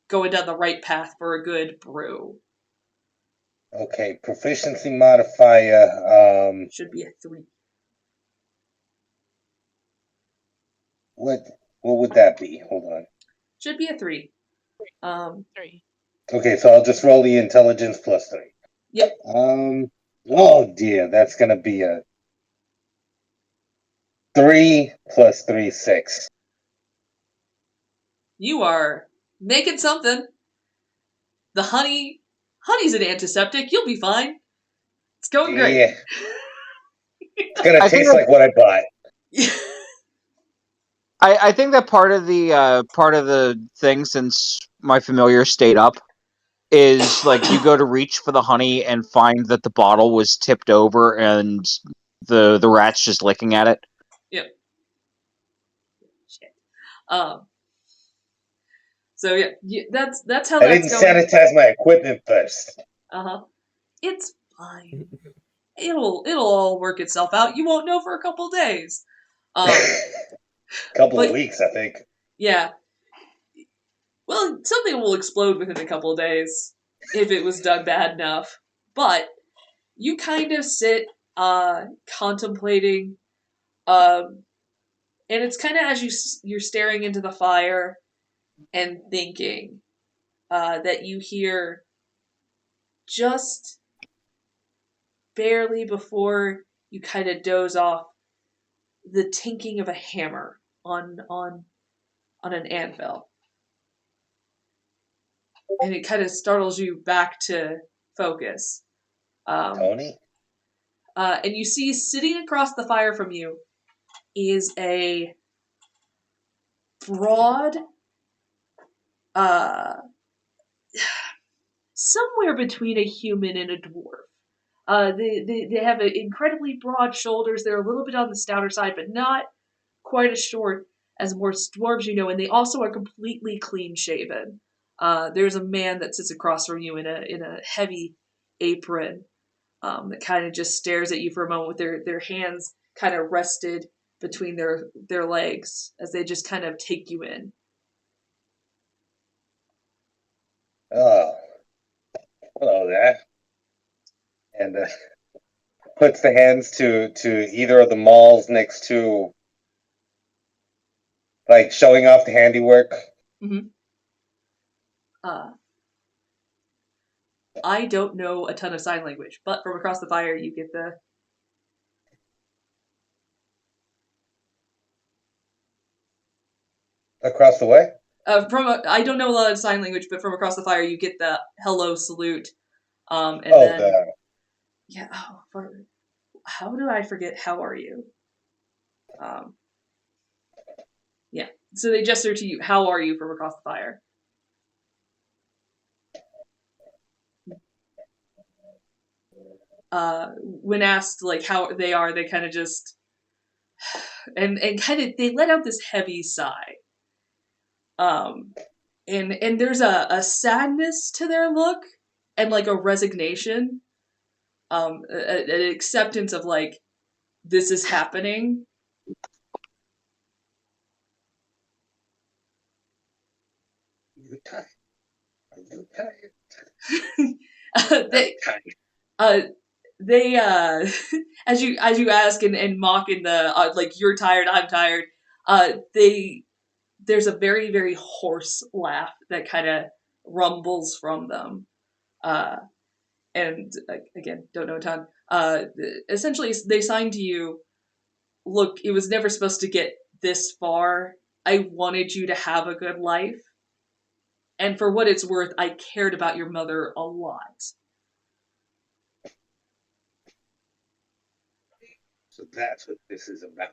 A: going down the right path for a good brew.
G: Okay, proficiency modifier.
A: Should be a 3.
G: What would that be? Hold on.
A: Should be a 3.
F: 3.
G: Okay, so I'll just roll the intelligence plus 3.
A: Yep.
G: Oh dear, that's gonna be a 3 plus 3, 6.
A: You are making something. The honey's an antiseptic. You'll be fine. It's going great.
G: Yeah. It's gonna taste like what I bought.
B: I think that part of the thing, since my familiar stayed up, is like you go to reach for the honey and find that the bottle was tipped over and the rat's just licking at it.
A: Yep. Shit. So yeah, that's how
G: I
A: that's
G: didn't
A: going.
G: sanitize my equipment first.
A: It's fine. It'll all work itself out. You won't know for a couple days.
G: Couple of
A: but-
G: weeks, I think.
A: Yeah. Well, something will explode within a couple of days if it was done bad enough. But you kind of sit contemplating And it's kind of as you're staring into the fire and thinking that you hear just barely before you kind of doze off the tinking of a hammer on an anvil, and it kind of startles you back to focus.
G: Tony?
A: And you see sitting across the fire from you is a broad, uh, somewhere between a human and a dwarf. They have incredibly broad shoulders. They're a little bit on the stouter side, but not quite as short as most dwarves you know. And they also are completely clean shaven. There's a man that sits across from you in a heavy apron that kind of just stares at you for a moment with their hands kind of rested between their legs as they just kind of take you in.
G: Oh, hello there. And puts the hands to either of the malls next to, like, showing off the handiwork.
A: Mm-hmm. I don't know a ton of sign language, but from across the fire you get the
G: Across the way?
A: I don't know a lot of sign language, but from across the fire you get the hello salute. And
G: Oh,
A: then yeah. How do I forget? How are you? Yeah. So they gesture to you. How are you from across the fire? When asked like how they are, they kind of just and kind of they let out this heavy sigh. And there's a sadness to their look and like a resignation, an acceptance of like this is happening.
G: you tired? Are you tired?
A: they
G: Tired.
A: they as you ask and mock in the like you're tired, I'm tired. There's a very very hoarse laugh that kind of rumbles from them. And again, don't know a ton. Essentially, they signed to you. Look, it was never supposed to get this far. I wanted you to have a good life, and for what it's worth, I cared about your mother a lot.
G: So that's what this is about.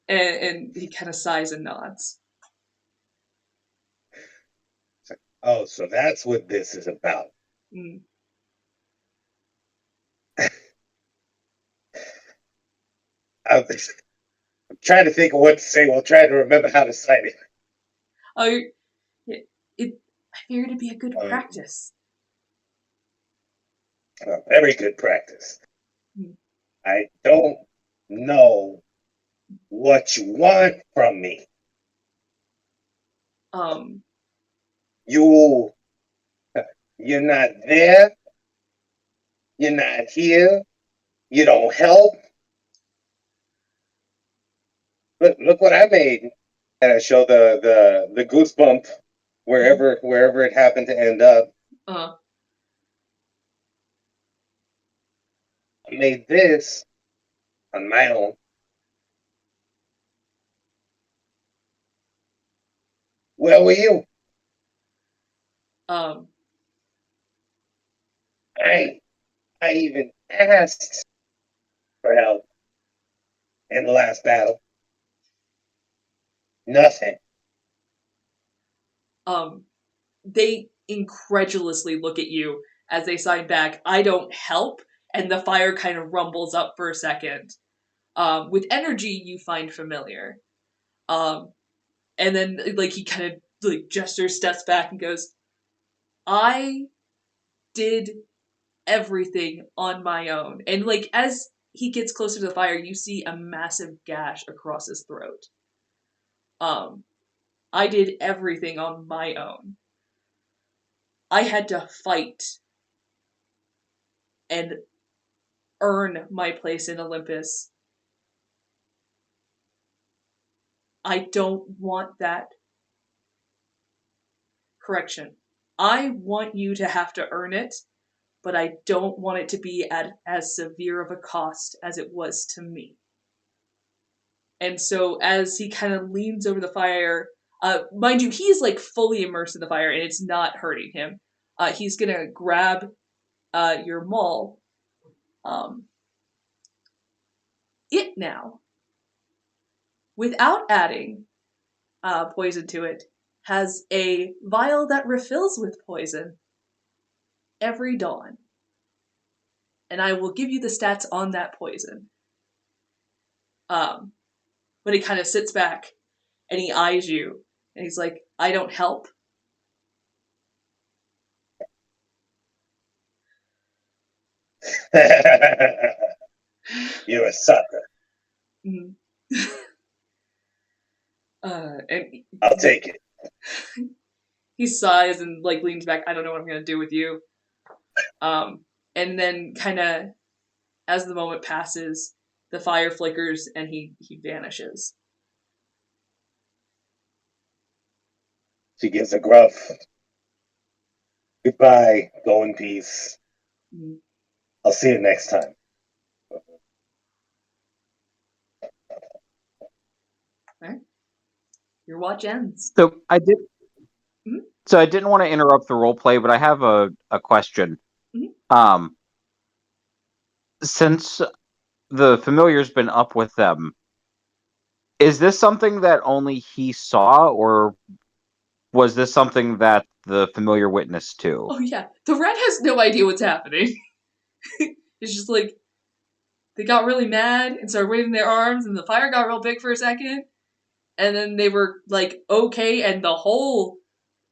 A: And he kind of sighs and nods.
G: Oh, so that's what this is about.
A: Mm.
G: I'm trying to think of what to say while trying to remember how to cite it.
A: Oh, I figured it'd be a good practice.
G: Very good practice.
A: Mm.
G: I don't know what you want from me. You're not there. You're not here. You don't help. Look what I made. And I show the goosebump wherever it happened to end up.
A: Uh,
G: I made this on my own. Where were you?
A: um,
G: I even asked for help in the last battle. Nothing.
A: they incredulously look at you as they sign back, I don't help, and the fire kind of rumbles up for a second. With energy you find familiar. And then like he kind of like gestures, steps back and goes, I did everything on my own. And like as he gets closer to the fire, you see a massive gash across his throat. I did everything on my own. I had to fight and earn my place in Olympus I don't want that. Correction. I want you to have to earn it, but I don't want it to be at as severe of a cost as it was to me. And so as he kind of leans over the fire, mind you, he's like fully immersed in the fire and it's not hurting him. He's gonna grab your maul. It now, without adding poison to it, has a vial that refills with poison every dawn. And I will give you the stats on that poison. But he kind of sits back and he eyes you and he's like, I don't help.
G: You're a sucker.
A: Mm. And
G: I'll take it.
A: he sighs and like leans back. I don't know what I'm gonna do with you. And then kind of as the moment passes, the fire flickers and he vanishes.
G: She gives a gruff. Goodbye. Go in peace.
A: Mm.
G: I'll see you next time.
A: Alright. Your watch ends.
B: So I did.
A: Mhm.
B: So I didn't want to interrupt the role play, but I have a question.
A: Mhm.
B: Since the familiar's been up with them, is this something that only he saw, or was this something that the familiar witnessed too?
A: Oh yeah, the rat has no idea what's happening. It's just like they got really mad and started waving their arms, and the fire got real big for a second, and then they were like okay, and the whole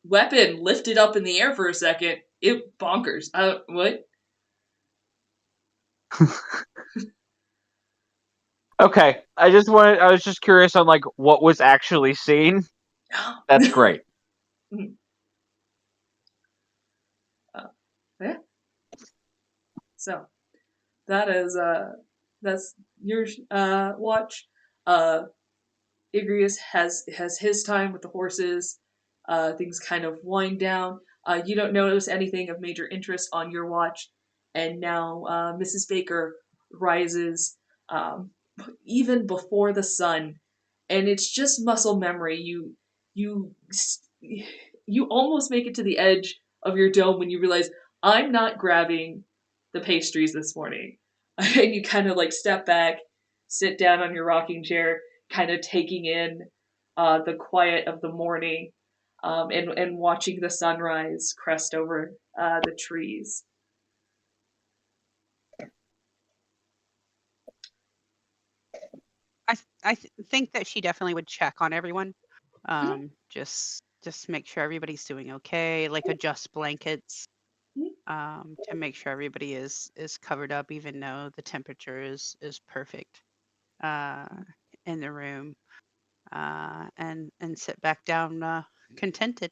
A: weapon lifted up in the air for a second. It bonkers. What?
B: Okay, I was just curious on like what was actually seen. That's great.
A: Yeah. So that is that's your watch. Igreus has his time with the horses. Things kind of wind down. You don't notice anything of major interest on your watch, and now Mrs. Baker rises even before the sun, and it's just muscle memory. You you almost make it to the edge of your dome when you realize I'm not grabbing the pastries this morning, and you kind of like step back, sit down on your rocking chair, kind of taking in the quiet of the morning, and watching the sunrise crest over the trees.
F: I think that she definitely would check on everyone. Just make sure everybody's doing okay, like adjust blankets, to make sure everybody is covered up, even though the temperature is perfect in the room, and sit back down contented.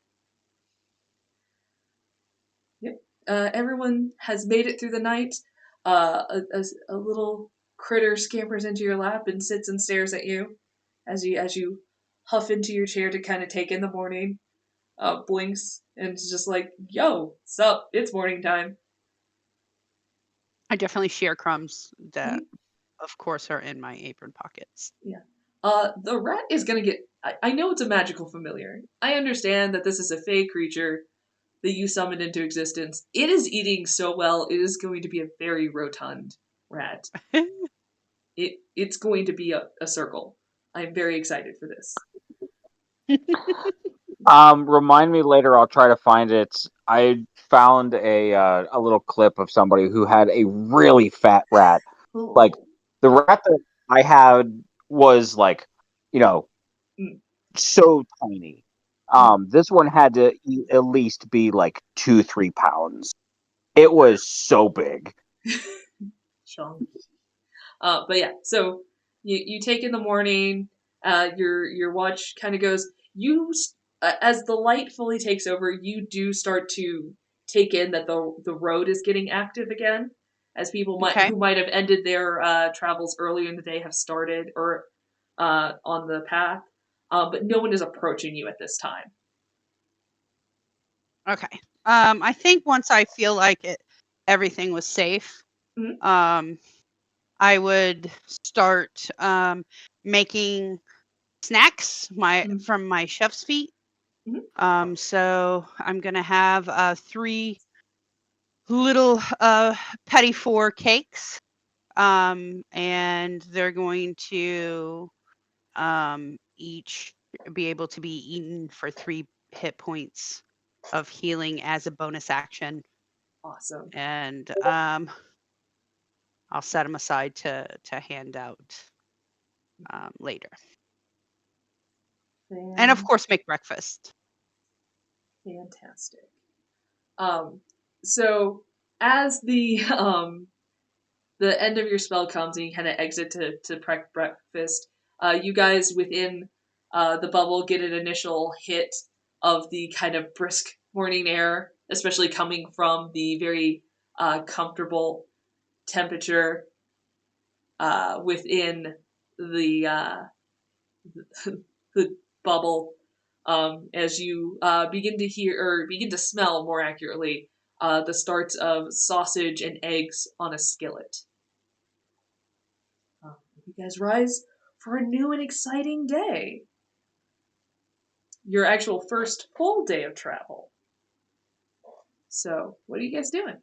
A: Yep. Everyone has made it through the night. A little critter scampers into your lap and sits and stares at you as you huff into your chair to kind of take in the morning. Blinks and is just like, "Yo, sup? It's morning time."
F: I definitely share crumbs that, of course, are in my apron pockets.
A: Yeah. The rat is gonna get. I know it's a magical familiar. I understand that this is a fey creature that you summoned into existence. It is eating so well, it is going to be a very rotund rat. It's going to be a circle. I'm very excited for this.
B: Remind me later. I'll try to find it. I found a little clip of somebody who had a really fat rat. Like the rat that I had was like, you know, so tiny. This one had to at least be like 2-3 pounds. It was so big.
A: Sean. But yeah, so you take in the morning. Your watch kind of goes. As the light fully takes over, you do start to take in that the road is getting active again, as people
F: Okay.
A: who might have ended their travels earlier in the day have started or on the path. but no one is approaching you at this time.
F: Okay. I think once I feel like everything was safe,
A: Mhm.
F: I would start making snacks from my chef's feet.
A: Mhm.
F: So I'm gonna have 3 little petit four cakes, and they're going to each be able to be eaten for 3 hit points of healing as a bonus action.
A: Awesome.
F: And I'll set them aside to hand out later. And of course, make breakfast.
A: Fantastic. So as the end of your spell comes and you kind of exit to prep breakfast, you guys within the bubble get an initial hit of the kind of brisk morning air, especially coming from the very comfortable temperature within the the bubble. As you begin to hear or begin to smell, more accurately, the starts of sausage and eggs on a skillet. You guys rise for a new and exciting day. Your actual first full day of travel. So, what are you guys doing?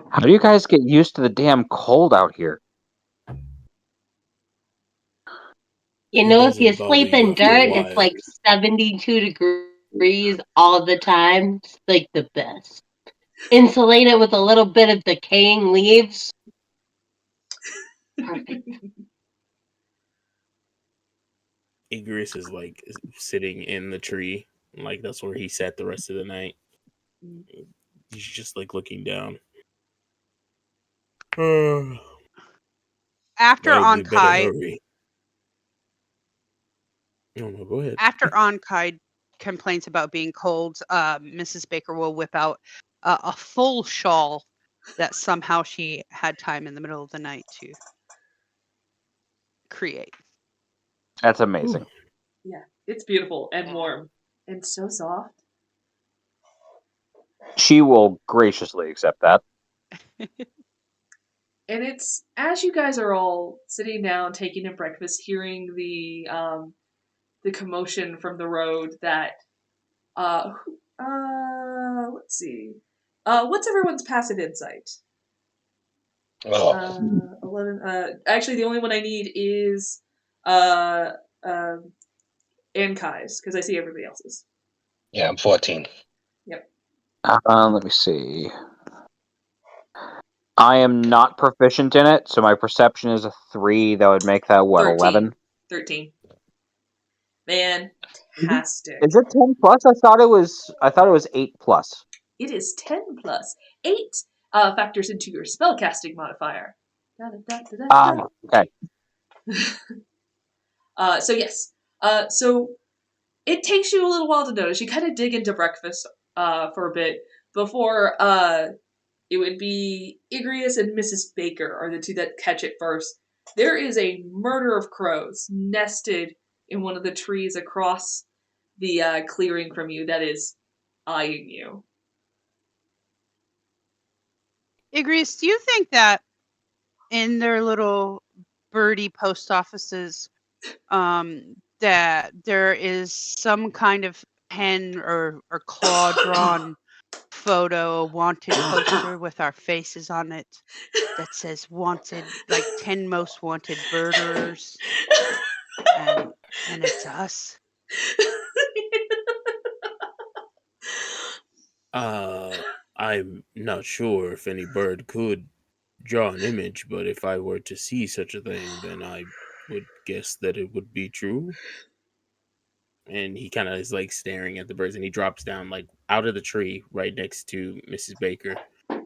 B: How do you guys get used to the damn cold out here?
D: You
C: It
D: know, if you
C: doesn't bother
D: sleep
C: you
D: in
C: after a
D: dirt, it's
C: while.
D: like 72 degrees all the time. It's like the best. Insulate it with a little bit of decaying leaves. Perfect.
C: Igreus is like sitting in the tree, like that's where he sat the rest of the night. He's just like looking down.
F: After
C: Well, we better
F: Onkai,
C: hurry. No, go ahead.
F: after Onkai complains about being cold, Mrs. Baker will whip out a full shawl that somehow she had time in the middle of the night to create.
B: That's amazing.
A: Yeah, it's beautiful and warm and so soft.
B: She will graciously accept that.
A: And it's as you guys are all sitting down, taking a breakfast, hearing the commotion from the road that let's see. What's everyone's passive insight?
G: Oh,
A: 11. Actually, the only one I need is uh, Ankai's, because I see everybody else's.
G: yeah, I'm 14.
A: Yep.
B: Let me see. I am not proficient in it, so my perception is a 3. That would make that, what, 11?
A: 13. Fantastic.
B: Is it 10 plus? I thought it was 8 plus.
A: It is 10 plus 8 factors into your spellcasting modifier.
B: Okay.
A: So yes. So it takes you a little while to notice. You kind of dig into breakfast for a bit before it would be Igreus and Mrs. Baker are the two that catch it first. There is a murder of crows nested in one of the trees across the clearing from you that is eyeing you.
F: Igreus, do you think that in their little birdie post offices, that there is some kind of pen or claw drawn photo, a wanted poster with our faces on it that says wanted, like 10 most wanted murderers, and it's us?
C: I'm not sure if any bird could draw an image, but if I were to see such a thing, then I would guess that it would be true. And he kind of is like staring at the birds, and he drops down like out of the tree right next to Mrs. Baker.
F: I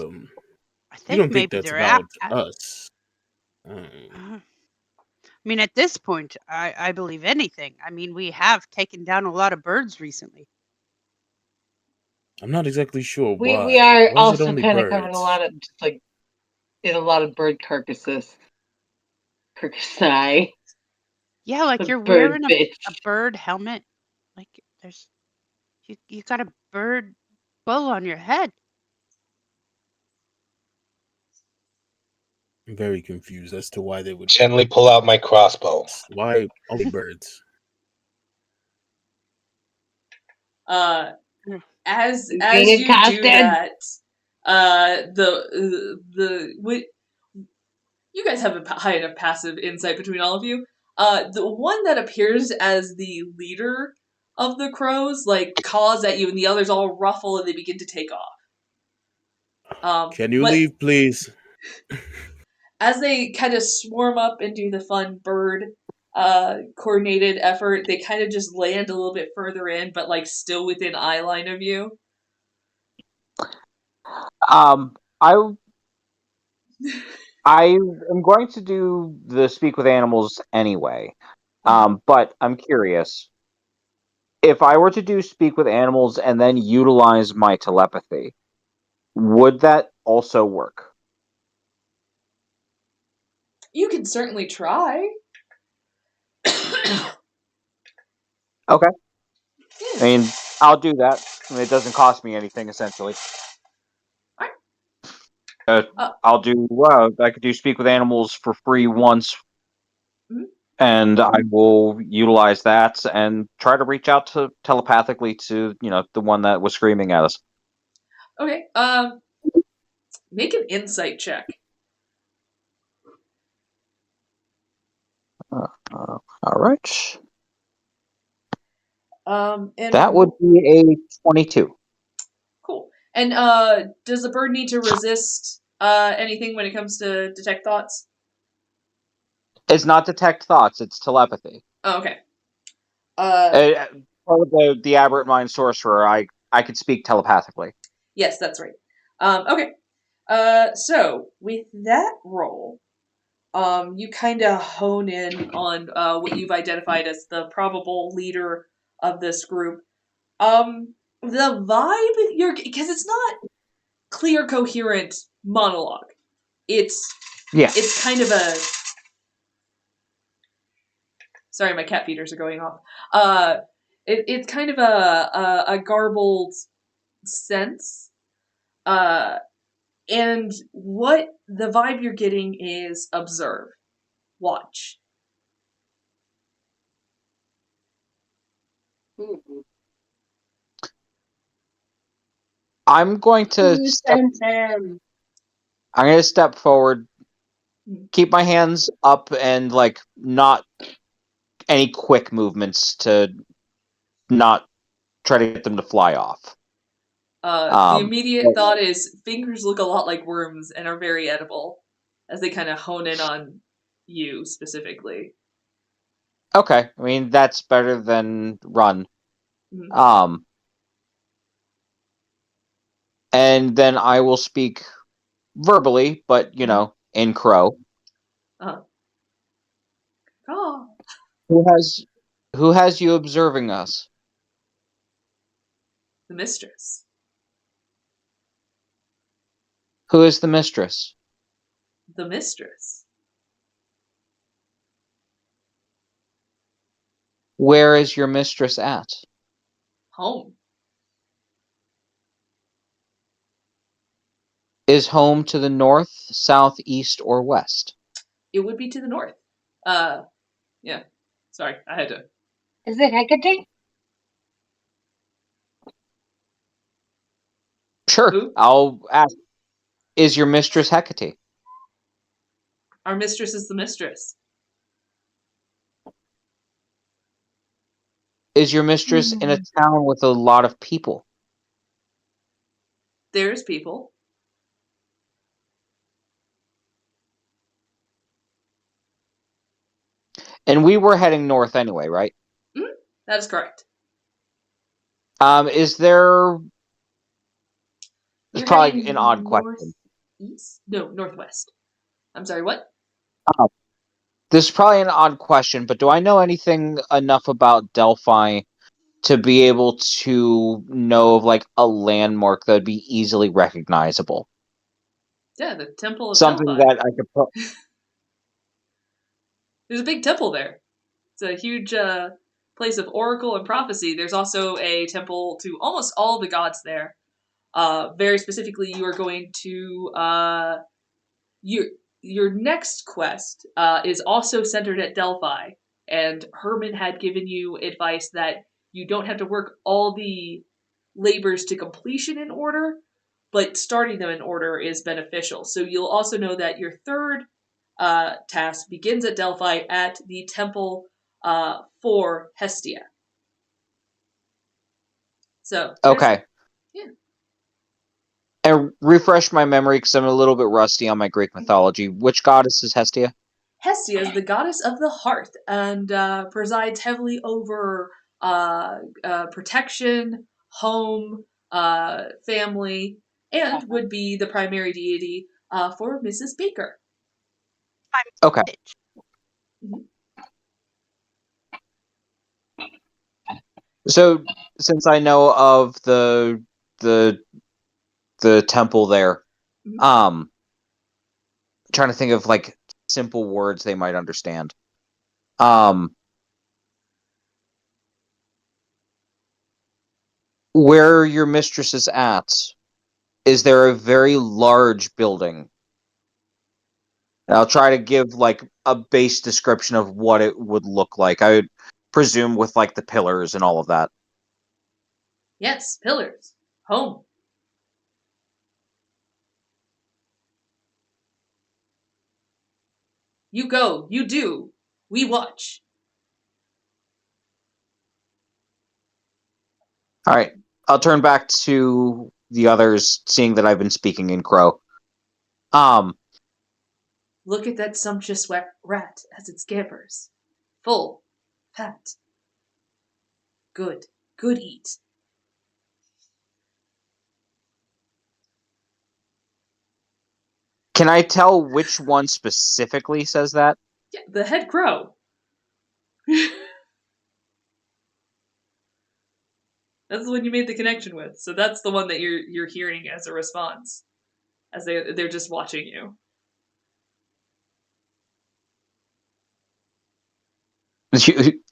C: You
F: think
C: don't think
F: maybe
C: that's
F: they're at.
C: about us?
F: I mean, at this point, I believe anything. I mean, we have taken down a lot of birds recently.
C: I'm not exactly sure
D: We
C: why.
D: are
C: Why is it
D: also
C: only
D: kind of covering a
C: birds?
D: lot of just like in a lot of bird carcasses. Sigh.
F: Yeah, like
D: The
F: you're
D: bird
F: wearing a
D: bitch.
F: bird helmet. Like there's you got a bird bow on your head.
C: I'm very confused as to why they would.
G: Gently pull out my crossbow.
C: Why only birds?
A: As
D: Being
A: you do
D: accosted.
A: that, you guys have a high enough passive insight between all of you. The one that appears as the leader of the crows, like, caws at you, and the others all ruffle and they begin to take off.
C: Can you
A: but
C: leave, please?
A: as they kind of swarm up and do the fun bird coordinated effort, they kind of just land a little bit further in, but like still within eye line of you.
B: I am going to do the speak with animals anyway. But I'm curious. If I were to do speak with animals and then utilize my telepathy, would that also work?
A: You can certainly try.
B: Okay. I mean, I'll do that. I mean, it doesn't cost me anything, essentially. I'll do. I could do speak with animals for free once, and I will utilize that and try to reach out to telepathically to the one that was screaming at us.
A: Okay. Make an insight check.
B: All right.
A: And
B: That would be a 22.
A: Cool. And does the bird need to resist anything when it comes to detect thoughts?
B: It's not detect thoughts, it's telepathy.
A: Oh, okay.
B: Part of the aberrant mind sorcerer, I could speak telepathically.
A: Yes, that's right. Okay. So with that roll, you kind of hone in on what you've identified as the probable leader of this group. The vibe because it's not clear, coherent monologue. It's kind of a. Sorry, my cat feeders are going off. It's kind of a garbled sense. And what the vibe you're getting is observe, watch.
B: I'm going to step forward, keep my hands up, and not any quick movements to not try to get them to fly off.
A: The immediate thought is fingers look a lot like worms and are very edible, as they kind of hone in on you specifically.
B: Okay, I mean that's better than run. And then I will speak verbally, but in crow.
A: Oh.
B: Who has you observing us?
A: The mistress.
B: Who is the mistress?
A: The mistress.
B: Where is your mistress at?
A: Home.
B: Is home to the north, south, east, or west?
A: It would be to the north. Yeah. Sorry, I had to.
D: Is it Hecate?
B: Sure.
A: Who?
B: I'll ask. Is your mistress Hecate?
A: Our mistress is the mistress.
B: Is your mistress in a town with a lot of people?
A: There's people.
B: And we were heading north anyway, right?
A: That is correct.
B: Is there... It's
A: You're
B: probably an odd question.
A: Northeast? No, northwest. I'm sorry, what?
B: This is probably an odd question, but do I know anything enough about Delphi to be able to know of a landmark that would be easily recognizable?
A: Yeah, the Temple of
B: Something
A: Delphi.
B: that I could
A: There's a big temple there. It's a huge place of oracle and prophecy. There's also a temple to almost all the gods there. Very specifically, you are going to your next quest is also centered at Delphi, and Herman had given you advice that you don't have to work all the labors to completion in order, but starting them in order is beneficial. So you'll also know that your third task begins at Delphi at the temple for Hestia. So
B: Okay.
A: Yeah.
B: And refresh my memory because I'm a little bit rusty on my Greek mythology. Which goddess is Hestia?
A: Hestia is the goddess of the hearth and presides heavily over protection, home, family, and would be the primary deity for Mrs. Baker.
B: Okay.
A: Mhm.
B: So, since I know of the temple there,
A: Mhm.
B: trying to think of like simple words they might understand. Where your mistress is at, is there a very large building? And I'll try to give like a base description of what it would look like. I would presume with like the pillars and all of that.
A: Yes, pillars. Home. You go. You do. We watch.
B: All right. I'll turn back to the others, seeing that I've been speaking in Crow.
A: Look at that sumptuous rat as it scampers. Full. Fat. Good. Good eat.
B: Can I tell which one specifically says that?
A: Yeah, the head crow. That's the one you made the connection with. So that's the one that you're hearing as a response, as they're just watching you.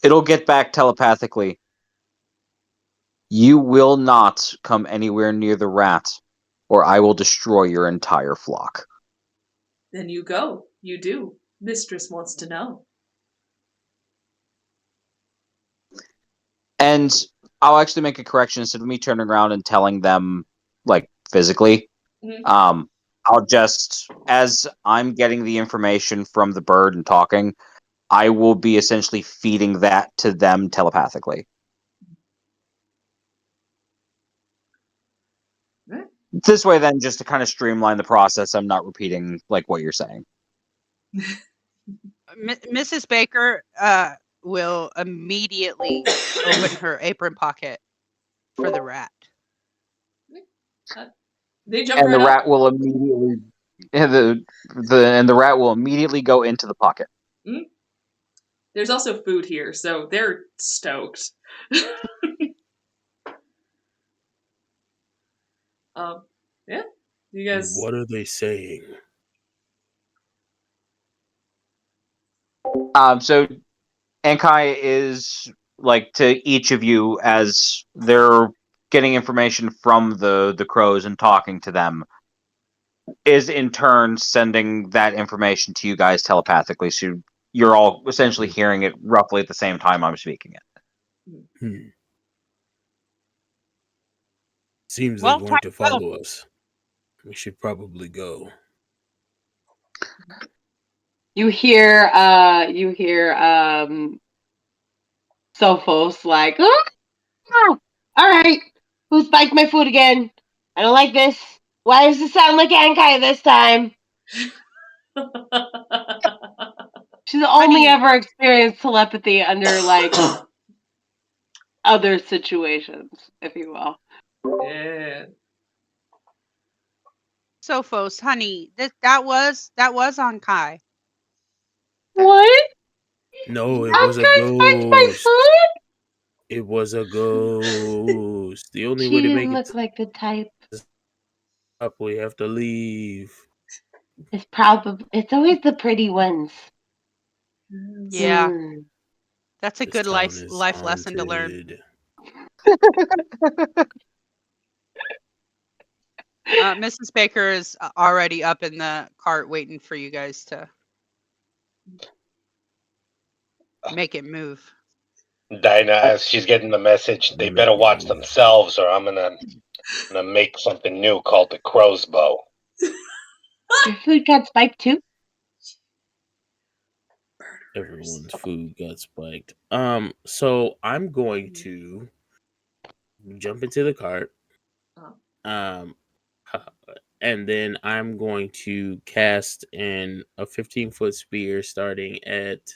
B: It'll get back telepathically. You will not come anywhere near the rat, or I will destroy your entire flock.
A: Then you go. You do. Mistress wants to know.
B: And I'll actually make a correction instead of me turning around and telling them, like, physically.
A: Mhm.
B: I'll just, as I'm getting the information from the bird and talking, I will be essentially feeding that to them telepathically.
A: Right.
B: This way, then, just to kind of streamline the process, I'm not repeating, like, what you're saying.
F: Mrs. Baker will immediately open her apron pocket for the rat.
A: They jump
B: And
A: right
B: the
A: up.
B: rat will immediately, the rat will immediately go into the pocket.
A: Mm. There's also food here, so they're stoked. Yeah, you guys.
C: What are they saying?
B: So Ankai is like to each of you as they're getting information from the crows and talking to them, is in turn sending that information to you guys telepathically, so you're all essentially hearing it roughly at the same time I'm speaking it.
C: Seems
F: Well,
C: they're going to follow us. We should probably go.
D: You hear Sophos like, oh, all right, who spiked my food again? I don't like this. Why does it sound like Ankai this time? She's only ever experienced telepathy under like other situations, if you will.
A: Yeah.
F: Sophos, honey, that was on Kai.
D: What?
C: No, it was a
D: Ankai spiked my
C: ghost.
D: food?
C: It was a ghost. The only
D: She
C: way to
D: didn't
C: make
D: look
C: it
D: like the type.
C: up, we have to leave.
D: It's always the pretty ones.
F: Yeah,
D: Mm.
F: that's a
C: This
F: good
C: town
F: life
C: is
F: lesson to learn.
C: haunted.
F: Mrs. Baker is already up in the cart waiting for you guys to make it move.
G: Dinah, as she's getting the message, they better watch themselves, or I'm gonna make something new called the crow's bow.
D: Your food got spiked too?
C: Everyone's food got spiked. So I'm going to jump into the cart. Um, and then I'm going to cast a 15-foot spear starting at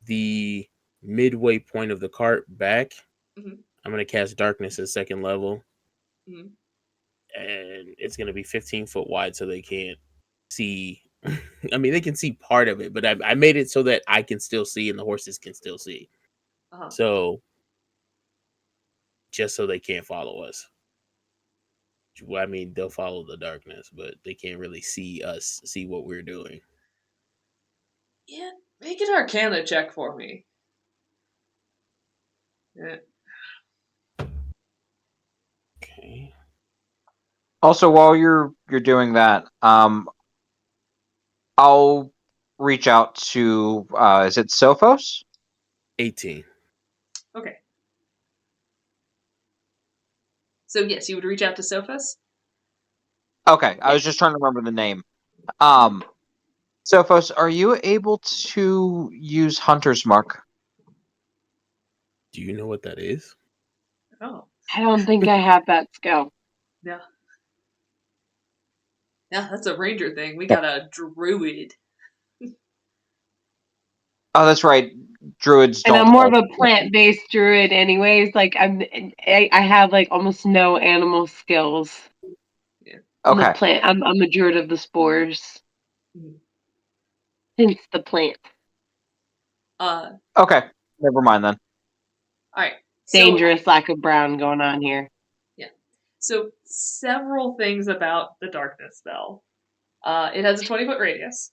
C: the midway point of the cart back.
A: Mhm.
C: I'm gonna cast darkness at second level,
A: Mhm.
C: and it's gonna be 15 foot wide, so they can't see. I mean, they can see part of it, but I made it so that I can still see and the horses can still see. So just so they can't follow us. I mean, they'll follow the darkness, but they can't really see us, see what we're doing.
A: Yeah, make an Arcana check for me. Yeah.
C: Okay.
B: Also, while you're doing that, I'll reach out to is it Sophos?
C: 18.
A: Okay. So yes, you would reach out to Sophos.
B: Okay, I was just trying to remember the name. Sophos, are you able to use Hunter's Mark?
C: Do you know what that is?
A: Oh.
D: I don't think I have that skill.
A: Yeah. Yeah, that's a ranger thing. We got a druid.
B: Oh, that's right. Druids
D: And
B: don't.
D: I'm more of a plant-based druid, anyways. Like I have like almost no animal skills.
A: Yeah.
D: I'm
B: Okay.
D: a plant. I'm a druid of the spores. Hence the plant.
B: Okay. Never mind then.
A: All right.
D: Dangerous lack of brown going on here.
A: Yeah. So several things about the darkness spell. It has a 20-foot radius.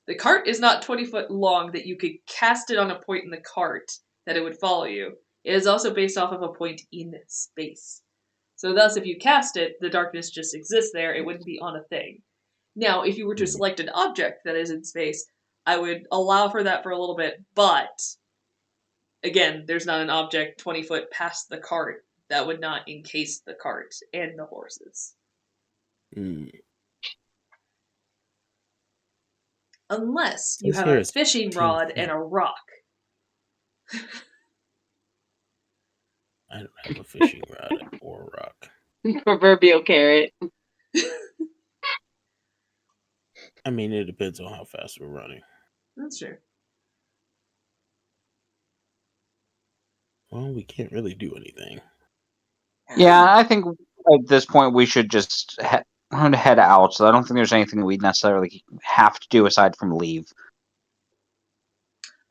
A: The cart is not 20 foot long that you could cast it on a point in the cart that it would follow you. It is also based off of a point in space. So thus, if you cast it, the darkness just exists there. It wouldn't be on a thing. Now, if you were to select an object that is in space, I would allow for that for a little bit, but again, there's not an object 20 foot past the cart that would not encase the cart and the horses. Unless you have a fishing rod and a rock.
C: I don't have a fishing rod or a rock.
D: Proverbial carrot.
C: I mean, it depends on how fast we're running.
A: That's true.
C: Well, we can't really do anything.
B: Yeah, I think at this point we should just head out. So I don't think there's anything we necessarily have to do aside from leave.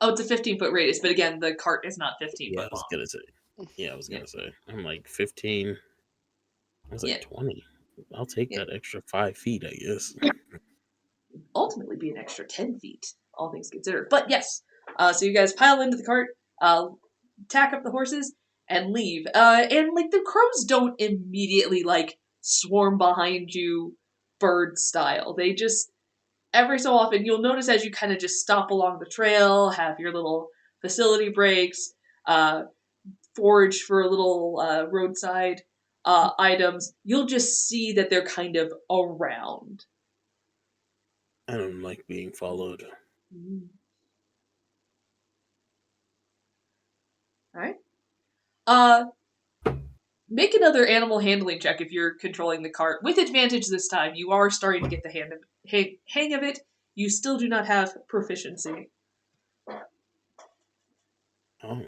A: Oh, it's a 15-foot radius, but again, the cart is not 15 foot long.
C: I was gonna say. I'm like 15. I was like 20. I'll take that extra 5 feet, I guess.
A: Ultimately be an extra 10 feet, all things considered. But yes, so you guys pile into the cart, tack up the horses, and leave. And like the crows don't immediately like swarm behind you bird style. They just every so often you'll notice as you kind of just stop along the trail, have your little facility breaks, forage for little roadside items, you'll just see that they're kind of around.
C: I don't like being followed.
A: Alright. Make another animal handling check if you're controlling the cart. With advantage this time. You are starting to get the hang of it. You still do not have proficiency.
C: Oh.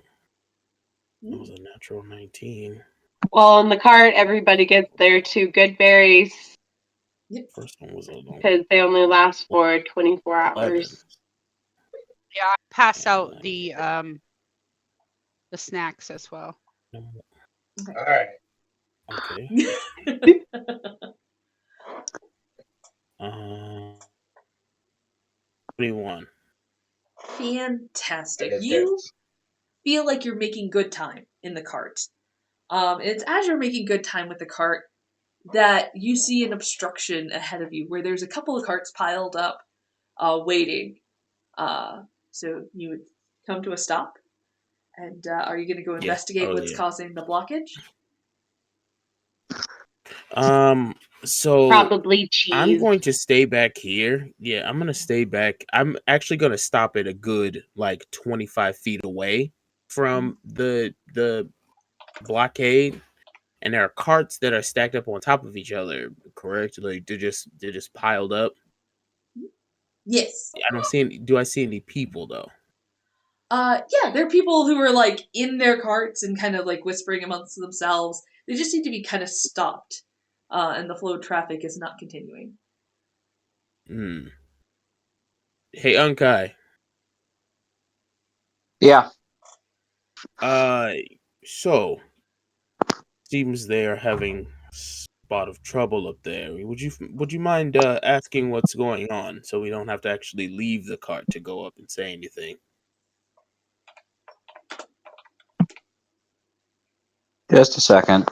C: That was a natural 19.
D: Well, on the cart, everybody gets their 2 good berries.
A: Yep.
C: First one was a
D: because they only last for 24 hours.
F: Yeah, I pass out the snacks as well.
G: All right.
C: Okay. 21.
A: Fantastic.
B: It
A: You
B: is.
A: feel like you're making good time in the cart. It's as you're making good time with the cart that you see an obstruction ahead of you where there's a couple of carts piled up, waiting. So you would come to a stop, and are you going to go
C: Yeah.
A: investigate
C: Oh,
A: what's
C: yeah.
A: causing the blockage?
C: So
D: Probably
C: I'm
D: cheese.
C: going to stay back here. Yeah, I'm gonna stay back. I'm actually gonna stop at a good 25 feet away from the blockade, and there are carts that are stacked up on top of each other. Correct? Like they're just piled up.
A: Yes.
C: I don't see any. Do I see any people though?
A: Yeah, there are people who are in their carts and kind of whispering amongst themselves. They just need to be kind of stopped, and the flow of traffic is not continuing.
C: Hmm. Hey, Unkai.
B: Yeah.
C: So seems they're having a spot of trouble up there. Would you mind asking what's going on so we don't have to actually leave the cart to go up and say anything?
B: Just a second.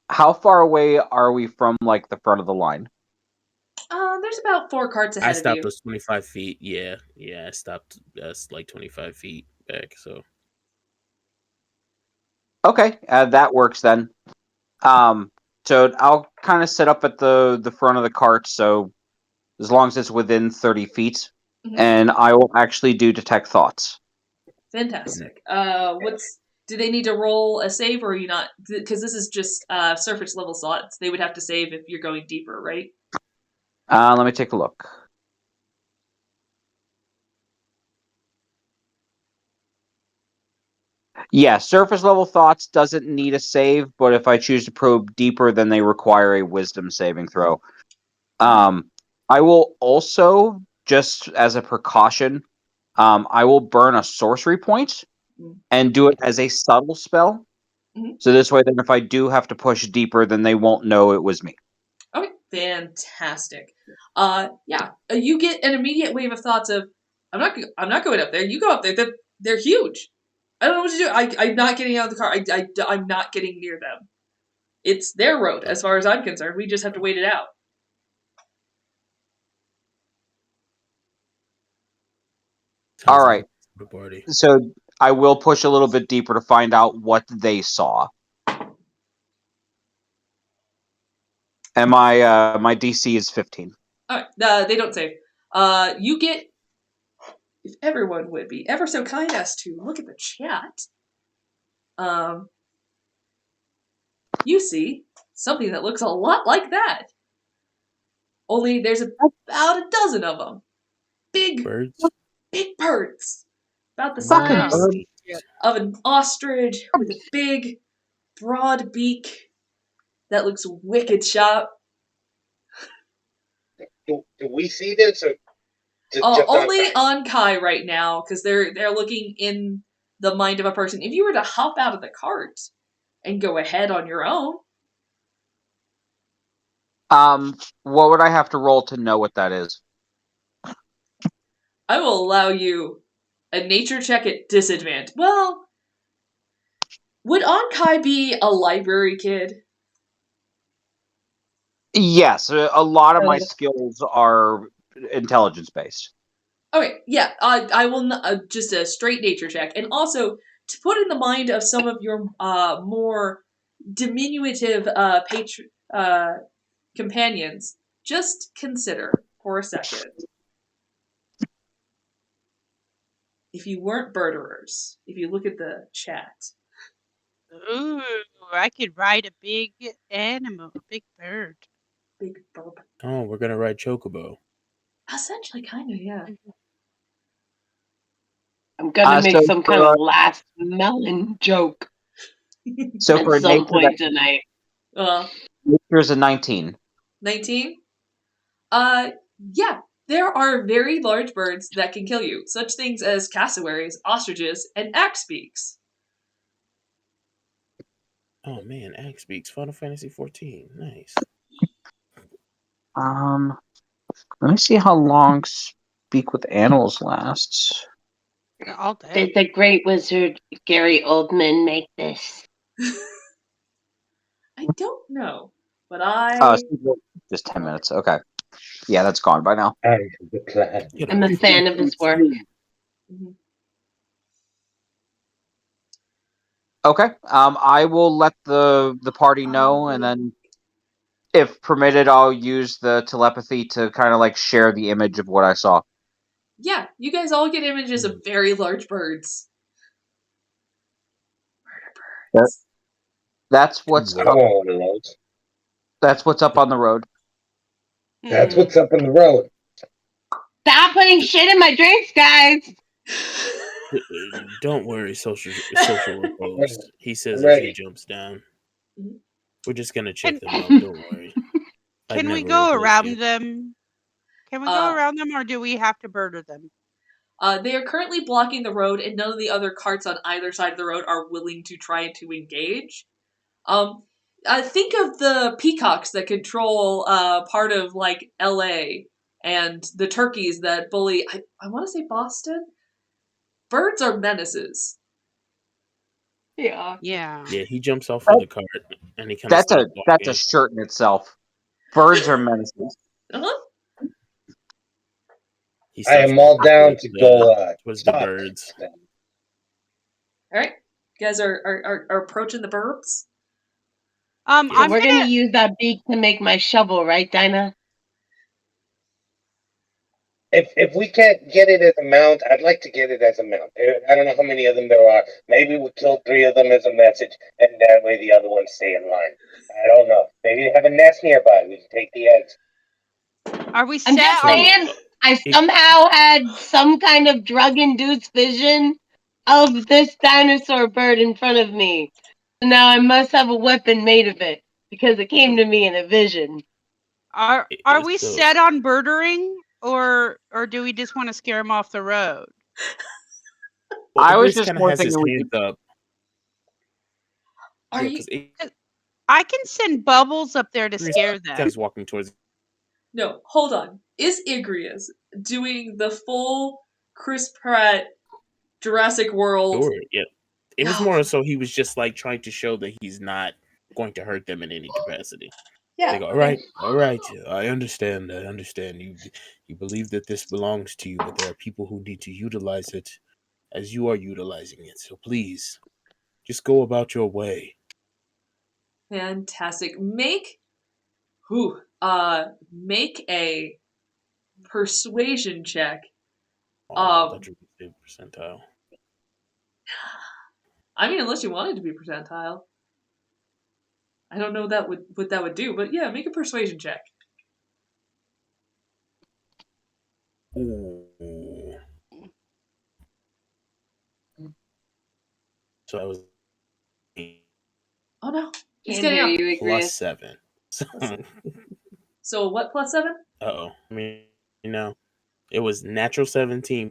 B: How far away are we from the front of the line?
A: There's about 4 carts
C: I
A: ahead of
C: stopped
A: you.
C: us 25 feet. Yeah, I stopped us 25 feet back. So
B: Okay, that works then. So I'll kind of set up at the front of the cart, so as long as it's within 30 feet,
A: Mhm.
B: and I will actually do detect thoughts.
A: Fantastic. Do they need to roll a save, or are you not? Because this is just surface level slots. They would have to save if you're going deeper, right?
B: Let me take a look. Yeah, surface level thoughts doesn't need a save, but if I choose to probe deeper, then they require a wisdom saving throw. I will also, just as a precaution, I will burn a sorcery point and do it as a subtle spell.
A: Mhm.
B: So this way, then if I do have to push deeper, then they won't know it was me.
A: Okay, fantastic. Yeah, you get an immediate wave of thoughts of, I'm not going up there. You go up there. They're huge. I don't know what to do. I'm not getting out of the car. I'm not getting near them. It's their road, as far as I'm concerned. We just have to wait it out.
B: All
C: sounds like
B: right.
C: a party.
B: So I will push a little bit deeper to find out what they saw. And my DC is 15.
A: All right, they don't save. You get, if everyone would be ever so kind as to look at the chat, you see something that looks a lot like that. Only there's about a dozen of them. Big
C: Birds.
A: birds. About the
B: Fucking
A: size
B: bird.
A: of an ostrich with a big, broad beak that looks wicked sharp.
G: Do we see this, or just
A: Only on Kai right now, because they're looking in the mind of a person. If you were to hop out of the cart and go ahead on your own,
B: What would I have to roll to know what that is?
A: I will allow you a nature check at disadvantage. Well, would Ankai be a library kid?
B: Yes, a lot of my skills are intelligence based.
A: Okay, yeah, I will just a straight nature check, and also to put in the mind of some of your more diminutive companions, just consider for a second, if you weren't birderers, if you look at the chat.
F: Ooh, I could ride a big animal, a big bird.
A: Big burp.
C: Oh, we're gonna ride Chocobo.
A: Essentially, kind of, yeah.
D: I'm gonna make
B: so
D: some kind of last melon joke
B: So
D: at
B: for
D: some
B: nature,
D: point tonight.
B: nature's a 19.
A: 19? Yeah. There are very large birds that can kill you, such things as cassowaries, ostriches, and axbeaks.
C: Oh man, Axe speaks Final Fantasy 14. Nice.
B: Let me see how long Speak with Animals lasts.
F: All day.
D: Did the great wizard Gary Oldman make this?
A: I don't know, but I...
B: Just 10 minutes. Okay. Yeah, that's gone by now.
G: I have the plan.
D: I'm a fan of his work.
A: Mhm.
B: Okay. I will let the party know, and then, if permitted, I'll use the telepathy to kind of like share the image of what I saw.
A: Yeah, you guys all get images of very large birds. Murder birds.
B: That's what's
G: I don't want one of those.
B: That's what's up on the road.
G: That's what's up on the road.
D: Stop putting shit in my drinks, guys!
C: Don't worry, social repose. He says as
G: Ready.
C: he jumps down.
A: Mhm.
C: We're just gonna check them
F: Can-
C: out. Don't worry. I'd
F: Can we
C: never
F: go
C: report
F: around
C: you.
F: them? Can we go around them, or do we have to murder them?
A: They are currently blocking the road, and none of the other carts on either side of the road are willing to try to engage. Think of the peacocks that control part of like LA and the turkeys that bully, I want to say Boston? Birds are menaces.
D: Yeah.
F: Yeah.
C: Yeah, he jumps off of the cart and he kind of
B: That's
C: starts
B: a
C: walking.
B: shirt in itself. Birds are menaces.
A: Uh-huh.
C: He
G: I
C: starts
G: am all
C: walking
G: down
C: towards
G: to
C: the,
G: go
C: towards the
G: talk.
C: birds.
A: Alright. You guys are approaching the birds?
F: I'm
D: We're
F: gonna.
D: gonna use that beak to make my shovel, right, Dynah?
G: If we can't get it as a mount, I'd like to get it as a mount. I don't know how many of them there are. Maybe we'll kill 3 of them as a message, and that way the other ones stay in line. I don't know. Maybe they have a nest nearby. We can take the eggs.
F: Are we
D: I'm
F: set
D: just
F: on?
D: saying, I somehow had some kind of drug-induced vision of this dinosaur bird in front of me. So now I must have a weapon made of it, because it came to me in a vision.
F: Are we
C: So-
F: set on murdering, or do we just want to scare them off the road?
B: I was
C: Igreus
B: just
C: kind of
B: more
C: has his
B: thinking we
C: hands up.
A: Are
C: Yeah,
A: you...
C: 'cause
F: I can send bubbles up there to
C: Igreus
F: scare them.
C: kind of walking towards.
A: No, hold on. Is Igreus doing the full Chris Pratt Jurassic World?
C: Sure, yeah. It was
A: No.
C: more so he was just like trying to show that he's not going to hurt them in any capacity.
A: Yeah.
C: Like, all right, I understand. You believe that this belongs to you, but there are people who need to utilize it as you are utilizing it. So please, just go about your way.
A: Fantastic. Make a persuasion check.
C: Oh, I thought you were percentile.
A: I mean, unless you wanted to be percentile. I don't know what that would do, but yeah, make a persuasion check.
C: Ooh. So I was
A: Oh no, he's
D: Can't
A: getting
D: hear
A: up.
D: you,
C: plus
D: Igreus.
C: 7.
A: So what plus 7?
C: Uh-oh. I mean, it was natural 17.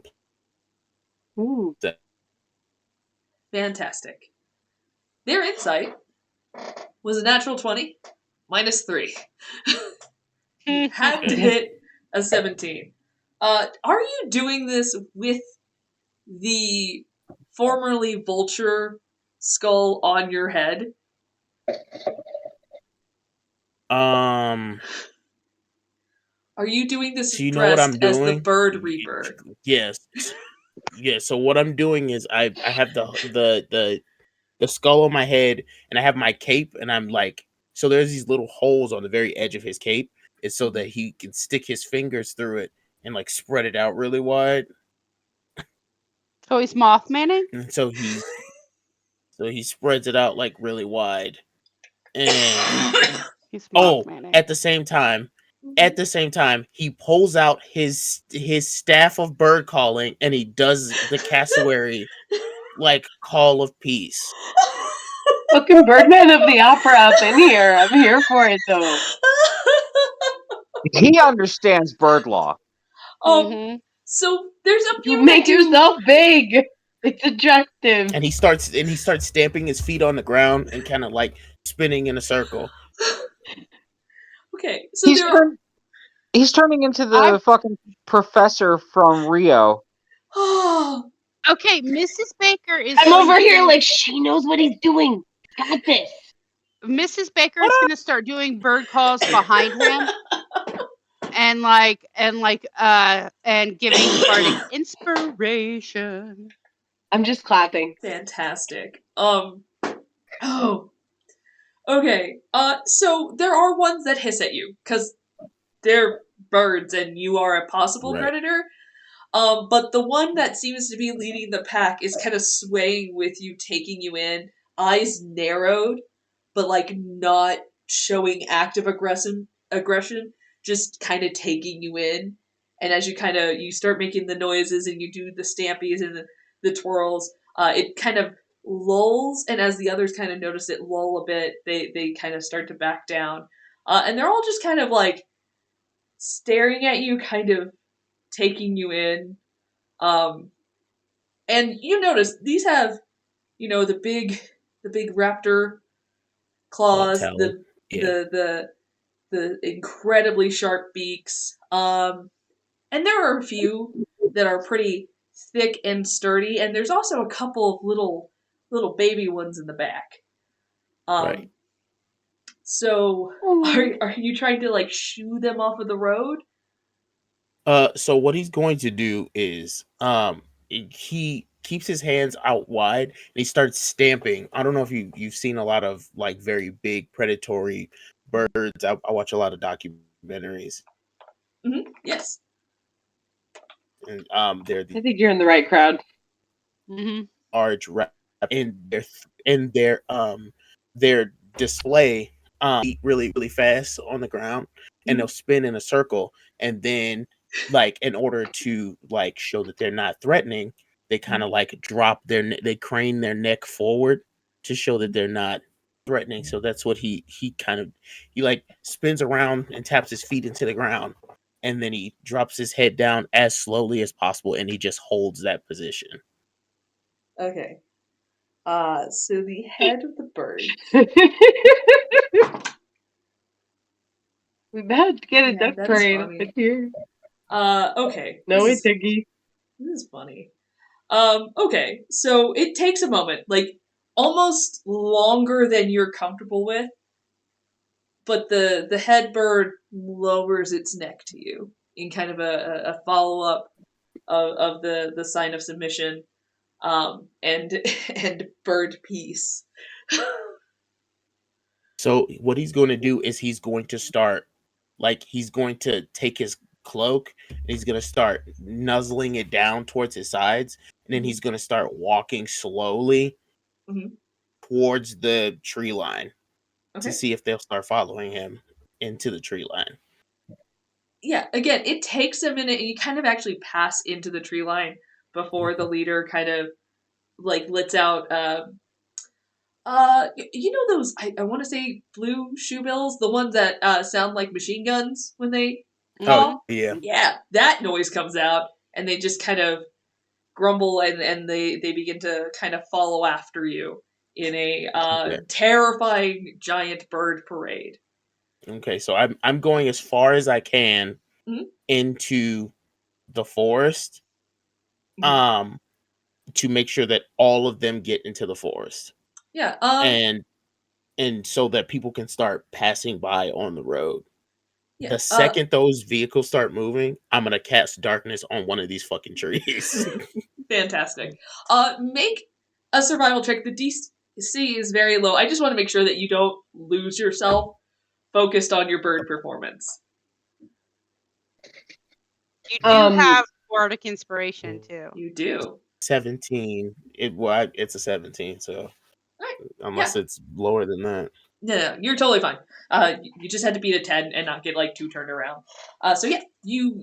D: Ooh.
A: Fantastic. Their insight was a natural 20 minus 3. You had to hit a 17. Are you doing this with the formerly vulture skull on your head?
C: Um,
A: Are you doing this
C: so you know what I'm
A: dressed as the
C: doing?
A: Bird Reaper?
C: Yes. Yeah, so what I'm doing is I have the skull on my head and I have my cape and I'm like, so there's these little holes on the very edge of his cape. It's so that he can stick his fingers through it and like spread it out really wide.
F: So he's Mothmanning?
C: And so he spreads it out like really wide. And
F: He's
C: oh,
F: Mothmanning.
C: at the same time, he pulls out his staff of bird calling and he does the cassowary like call of peace.
D: Fucking Birdman of the Opera up in here. I'm here for it, though.
B: He understands bird law.
F: Mhm.
A: So there's a few
D: You
A: that
D: make
A: do.
D: yourself big. It's attractive.
C: And he starts stamping his feet on the ground and kind of like spinning in a circle.
A: Okay, so
B: He's
A: there are.
B: he's turning into
F: I'm-
B: the fucking professor from Rio.
F: Okay, Mrs. Baker is.
D: I'm
F: going
D: over here
F: to-
D: like she knows what he's doing. Got this.
F: Mrs. Baker is going to start doing bird calls behind him, and giving bardic inspiration.
D: I'm just clapping.
A: Fantastic. Oh. Okay. So there are ones that hiss at you because they're birds and you are a possible
C: Right.
A: predator. But the one that seems to be leading the pack is kind of swaying with you, taking you in, eyes narrowed, but like not showing active aggression, just kind of taking you in. And as you start making the noises and you do the stampies and the twirls, it kind of lulls, and as the others kind of notice it lull a bit, they kind of start to back down. And they're all just kind of like staring at you, kind of taking you in. And you notice these have, the big raptor claws,
C: Talon. Yeah.
A: the incredibly sharp beaks. And there are a few that are pretty thick and sturdy, and there's also a couple of little baby ones in the back.
C: Right.
A: So are you trying to like shoo them off of the road?
C: So what he's going to do is he keeps his hands out wide and he starts stamping. I don't know if you've seen a lot of like very big predatory birds. I watch a lot of documentaries,
A: Yes.
C: and they're the
D: I think you're in the right crowd.
F: Mm-hmm.
C: large rat in their display eat really really fast on the ground, and they'll spin in a circle, and then like in order to like show that they're not threatening, they kind of like drop they crane their neck forward to show that they're not threatening. So that's what he like spins around and taps his feet into the ground, and then he drops his head down as slowly as possible, and he just holds that position.
A: Okay. So the head of the bird.
D: We had to get a
A: Yeah,
D: duck
A: that's
D: parade up
A: funny.
D: in here.
A: Okay.
D: No,
A: this
D: it's Iggy.
A: is funny. Okay. So it takes a moment, like almost longer than you're comfortable with, but the head bird lowers its neck to you in kind of a follow up of the sign of submission, and and bird peace.
C: So what he's going to do is he's going to start, like he's going to take his cloak and he's going to start nuzzling it down towards his sides, and then he's going to start walking slowly
A: Mhm.
C: towards the tree line to
A: Okay.
C: see if they'll start following him into the tree line.
A: Yeah, again, it takes a minute, and you kind of actually pass into the tree line before the leader kind of like lets out. You know those? I want to say blue shoe bills, the ones that sound like machine guns when they fall.
C: Oh yeah.
A: Yeah, that noise comes out, and they just kind of grumble, and they begin to kind of follow after you in a
C: Okay.
A: terrifying giant bird parade.
C: Okay, so I'm going as far as I can
A: Mhm.
C: into the forest,
A: Mhm.
C: to make sure that all of them get into the forest,
A: Yeah.
C: and so that people can start passing by on the road.
A: Yeah.
C: The second those vehicles start moving, I'm gonna cast darkness on one of these fucking trees.
A: Fantastic. Make a survival check. The DC is very low. I just want to make sure that you don't lose yourself focused on your bird performance.
F: You do have bardic inspiration too.
A: You do.
C: 17. It's a 17, so
A: Right.
C: unless it's lower than that.
A: No, you're totally fine. You just had to beat a 10 and not get like 2 turned around. So yeah, you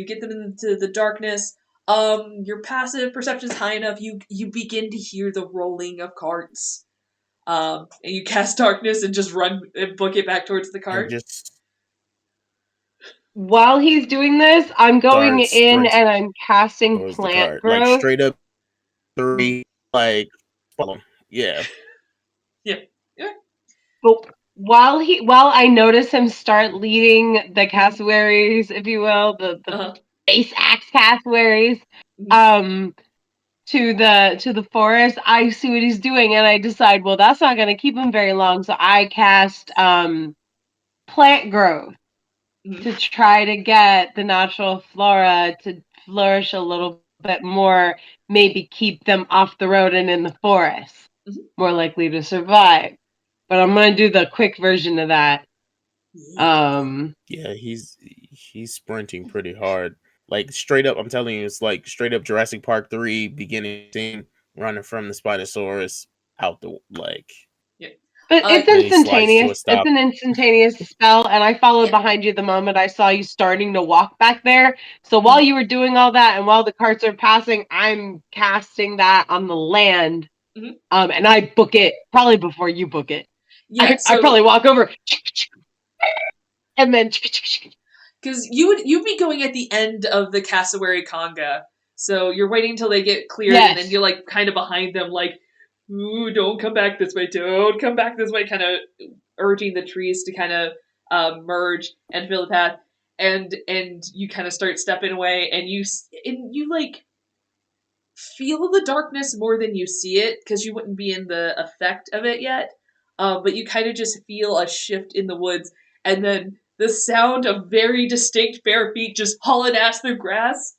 A: get them into the darkness. Your passive perception is high enough. You begin to hear the rolling of carts. And you cast darkness and just run and book it back towards the
C: And
A: cart.
C: just
D: while he's doing this, I'm going
C: Start
D: in
C: sprinting
D: and I'm casting
C: towards the
D: plant
C: cart. Like
D: growth.
C: straight up 3, like follow. Yeah.
A: Yeah. Yeah.
D: But while I notice him start leading the cassowaries, if you will, the
A: Uh-huh.
D: base axe cassowaries,
A: Mhm.
D: to the forest, I see what he's doing and I decide, well, that's not going to keep him very long, so I cast plant growth to
A: Mhm.
D: try to get the natural flora to flourish a little bit more, maybe keep them off the road and in the forest,
A: Mhm.
D: more likely to survive. But I'm going to do the quick version of that.
C: Yeah, he's sprinting pretty hard. Like straight up, I'm telling you, it's like straight up Jurassic Park 3 beginning scene, running from the Spinosaurus out the like.
A: Yeah.
D: But it's
C: And then he slides to
D: instantaneous.
C: a
D: It's
C: stop.
D: an instantaneous spell, and I followed
A: Yeah.
D: behind you the moment I saw you starting to walk back there. So while
A: Mhm.
D: you were doing all that, and while the carts are passing, I'm casting that on the land.
A: Mhm.
D: And I book it probably before you book it.
A: Yeah.
D: I probably walk over, and then
A: because you'd be going at the end of the cassowary conga, so you're waiting until they get cleared, and then
D: yes,
A: you're like kind of behind them, like, "Ooh, don't come back this way, don't come back this way," kind of urging the trees to kind of merge and fill the path, and you kind of start stepping away, and you like feel the darkness more than you see it because you wouldn't be in the effect of it yet. But you kind of just feel a shift in the woods, and then the sound of very distinct bare feet just hauling ass through grass.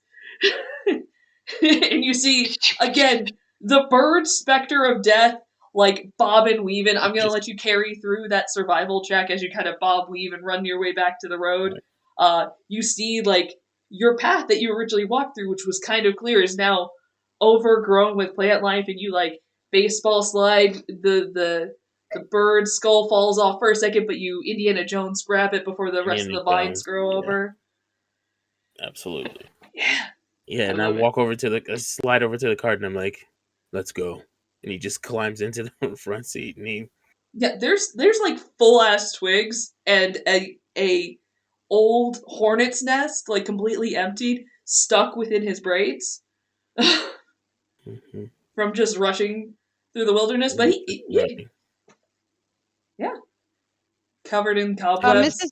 A: And you see again the bird specter of death, like bob and weaving. I'm gonna
C: Just
A: let you carry through that survival check as you kind of bob, weave, and run your way back to the road.
C: like,
A: You see like your path that you originally walked through, which was kind of clear, is now overgrown with plant life, and you like baseball slide the bird skull falls off for a second, but you Indiana Jones grab it before the rest of
C: Indiana
A: the vines
C: Jones.
A: grow
C: Yeah,
A: over.
C: absolutely.
A: Yeah,
C: Yeah,
A: I
C: and I
A: love it.
C: walk over to I slide over to the cart, and I'm like, "Let's go." And he just climbs into the front seat, and he
A: Yeah, there's like full ass twigs and a old hornet's nest, like completely emptied, stuck within his braids
C: mhm,
A: from just rushing through the wilderness. But
C: he's just ready.
A: yeah, covered in
F: Uh,
A: cobwebs.
F: Mrs.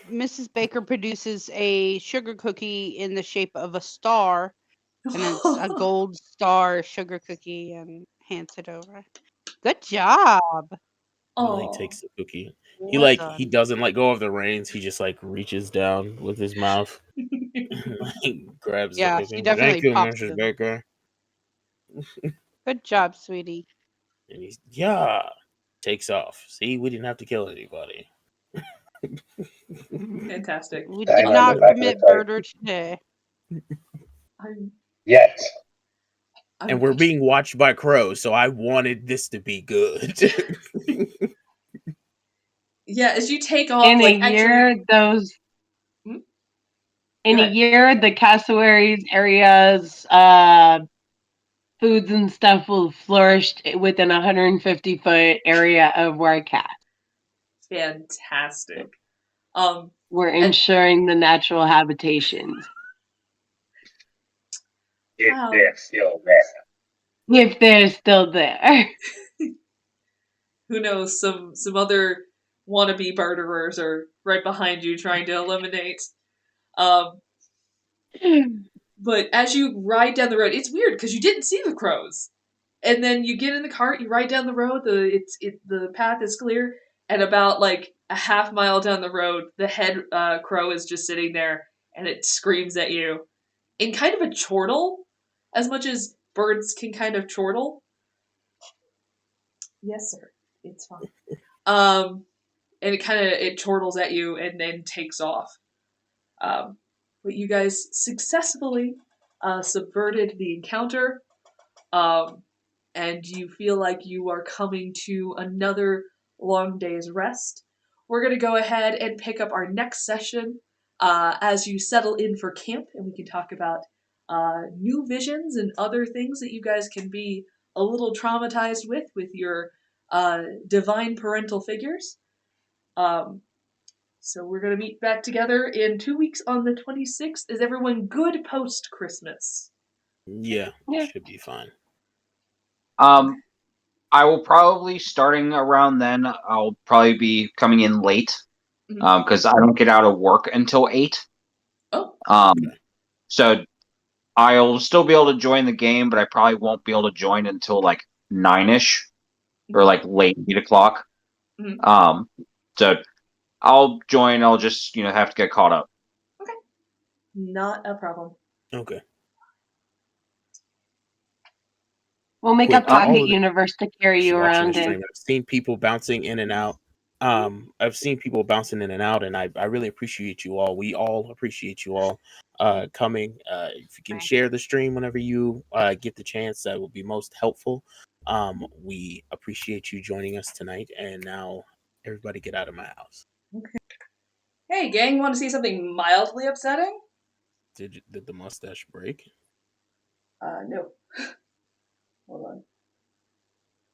F: Mrs. Baker produces a sugar cookie in the shape of a star, and it's a gold star sugar cookie, and hands it over. Good job.
C: He like
A: Oh,
C: takes the cookie.
F: Well
C: He
F: done.
C: doesn't let go of the reins. He just like reaches down with his mouth, and, like grabs the
F: Yeah,
C: cookie.
F: she
C: Thank
F: definitely
C: you,
F: pops
C: Mrs.
F: them.
C: Baker.
F: Good job, sweetie.
C: And he's yeah, takes off. See, we didn't have to kill anybody.
A: fantastic!
F: We did
G: Dynah on the
F: not
G: back of the
F: commit
G: cart.
F: murder today.
A: I'm
G: Yet.
C: And
A: I'm
C: we're being watched by crows, so I wanted this to be good.
A: yeah. As you take off,
D: in a
A: like actually,
D: year, those
A: hmm? Go
D: in a
A: ahead.
D: year, the cassowaries areas, foods and stuff will flourish within 150-foot area of where I cast.
A: Fantastic. Um,
D: We're
A: and
D: ensuring the natural habitations.
G: If
A: wow,
G: they're still there.
D: If they're still there.
A: who knows? Some other wannabe murderers are right behind you trying to eliminate. Um, but as you ride down the road, it's weird because you didn't see the crows, and then you get in the cart, you ride down the road. The path is clear, and about like a half mile down the road, the head crow is just sitting there, and it screams at you in kind of a chortle, as much as birds can kind of chortle. Yes, sir. It's fine. And it chortles at you and then takes off. But you guys successfully subverted the encounter, um, and you feel like you are coming to another long day's rest. We're going to go ahead and pick up our next session as you settle in for camp, and we can talk about new visions and other things that you guys can be a little traumatized with your divine parental figures. Um, So we're going to meet back together in 2 weeks on the 26th. Is everyone good post-Christmas?
C: Yeah,
D: Yeah.
C: should be fine.
B: I will probably, starting around then, I'll probably be coming in late because I don't get out of work until 8.
A: Oh.
B: So I'll still be able to join the game, but I probably won't be able to join until like 9ish or like late 8 o'clock. So I'll join. I'll just have to get caught up.
A: Okay. Not a problem.
C: Okay.
D: We'll make
C: Quick,
D: a pocket
C: all of the
D: universe to carry you
C: watching the
D: around in.
C: stream, I've seen people bouncing in and out. I've seen people bouncing in and out, and I really appreciate you all. We all appreciate you all coming. If you can share the stream whenever you get the chance, that will be most helpful. We appreciate you joining us tonight, and now everybody get out of my house.
A: Okay. Hey, gang, want to see something mildly upsetting?
C: Did the mustache break?
A: No. Hold on.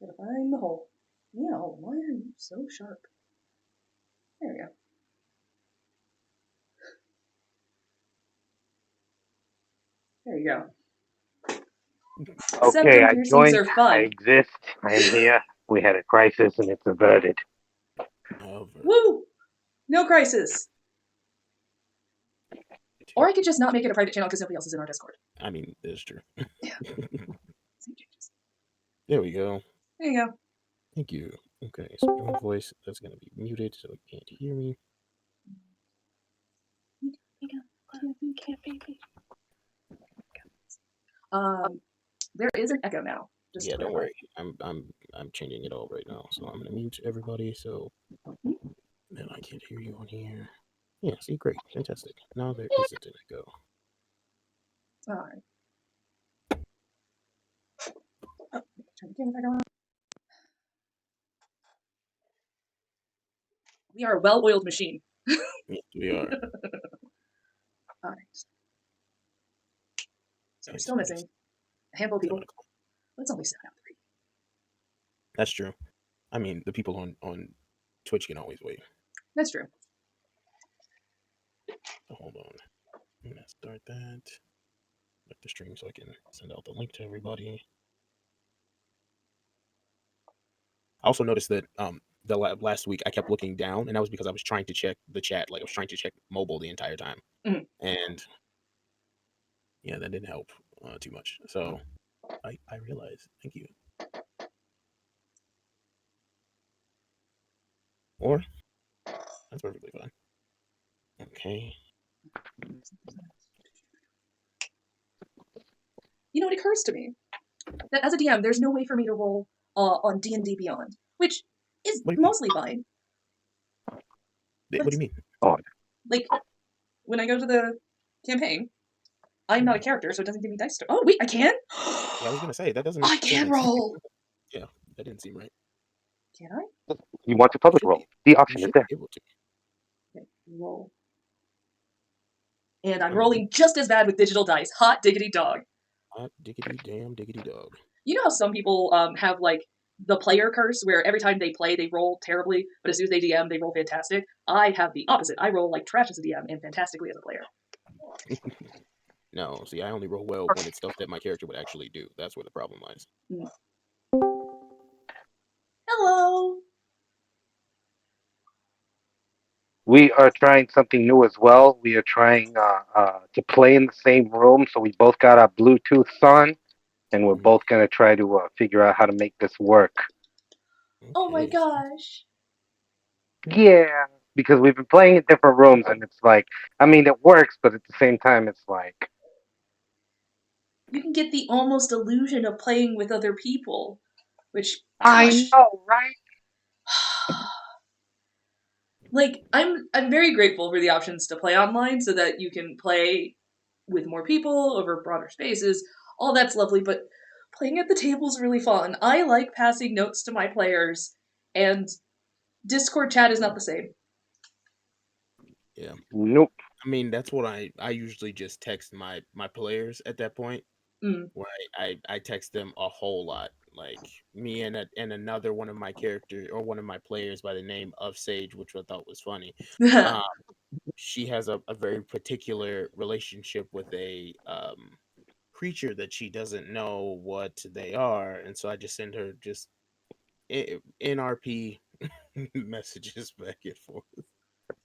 A: Gotta find the hole. Yeah, why are you so sharp? There we go. There you go.
E: Okay,
A: Septum
E: I
A: piercings
E: joined.
A: are fun.
E: I exist. I am here. We had a crisis and it's averted.
A: Woo! No crisis. Or I could just not make it a private channel because nobody else is in our Discord.
C: I mean, that's true.
A: Yeah.
C: There we go.
A: There you go.
C: Thank you. Okay, so your voice that's gonna be muted, so you can't hear me.
A: There is an echo now. Just
C: Yeah, don't worry. I'm changing it all right now. So I'm gonna mute everybody so then I can't hear you on here. Yeah, see, great, fantastic. Now there isn't an echo.
A: All right. Oh, turn the camera back on. We are a well-oiled machine.
C: Yes, we are.
A: All right. So we're still missing a handful of people. Let's only 7 out of 3.
C: That's true. I mean, the people on Twitch can always wait.
A: That's true.
C: So hold on. I'm gonna start that. Like the stream so I can send out the link to everybody. I also noticed that the last week I kept looking down, and that was because I was trying to check the chat. Like I was trying to check mobile the entire time, and yeah, that didn't help too much. So I realized. Thank you. Or that's perfectly fine. Okay.
A: You know, it occurs to me that as a DM, there's no way for me to roll on D&D Beyond, which is mostly fine.
C: What do you mean?
E: Oh,
A: like when I go to the campaign, I'm not a character, so it doesn't give me dice. Oh wait, I can.
C: Yeah, I was gonna say that doesn't.
A: I can roll.
C: Yeah, that didn't seem right.
A: Can I?
E: You want to public roll? The option is there.
C: Be able to.
A: Okay, roll. And I'm rolling just as bad with digital dice. Hot diggity dog.
C: Hot diggity damn diggity dog.
A: You know how some people have like the player curse, where every time they play they roll terribly, but as soon as they DM they roll fantastic. I have the opposite. I roll like trash as a DM and fantastically as a player.
C: No, see, I only roll well when it's stuff that my character would actually do. That's where the problem lies.
A: Hello.
E: We are trying something new as well. We are trying to play in the same room, so we both got our Bluetooth on, and we're both going to try to figure out how to make this work.
C: Okay.
A: Oh my gosh.
E: Yeah, because we've been playing in different rooms, and it's like, I mean, it works, but at the same time, it's like...
A: You can get the almost illusion of playing with other people, which...
E: I know, right?
A: Like, I'm very grateful for the options to play online so that you can play with more people over broader spaces. All that's lovely, but playing at the table is really fun. I like passing notes to my players, and Discord chat is not the same.
C: Yeah.
E: Nope.
C: I mean, that's what I usually just text my players at that point. Where I text them a whole lot. Like me and another one of my characters or one of my players by the name of Sage, which I thought was funny. She has a very particular relationship with a creature that she doesn't know what they are, and so I just send her just NRP messages back and forth.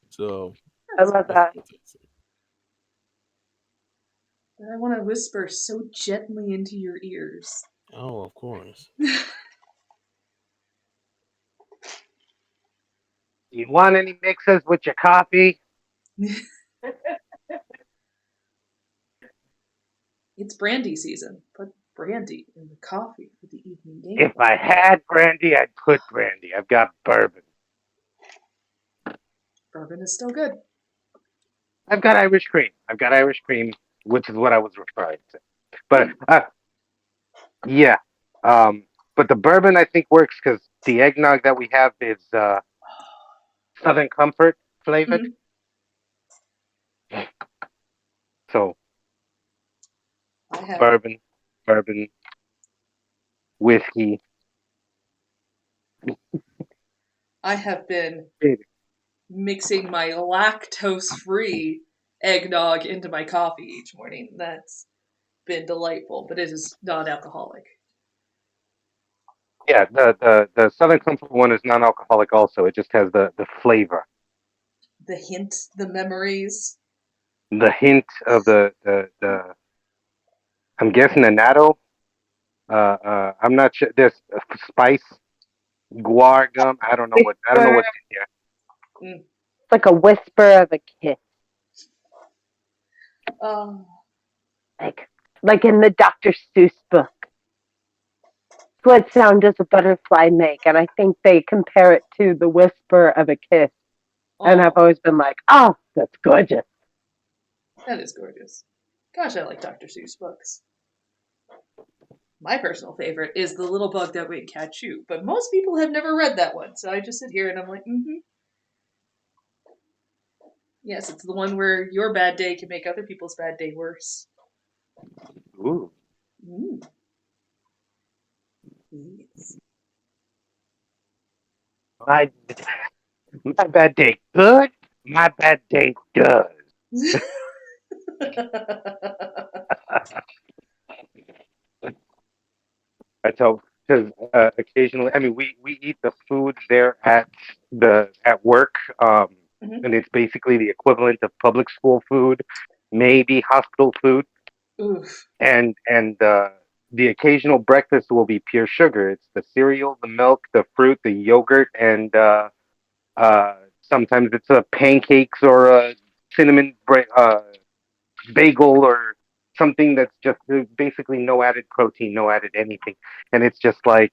C: So
D: I love
C: that's
D: that.
C: fantastic.
A: I want to whisper so gently into your ears.
C: Oh, of course.
E: You want any mixes with your coffee?
A: It's brandy season. Put brandy in the coffee for the evening game.
E: If I had brandy, I'd put brandy. I've got bourbon.
A: Bourbon is still good.
E: I've got Irish cream. Which is what I was referring to. But yeah, but the bourbon I think works because the eggnog that we have is Southern Comfort flavored.
A: Mhm.
E: So
A: I have
E: bourbon, whiskey.
A: I have been
E: Baby.
A: mixing my lactose-free eggnog into my coffee each morning. That's been delightful, but it is non-alcoholic.
E: Yeah, the Southern Comfort one is non-alcoholic. Also, it just has the flavor,
A: The hint, the memories.
E: the hint of the. I'm guessing annatto. I'm not sure. There's spice, guar gum. I don't know what's in here.
A: Mm.
D: It's like a whisper of a kiss,
A: Oh,
D: like in the Dr. Seuss book. What sound does a butterfly make? And I think they compare it to the whisper of a kiss. And I've
A: oh,
D: always been like, oh, that's gorgeous.
A: that is gorgeous. Gosh, I like Dr. Seuss books. My personal favorite is The Little Bug That Wouldn't Catch You, but most people have never read that one, so I just sit here and I'm like, Yes, it's the one where your bad day can make other people's bad day worse.
E: Ooh.
A: Mm. Yes.
E: My bad day good. My bad day does. I tell because occasionally, I mean, we eat the food there at work,
A: Mhm.
E: and it's basically the equivalent of public school food, maybe hospital food,
A: Oof.
E: and the occasional breakfast will be pure sugar. It's the cereal, the milk, the fruit, the yogurt, and sometimes it's a pancakes or a cinnamon bagel or something that's just basically no added protein, no added anything. And it's just like,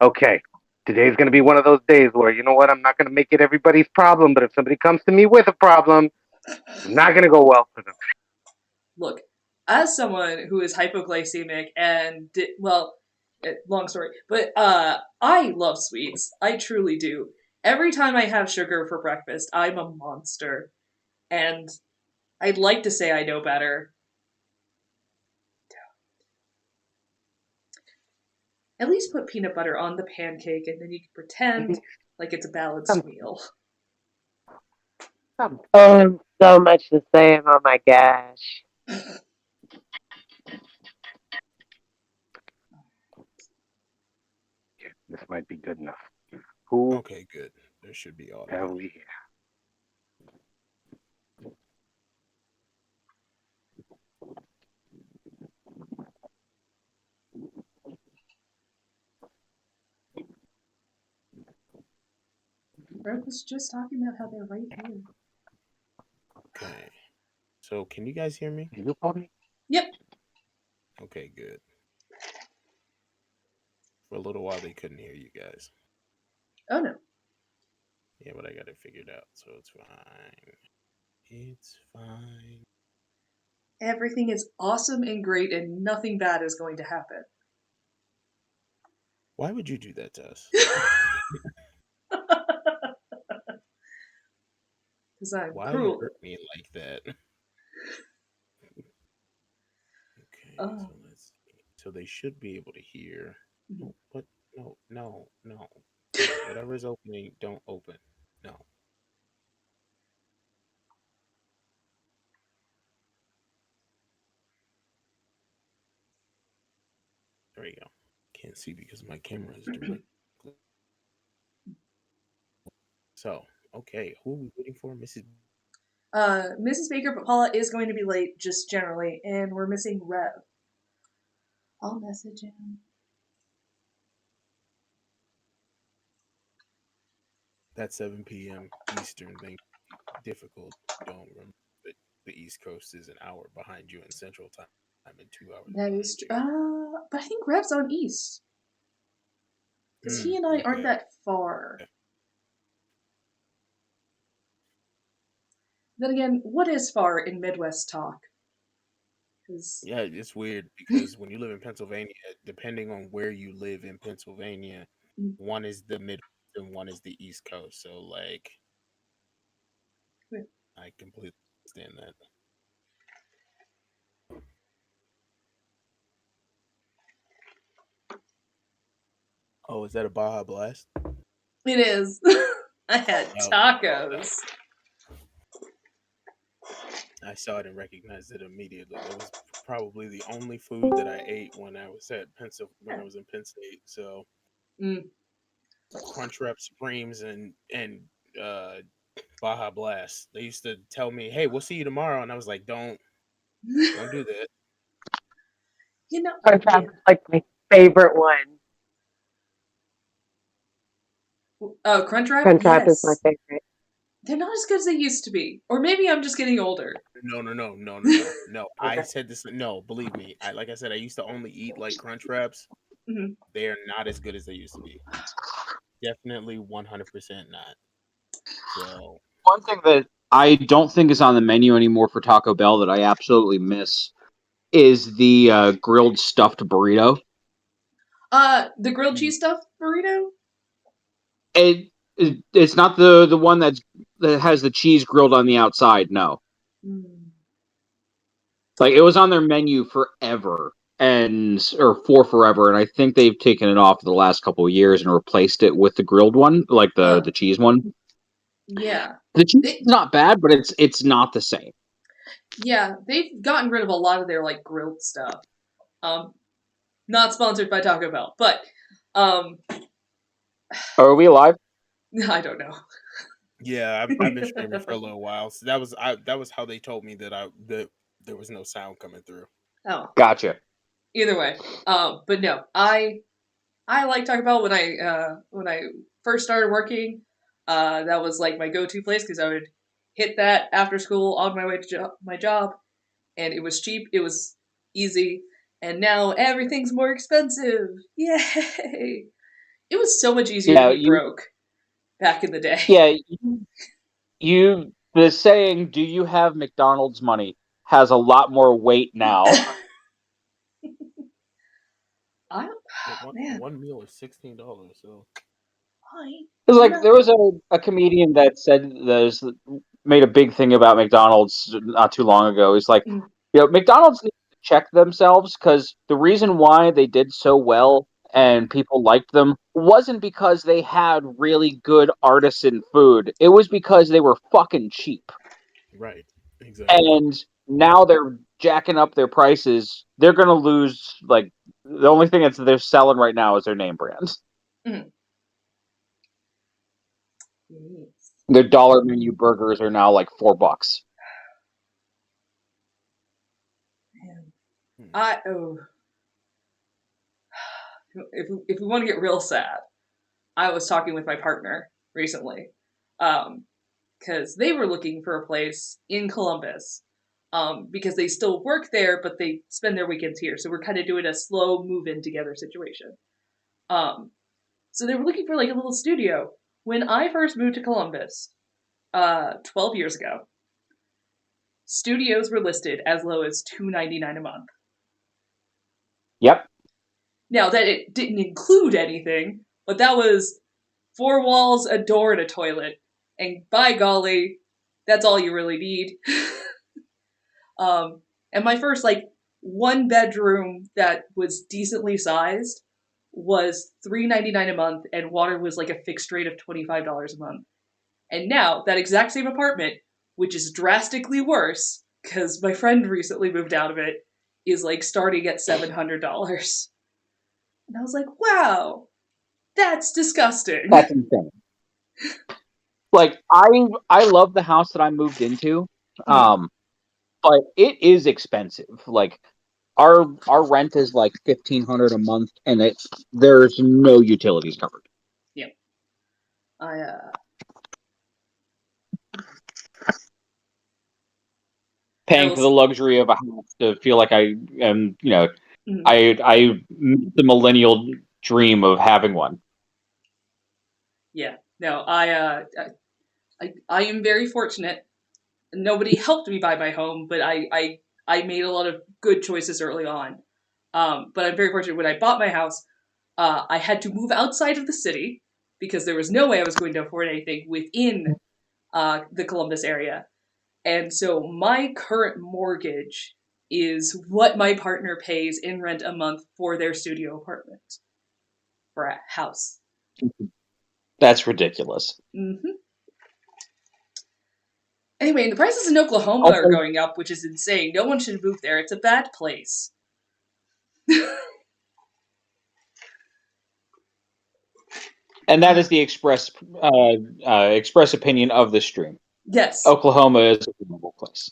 E: okay, today's going to be one of those days where, you know what, I'm not going to make it everybody's problem, but if somebody comes to me with a problem, it's not going to go well for them.
A: Look, as someone who is hypoglycemic and long story, but I love sweets. I truly do. Every time I have sugar for breakfast, I'm a monster, and I'd like to say I know better. At least put peanut butter on the pancake, and then you can pretend like it's a balanced meal.
D: Oh, so much the same. Oh my gosh.
E: This might be good enough. Who
C: Okay, good. There should be
E: have
C: audio.
E: we here?
A: Brooke was just talking about how they're right here.
C: Okay. So can you guys hear me?
E: You call me?
A: Yep.
C: Okay, good. For a little while they couldn't hear you guys.
A: Oh no.
C: Yeah, but I got it figured out, so it's fine. It's fine.
A: Everything is awesome and great, and nothing bad is going to happen.
C: Why would you do that to us?
A: Because I'm
C: Why
A: cruel.
C: hurt me like that? Okay,
A: Oh.
C: so let's see. So they should be able to hear. No, but no. Whatever is opening, don't open. No. There you go. Can't see because my camera is directly. So, okay, who are we waiting for? Mrs.
A: Mrs. Baker, but Paula is going to be late, just generally, and we're missing Rev. I'll message him.
C: That 7 p.m. Eastern thing difficult. Don't remember that the East Coast is an hour behind you in Central Time and 2 hours
A: That
C: behind
A: is,
C: you.
A: but I think Rev's on East. Because he and I aren't
C: Okay.
A: that far. Then again, what is far in Midwest talk?
C: Yeah, it's weird because when you live in Pennsylvania, depending on where you live in Pennsylvania, one is the Midwest and one is the East Coast. So, like, I completely understand that. Oh, is that a Baja Blast?
A: It is. I had tacos.
C: I saw it and recognized it immediately. That was probably the only food that I ate when I was when I was in Penn State. So, Crunchwrap Supremes and Baja Blast. They used to tell me, "Hey, we'll see you tomorrow," and I was like, "Don't do that."
A: You know,
D: Crunchwrap is like my favorite one.
A: Oh, Crunchwrap?
D: Crunchwrap
A: Yes.
D: is my favorite.
A: They're not as good as they used to be. Or maybe I'm just getting older.
C: No. I said this. No, believe me. Like I said, I used to only eat like Crunchwraps.
A: Mhm.
C: They are not as good as they used to be. Definitely 100% not. So
B: One thing that I don't think is on the menu anymore for Taco Bell that I absolutely miss is the grilled stuffed burrito.
A: The grilled cheese stuffed burrito?
B: It's not the one that has the cheese grilled on the outside. No, like it was on their menu forever or for forever, and I think they've taken it off the last couple of years and replaced it with the grilled one, like the cheese one.
A: Yeah.
B: The cheese is not bad, but it's not the same.
A: Yeah, they've gotten rid of a lot of their like grilled stuff. Not sponsored by Taco Bell, but
B: Are we alive?
A: I don't know.
C: yeah, I've been streaming for a little while. So that was how they told me that there was no sound coming through.
A: Oh,
B: gotcha.
A: Either way, but no, I like Taco Bell when I first started working. That was like my go-to place because I would hit that after school on my way to my job, and it was cheap, it was easy, and now everything's more expensive. Yay! It was so much easier to be broke back in the day.
B: Yeah, the saying "Do you have McDonald's money?" has a lot more weight now.
C: One meal is $16. So
B: It's like there was a comedian that said made a big thing about McDonald's not too long ago. He's like, McDonald's needs to check themselves because the reason why they did so well and people liked them wasn't because they had really good artisan food. It was because they were fucking cheap.
C: Right. Exactly.
B: And now they're jacking up their prices. They're going to lose, like, the only thing that they're selling right now is their name brands.
A: Mm.
B: Their dollar menu burgers are now like $4.
A: If we want to get real sad, I was talking with my partner recently, because they were looking for a place in Columbus, because they still work there, but they spend their weekends here. So we're kind of doing a slow move-in together situation. So they were looking for like a little studio. When I first moved to Columbus, 12 years ago, studios were listed as low as $2.99 a month.
B: Yep.
A: Now that it didn't include anything, but that was 4 walls, a door, and a toilet. And by golly, that's all you really need. And my first, like, 1 bedroom that was decently sized was $3.99 a month, and water was like a fixed rate of $25 a month. And now that exact same apartment, which is drastically worse because my friend recently moved out of it, is like starting at $700. And I was like, wow, that's disgusting.
B: That's insane. Like I love the house that I moved into, but it is expensive. Like our rent is like $1,500 a month, and there's no utilities covered.
A: Yep.
B: Paying for the luxury of a house to feel like I am,
A: Mhm.
B: I the millennial dream of having one.
A: Yeah. No, I am very fortunate. Nobody helped me buy my home, but I made a lot of good choices early on. But I'm very fortunate when I bought my house, I had to move outside of the city because there was no way I was going to afford anything within the Columbus area. And so my current mortgage is what my partner pays in rent a month for their studio apartment, for a house.
B: That's ridiculous.
A: Mm-hmm. Anyway, the prices in Oklahoma are going up, which is insane. No one should move there. It's a bad place.
B: And that is the express opinion of the stream.
A: Yes.
B: Oklahoma is a beautiful place.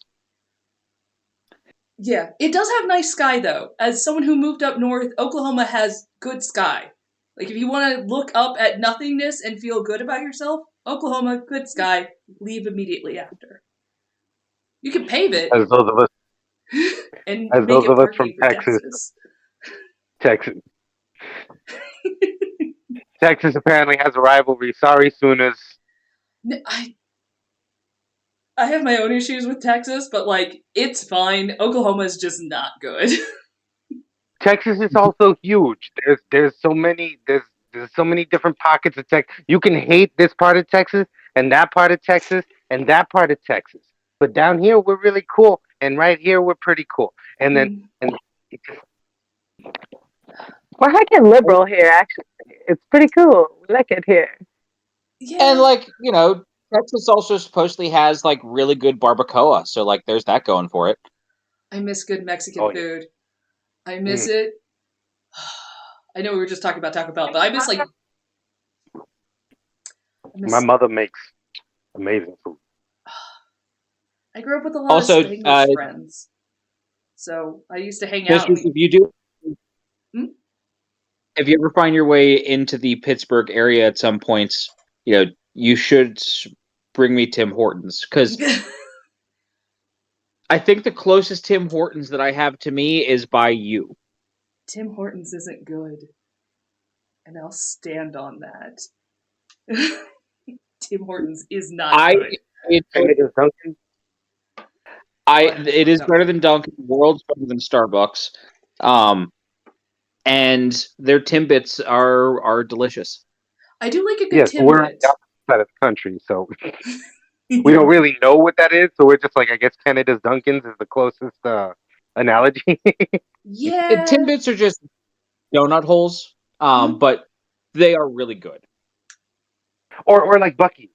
A: Yeah, it does have nice sky, though. As someone who moved up north, Oklahoma has good sky. Like, if you want to look up at nothingness and feel good about yourself, Oklahoma, good sky, leave immediately after. You can pave it.
E: As those of us,
A: and
E: as
A: make
E: those
A: it
E: of us from
A: parking for Texas.
E: Texas apparently has a rivalry. Sorry, Sooners.
A: I have my own issues with Texas, but like it's fine. Oklahoma is just not good.
E: Texas is also huge. There's so many different pockets of Texas. You can hate this part of Texas and that part of Texas and that part of Texas, but down here we're really cool, and right here we're pretty cool. And then
D: we're heckin' liberal here. Actually, it's pretty cool. We like it here.
A: Yeah.
B: And like Texas also supposedly has like really good barbacoa, so like there's that going for it.
A: I miss good Mexican food. I miss it. I know we were just talking about Taco Bell, but I miss
E: my mother makes amazing food.
A: I grew up with a lot of Spanglish friends, so I used to hang out.
B: If you ever find your way into the Pittsburgh area at some points, you should bring me Tim Hortons, because I think the closest Tim Hortons that I have to me is by you.
A: Tim Hortons isn't good, and I'll stand on that. Tim Hortons is not good.
B: It is better than Dunkin'. World's better than Starbucks. And their Timbits are delicious.
A: I do like a good Timbit.
E: We're on the opposite side of the country, so we don't really know what that is. So we're just like, I guess Canada's Dunkin's is the closest analogy.
A: Yeah,
B: Timbits are just donut holes, but they are really good.
E: Or like Buc-ee's.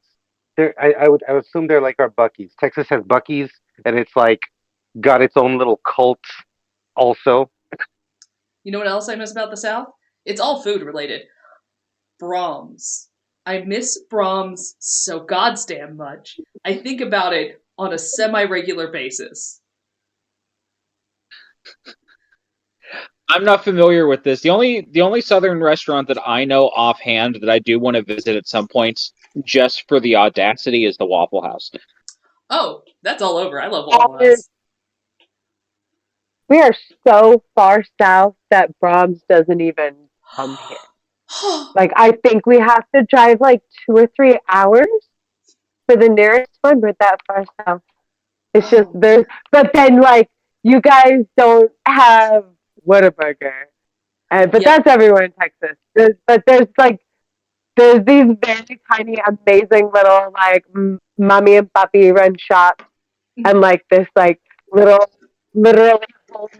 E: I would assume they're like our Buc-ee's. Texas has Buc-ee's, and it's like got its own little cult also.
A: You know what else I miss about the South? It's all food related. Brahms. I miss Brahms so goddamn much. I think about it on a semi-regular basis.
B: I'm not familiar with this. The only southern restaurant that I know offhand that I do want to visit at some points, just for the audacity, is the Waffle House.
A: Oh, that's all over. I love Waffle House.
D: We are so far south that Brahms doesn't even come here. Like, I think we have to drive like 2 or 3 hours for the nearest one. We're that far south. It's just there's, but then like you guys don't have Whataburger, but that's everywhere in Texas. There's these very tiny, amazing little like mommy and papi run shops, and like this like literally home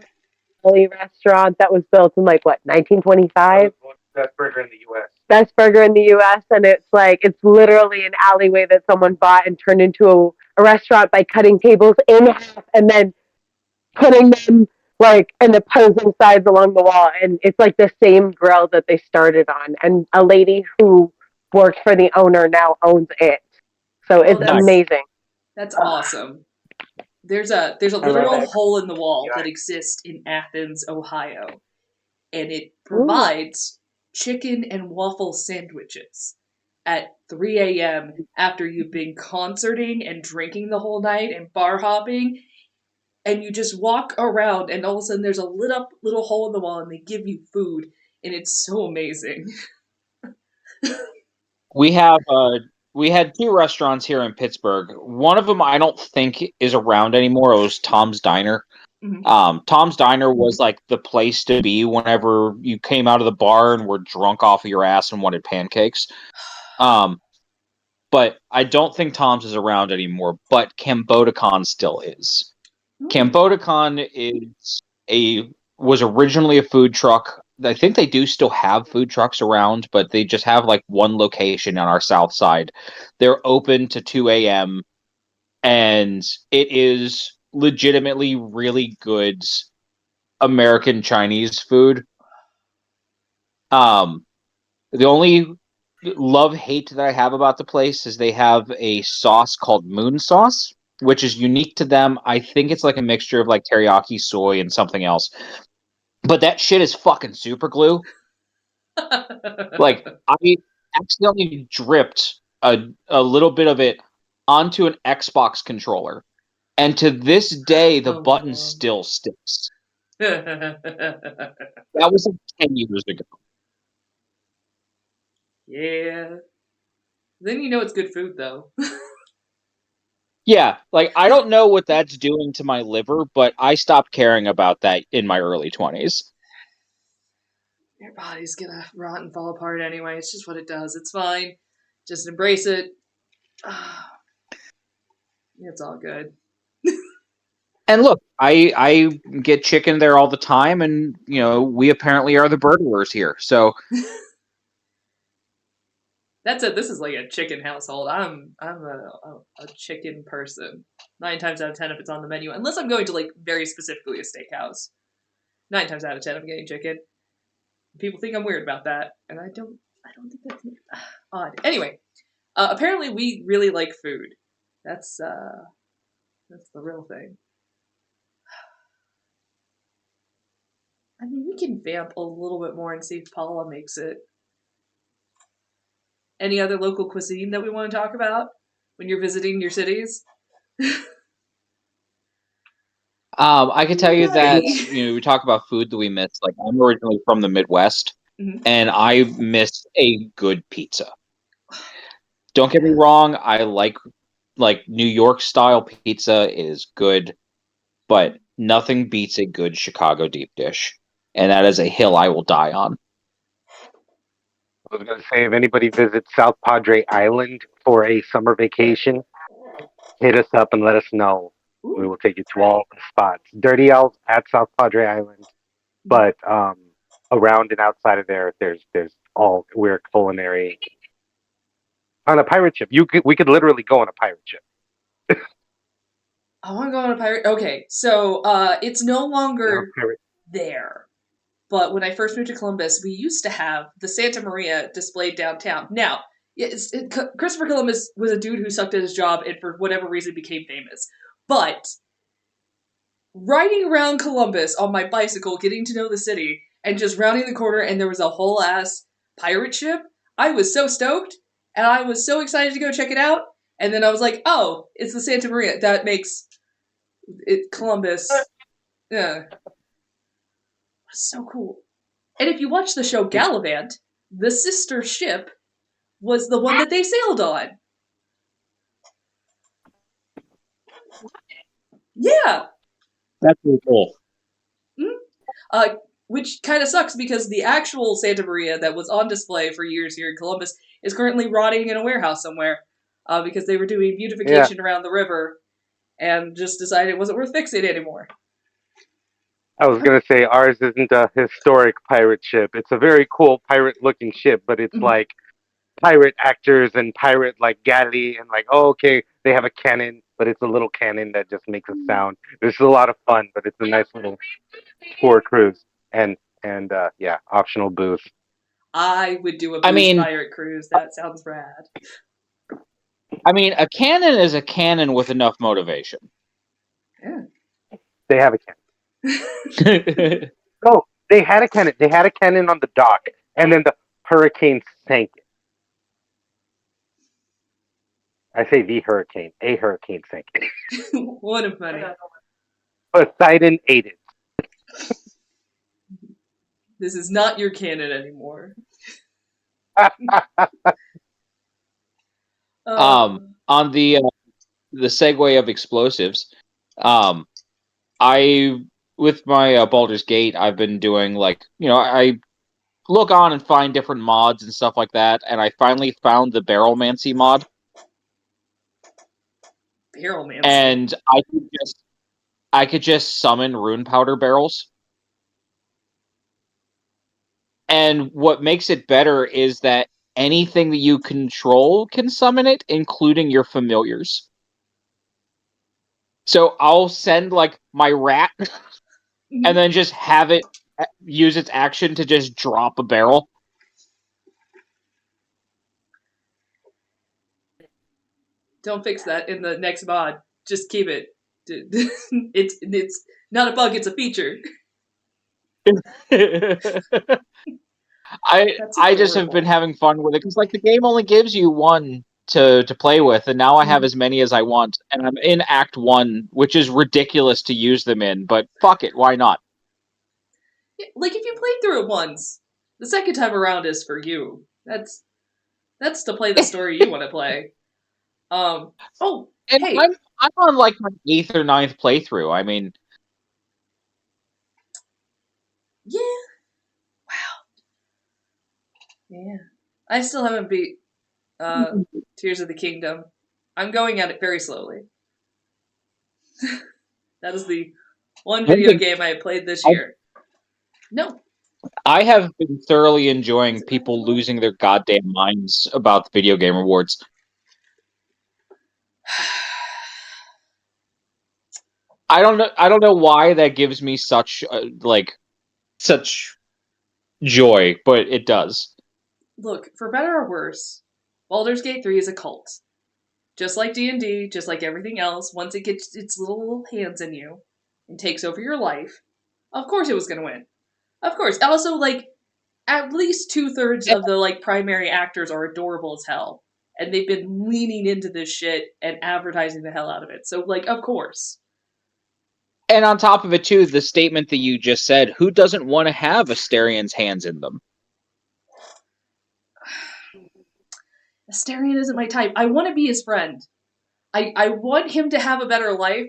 D: restaurant that was built in like what 1925.
E: Best burger in the U.S.
D: Best burger in the U.S. And it's literally an alleyway that someone bought and turned into a restaurant by cutting tables in half and then putting them in opposing sides along the wall. And it's the same grill that they started on. And a lady who worked for the owner now owns it. So it's amazing.
A: That's awesome. There's a literal hole in the wall that exists in Athens, Ohio, and it provides chicken and waffle sandwiches at 3 a.m. after you've been concerting and drinking the whole night and bar hopping, and you just walk around, and all of a sudden there's a lit up little hole in the wall, and they give you food, and it's so amazing.
B: We had 2 restaurants here in Pittsburgh. One of them I don't think is around anymore. It was Tom's Diner.
A: Mm-hmm.
B: Tom's Diner was the place to be whenever you came out of the bar and were drunk off of your ass and wanted pancakes. But I don't think Tom's is around anymore. But Cambodicon still is. Cambodicon was originally a food truck. I think they do still have food trucks around, but they just have one location on our south side. They're open to 2 a.m. and it is legitimately really good American Chinese food. The only love-hate that I have about the place is they have a sauce called moon sauce, which is unique to them. I think it's a mixture of teriyaki, soy, and something else. But that shit is fucking super glue. I accidentally dripped a little bit of it onto an Xbox controller. And to this day, the button still sticks. That was 10 years ago.
A: Yeah. Then you know it's good food, though.
B: Yeah, I don't know what that's doing to my liver, but I stopped caring about that in my early 20s.
A: Your body's gonna rot and fall apart anyway. It's just what it does. It's fine. Just embrace it. It's all good.
B: And look, I get chicken there all the time, and we apparently are the burglars here. So
A: That's it. This is a chicken household. I'm a chicken person. 9 times out of 10 if it's on the menu, unless I'm going to very specifically a steakhouse. 9 times out of 10 I'm getting chicken. People think I'm weird about that, and I don't think that's odd. Anyway, apparently we really like food. That's the real thing. I mean, we can vamp a little bit more and see if Paula makes it. Any other local cuisine that we want to talk about when you're visiting your cities?
B: I can tell you that we talk about food that we miss. I'm originally from the Midwest, and I miss a good pizza. Don't get me wrong, I like New York style pizza is good, but nothing beats a good Chicago deep dish, and that is a hill I will die on.
E: I was going to say, if anybody visits South Padre Island for a summer vacation, hit us up and let us know. Ooh. We will take you to all the spots. Dirty Elves at South Padre Island, but around and outside of there, there's all we're culinary. On a pirate ship, we could literally go on a pirate ship.
A: I want to go on a pirate. Okay, so it's no longer there. But when I first moved to Columbus, we used to have the Santa Maria displayed downtown. Now, Christopher Columbus was a dude who sucked at his job and for whatever reason became famous. But riding around Columbus on my bicycle, getting to know the city, and just rounding the corner and there was a whole ass pirate ship, I was so stoked, and I was so excited to go check it out. And then I was like, oh, it's the Santa Maria. That makes it Columbus. Yeah. So cool. And if you watch the show Gallivant, the sister ship was the one that they sailed on. Yeah.
B: That's really cool.
A: Which kind of sucks because the actual Santa Maria that was on display for years here in Columbus is currently rotting in a warehouse somewhere because they were doing beautification around the river and just decided it wasn't worth fixing anymore.
E: I was gonna say ours isn't a historic pirate ship. It's a very cool pirate-looking ship, but it's like pirate actors and pirate like galley and like, oh, okay, they have a cannon, but it's a little cannon that just makes a sound. This is a lot of fun, but it's a nice little tour cruise and yeah, optional booze.
A: I would do a
B: I
A: booze
B: mean-
A: pirate cruise. That sounds rad.
B: A cannon is a cannon with enough motivation.
A: Yeah.
E: They have a cannon. No, they had a cannon. They had a cannon on the dock, and then the hurricane sank it. I say the hurricane. A hurricane sank it.
A: What a funny.
E: Poseidon ate it.
A: This is not your canon anymore.
B: On the segue of explosives, I with my Baldur's Gate, I've been doing I look on and find different mods and stuff like that, and I finally found the Barrelmancy mod,
A: Barrelmancy.
B: and I could just summon rune powder barrels. And what makes it better is that anything that you control can summon it, including your familiars. So I'll send my rat and then just have it use its action to just drop a barrel.
A: Don't fix that in the next mod. Just keep it. It's not a bug, it's a feature.
B: I just have been having fun with it because the game only gives you one to play with, and now I have as many as I want, and I'm in Act 1, which is ridiculous to use them in, but fuck it, why not?
A: If you played through it once, the second time around is for you. That's to play the story you want to play.
B: And
A: hey,
B: I'm on my 8th or 9th playthrough. I mean,
A: yeah, wow, yeah. I still haven't beat Tears of the Kingdom. I'm going at it very slowly. That is the one video game I have played this year. No.
B: I have been thoroughly enjoying people losing their goddamn minds about the video game awards. I don't know why that gives me such such joy, but it does.
A: Look, for better or worse, Baldur's Gate 3 is a cult. Just like D&D, just like everything else, once it gets its little hands in you and takes over your life, of course it was going to win. Of course. Also, at least 2/3 of the, primary actors are adorable as hell. And they've been leaning into this shit and advertising the hell out of it. So, of course.
B: And on top of it, too, the statement that you just said, who doesn't want to have Asterian's hands in them?
A: Astarion isn't my type. I want to be his friend. I want him to have a better life.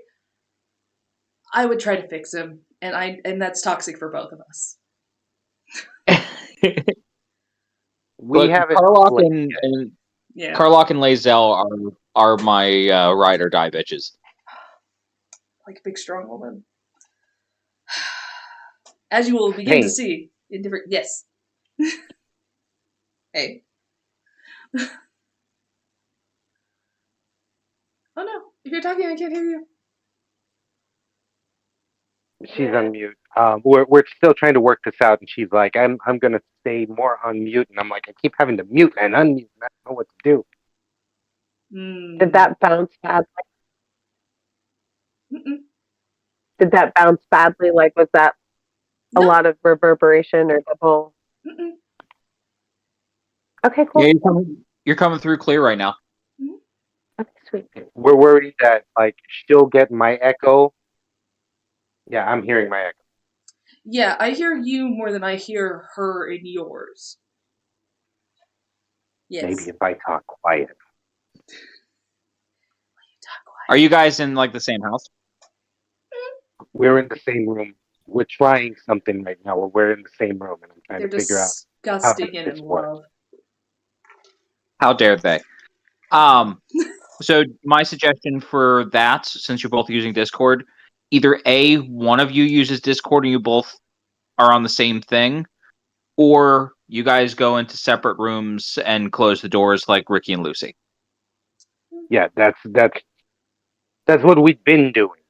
A: I would try to fix him, and that's toxic for both of us.
E: We have it.
B: Karlach and
A: Yeah.
B: Karlach and Lae'zel are my ride or die bitches.
A: Like a big strong woman. As you will begin to see in different. Yes. Hey. Oh no! If you're talking, I can't hear you.
E: She's on mute. We're still trying to work this out, and she's like, I'm gonna stay more on mute, and I'm like, I keep having to mute and unmute, and I don't know what to do.
D: Did that bounce badly?
A: Mm-mm.
D: Did that bounce badly? Was that a lot of reverberation or double?
A: Mm-mm.
D: Okay, cool.
B: Yeah, you're coming through clear right now.
D: Okay, sweet.
E: We're worried that she'll get my echo. Yeah, I'm hearing my echo.
A: Yeah, I hear you more than I hear her in yours. Yes.
E: Maybe if I talk quiet.
B: Are you guys in the same house?
E: We're in the same room. We're trying something right now. We're in the same room, and I'm trying to figure out
A: disgusting and in love.
B: How dare they? So my suggestion for that, since you're both using Discord, either A, one of you uses Discord and you both are on the same thing, or you guys go into separate rooms and close the doors like Ricky and Lucy.
E: Yeah, that's what we've been doing.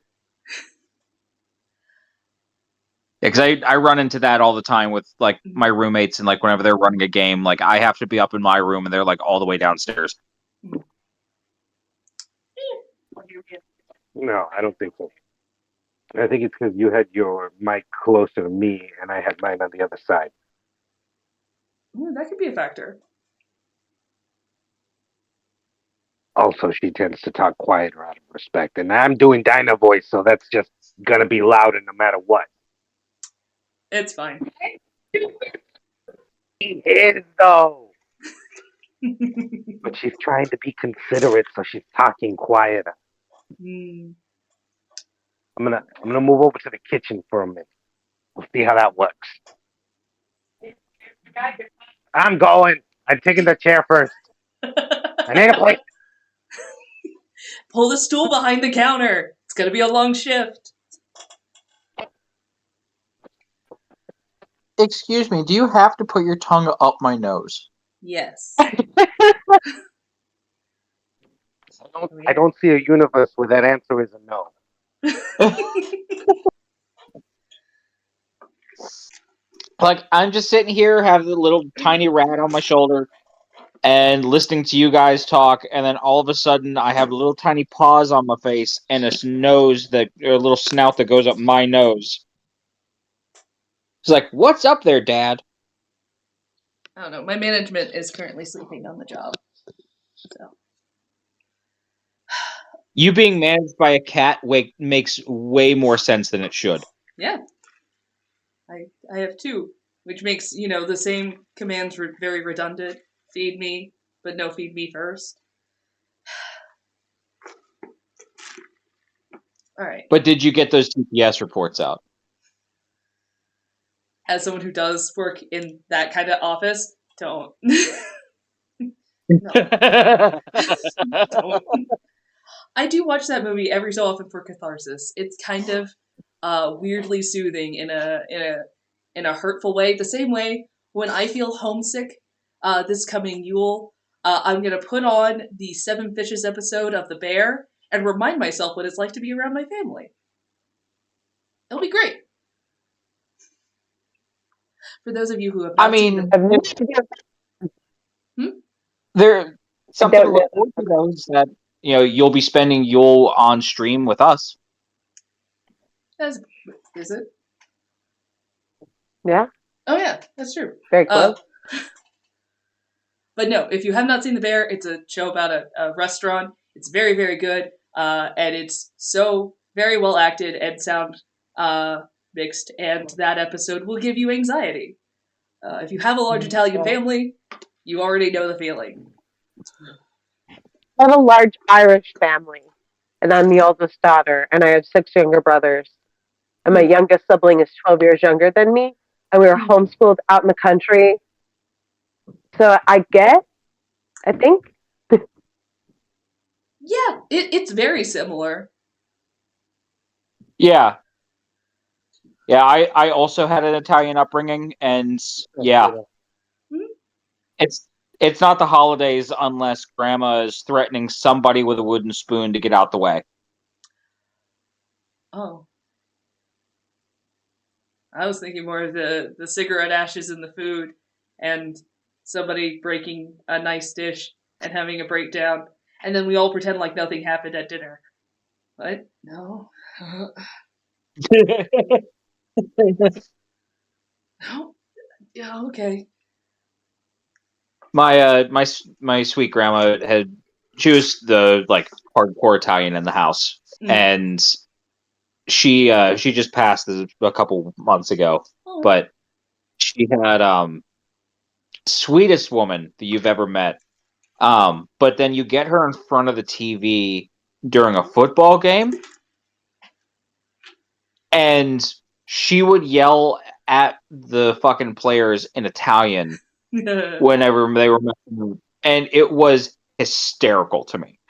B: Because I run into that all the time with like my roommates, and like whenever they're running a game, like I have to be up in my room and they're like all the way downstairs.
E: No, I don't think so. I think it's because you had your mic closer to me and I had mine on the other side.
A: Ooh, that could be a factor.
E: Also, she tends to talk quieter out of respect, and I'm doing Dynah voice, so that's just gonna be louder no matter what.
A: It's fine.
E: She is though, but she's trying to be considerate, so she's talking quieter.
A: Mm.
E: I'm gonna move over to the kitchen for a minute. We'll see how that works. I'm going. I'm taking the chair first. I need a plate.
A: Pull the stool behind the counter. It's gonna be a long shift.
B: Excuse me, do you have to put your tongue up my nose?
A: Yes.
E: I don't see a universe where that answer is a no.
B: Like, I'm just sitting here, have the little tiny rat on my shoulder, and listening to you guys talk, and then all of a sudden I have little tiny paws on my face and a little snout that goes up my nose. It's like, what's up there, Dad?
A: I don't know. My management is currently sleeping on the job. So.
B: You being managed by a cat makes way more sense than it should.
A: Yeah. I have two, which makes, the same commands very redundant. Feed me, but no feed me first. All right.
B: But did you get those TPS reports out?
A: As someone who does work in that kind of office, don't. Don't. I do watch that movie every so often for catharsis. It's kind of weirdly soothing in a hurtful way. The same way when I feel homesick this coming Yule, I'm gonna put on the Seven Fishes episode of The Bear and remind myself what it's like to be around my family. It'll be great. For those of you who have not seen
B: there something to look forward to though is that you'll be spending Yule on stream with us.
A: Is it?
D: Yeah.
A: Oh yeah, that's true.
D: Very close.
A: But no, if you have not seen The Bear, it's a show about a restaurant. It's very, very good, and it's so very well acted and sound mixed, and that episode will give you anxiety. If you have a large Italian family, you already know the feeling.
D: I have a large Irish family, and I'm the oldest daughter, and I have 6 younger brothers. And my youngest sibling is 12 years younger than me, and we were homeschooled out in the country. So I think.
A: Yeah, it's very similar.
B: Yeah. Yeah, I also had an Italian upbringing, and yeah. It's not the holidays unless Grandma is threatening somebody with a wooden spoon to get out the way.
A: Oh. I was thinking more of the cigarette ashes in the food and somebody breaking a nice dish and having a breakdown, and then we all pretend like nothing happened at dinner. What? No. No. Yeah. Okay.
B: My sweet grandma she was the hardcore Italian in the house, and she just passed a couple months ago, but she had sweetest woman that you've ever met. But then you get her in front of the TV during a football game, and she would yell at the fucking players in Italian whenever they were messing, and it was hysterical to me.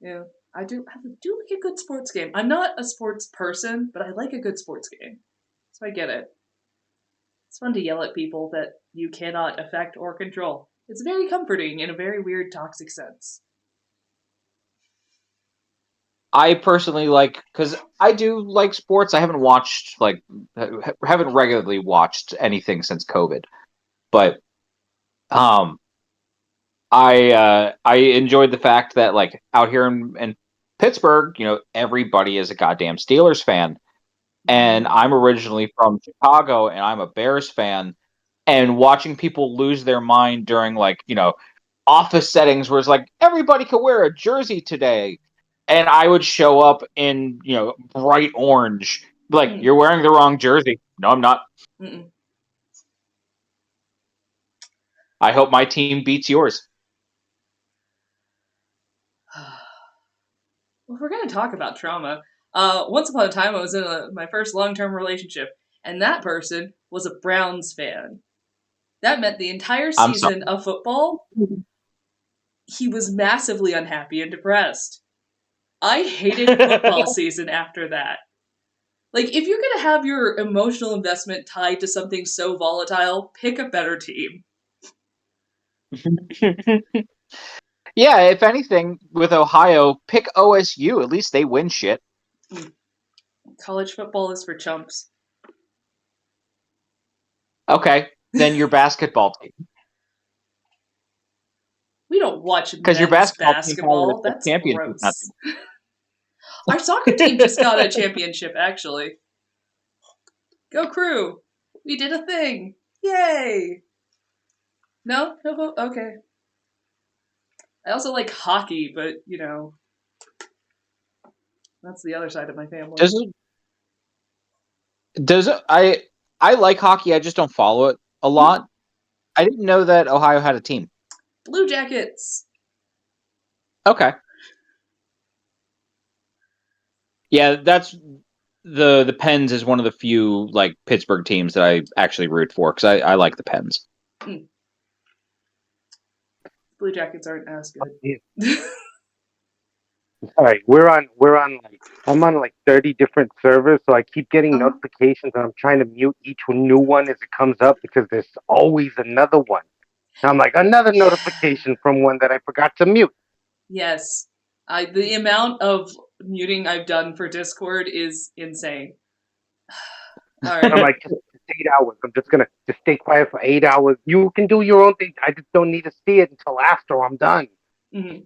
A: Yeah. I do like a good sports game. I'm not a sports person, but I like a good sports game. So I get it. It's fun to yell at people that you cannot affect or control. It's very comforting in a very weird, toxic sense.
B: I personally like, because I do like sports. I haven't watched, like, haven't regularly watched anything since COVID, but I enjoyed the fact that, like, out here in Pittsburgh, everybody is a goddamn Steelers fan, and I'm originally from Chicago, and I'm a Bears fan, and watching people lose their mind during, like, office settings where it's like everybody could wear a jersey today, and I would show up in bright orange, like, you're wearing the wrong jersey. No, I'm not.
A: Mm-mm.
B: I hope my team beats yours.
A: Well, if we're going to talk about trauma, once upon a time I was in my first long-term relationship, and that person was a Browns fan. That meant the entire season of football, he was massively unhappy and depressed. I hated football season after that. Like, if you're going to have your emotional investment tied to something so volatile, pick a better team.
B: Yeah, if anything, with Ohio, pick OSU. At least they win shit.
A: College football is for chumps.
B: Okay, then your basketball team.
A: We don't watch
B: Because your
A: men's
B: basketball
A: basketball.
B: team has a
A: That's
B: championship.
A: gross. Our soccer team just got a championship, actually. Go Crew! We did a thing! Yay! No? No? Okay. I also like hockey, but, that's the other side of my family.
B: I like hockey, I just don't follow it a lot. I didn't know that Ohio had a team.
A: Blue Jackets!
B: Okay. Yeah, that's the Pens is one of the few, like, Pittsburgh teams that I actually root for, because I like the Pens.
A: Blue Jackets aren't as good.
E: All right, I'm on like 30 different servers, so I keep getting notifications, and I'm trying to mute each new one as it comes up because there's always another one. And I'm like, another notification from one that I forgot to mute.
A: Yes. The amount of muting I've done for Discord is insane. All right.
E: I'm like, just 8 hours. I'm just gonna just stay quiet for 8 hours. You can do your own thing. I just don't need to see it until after I'm done.
A: Mm-hmm.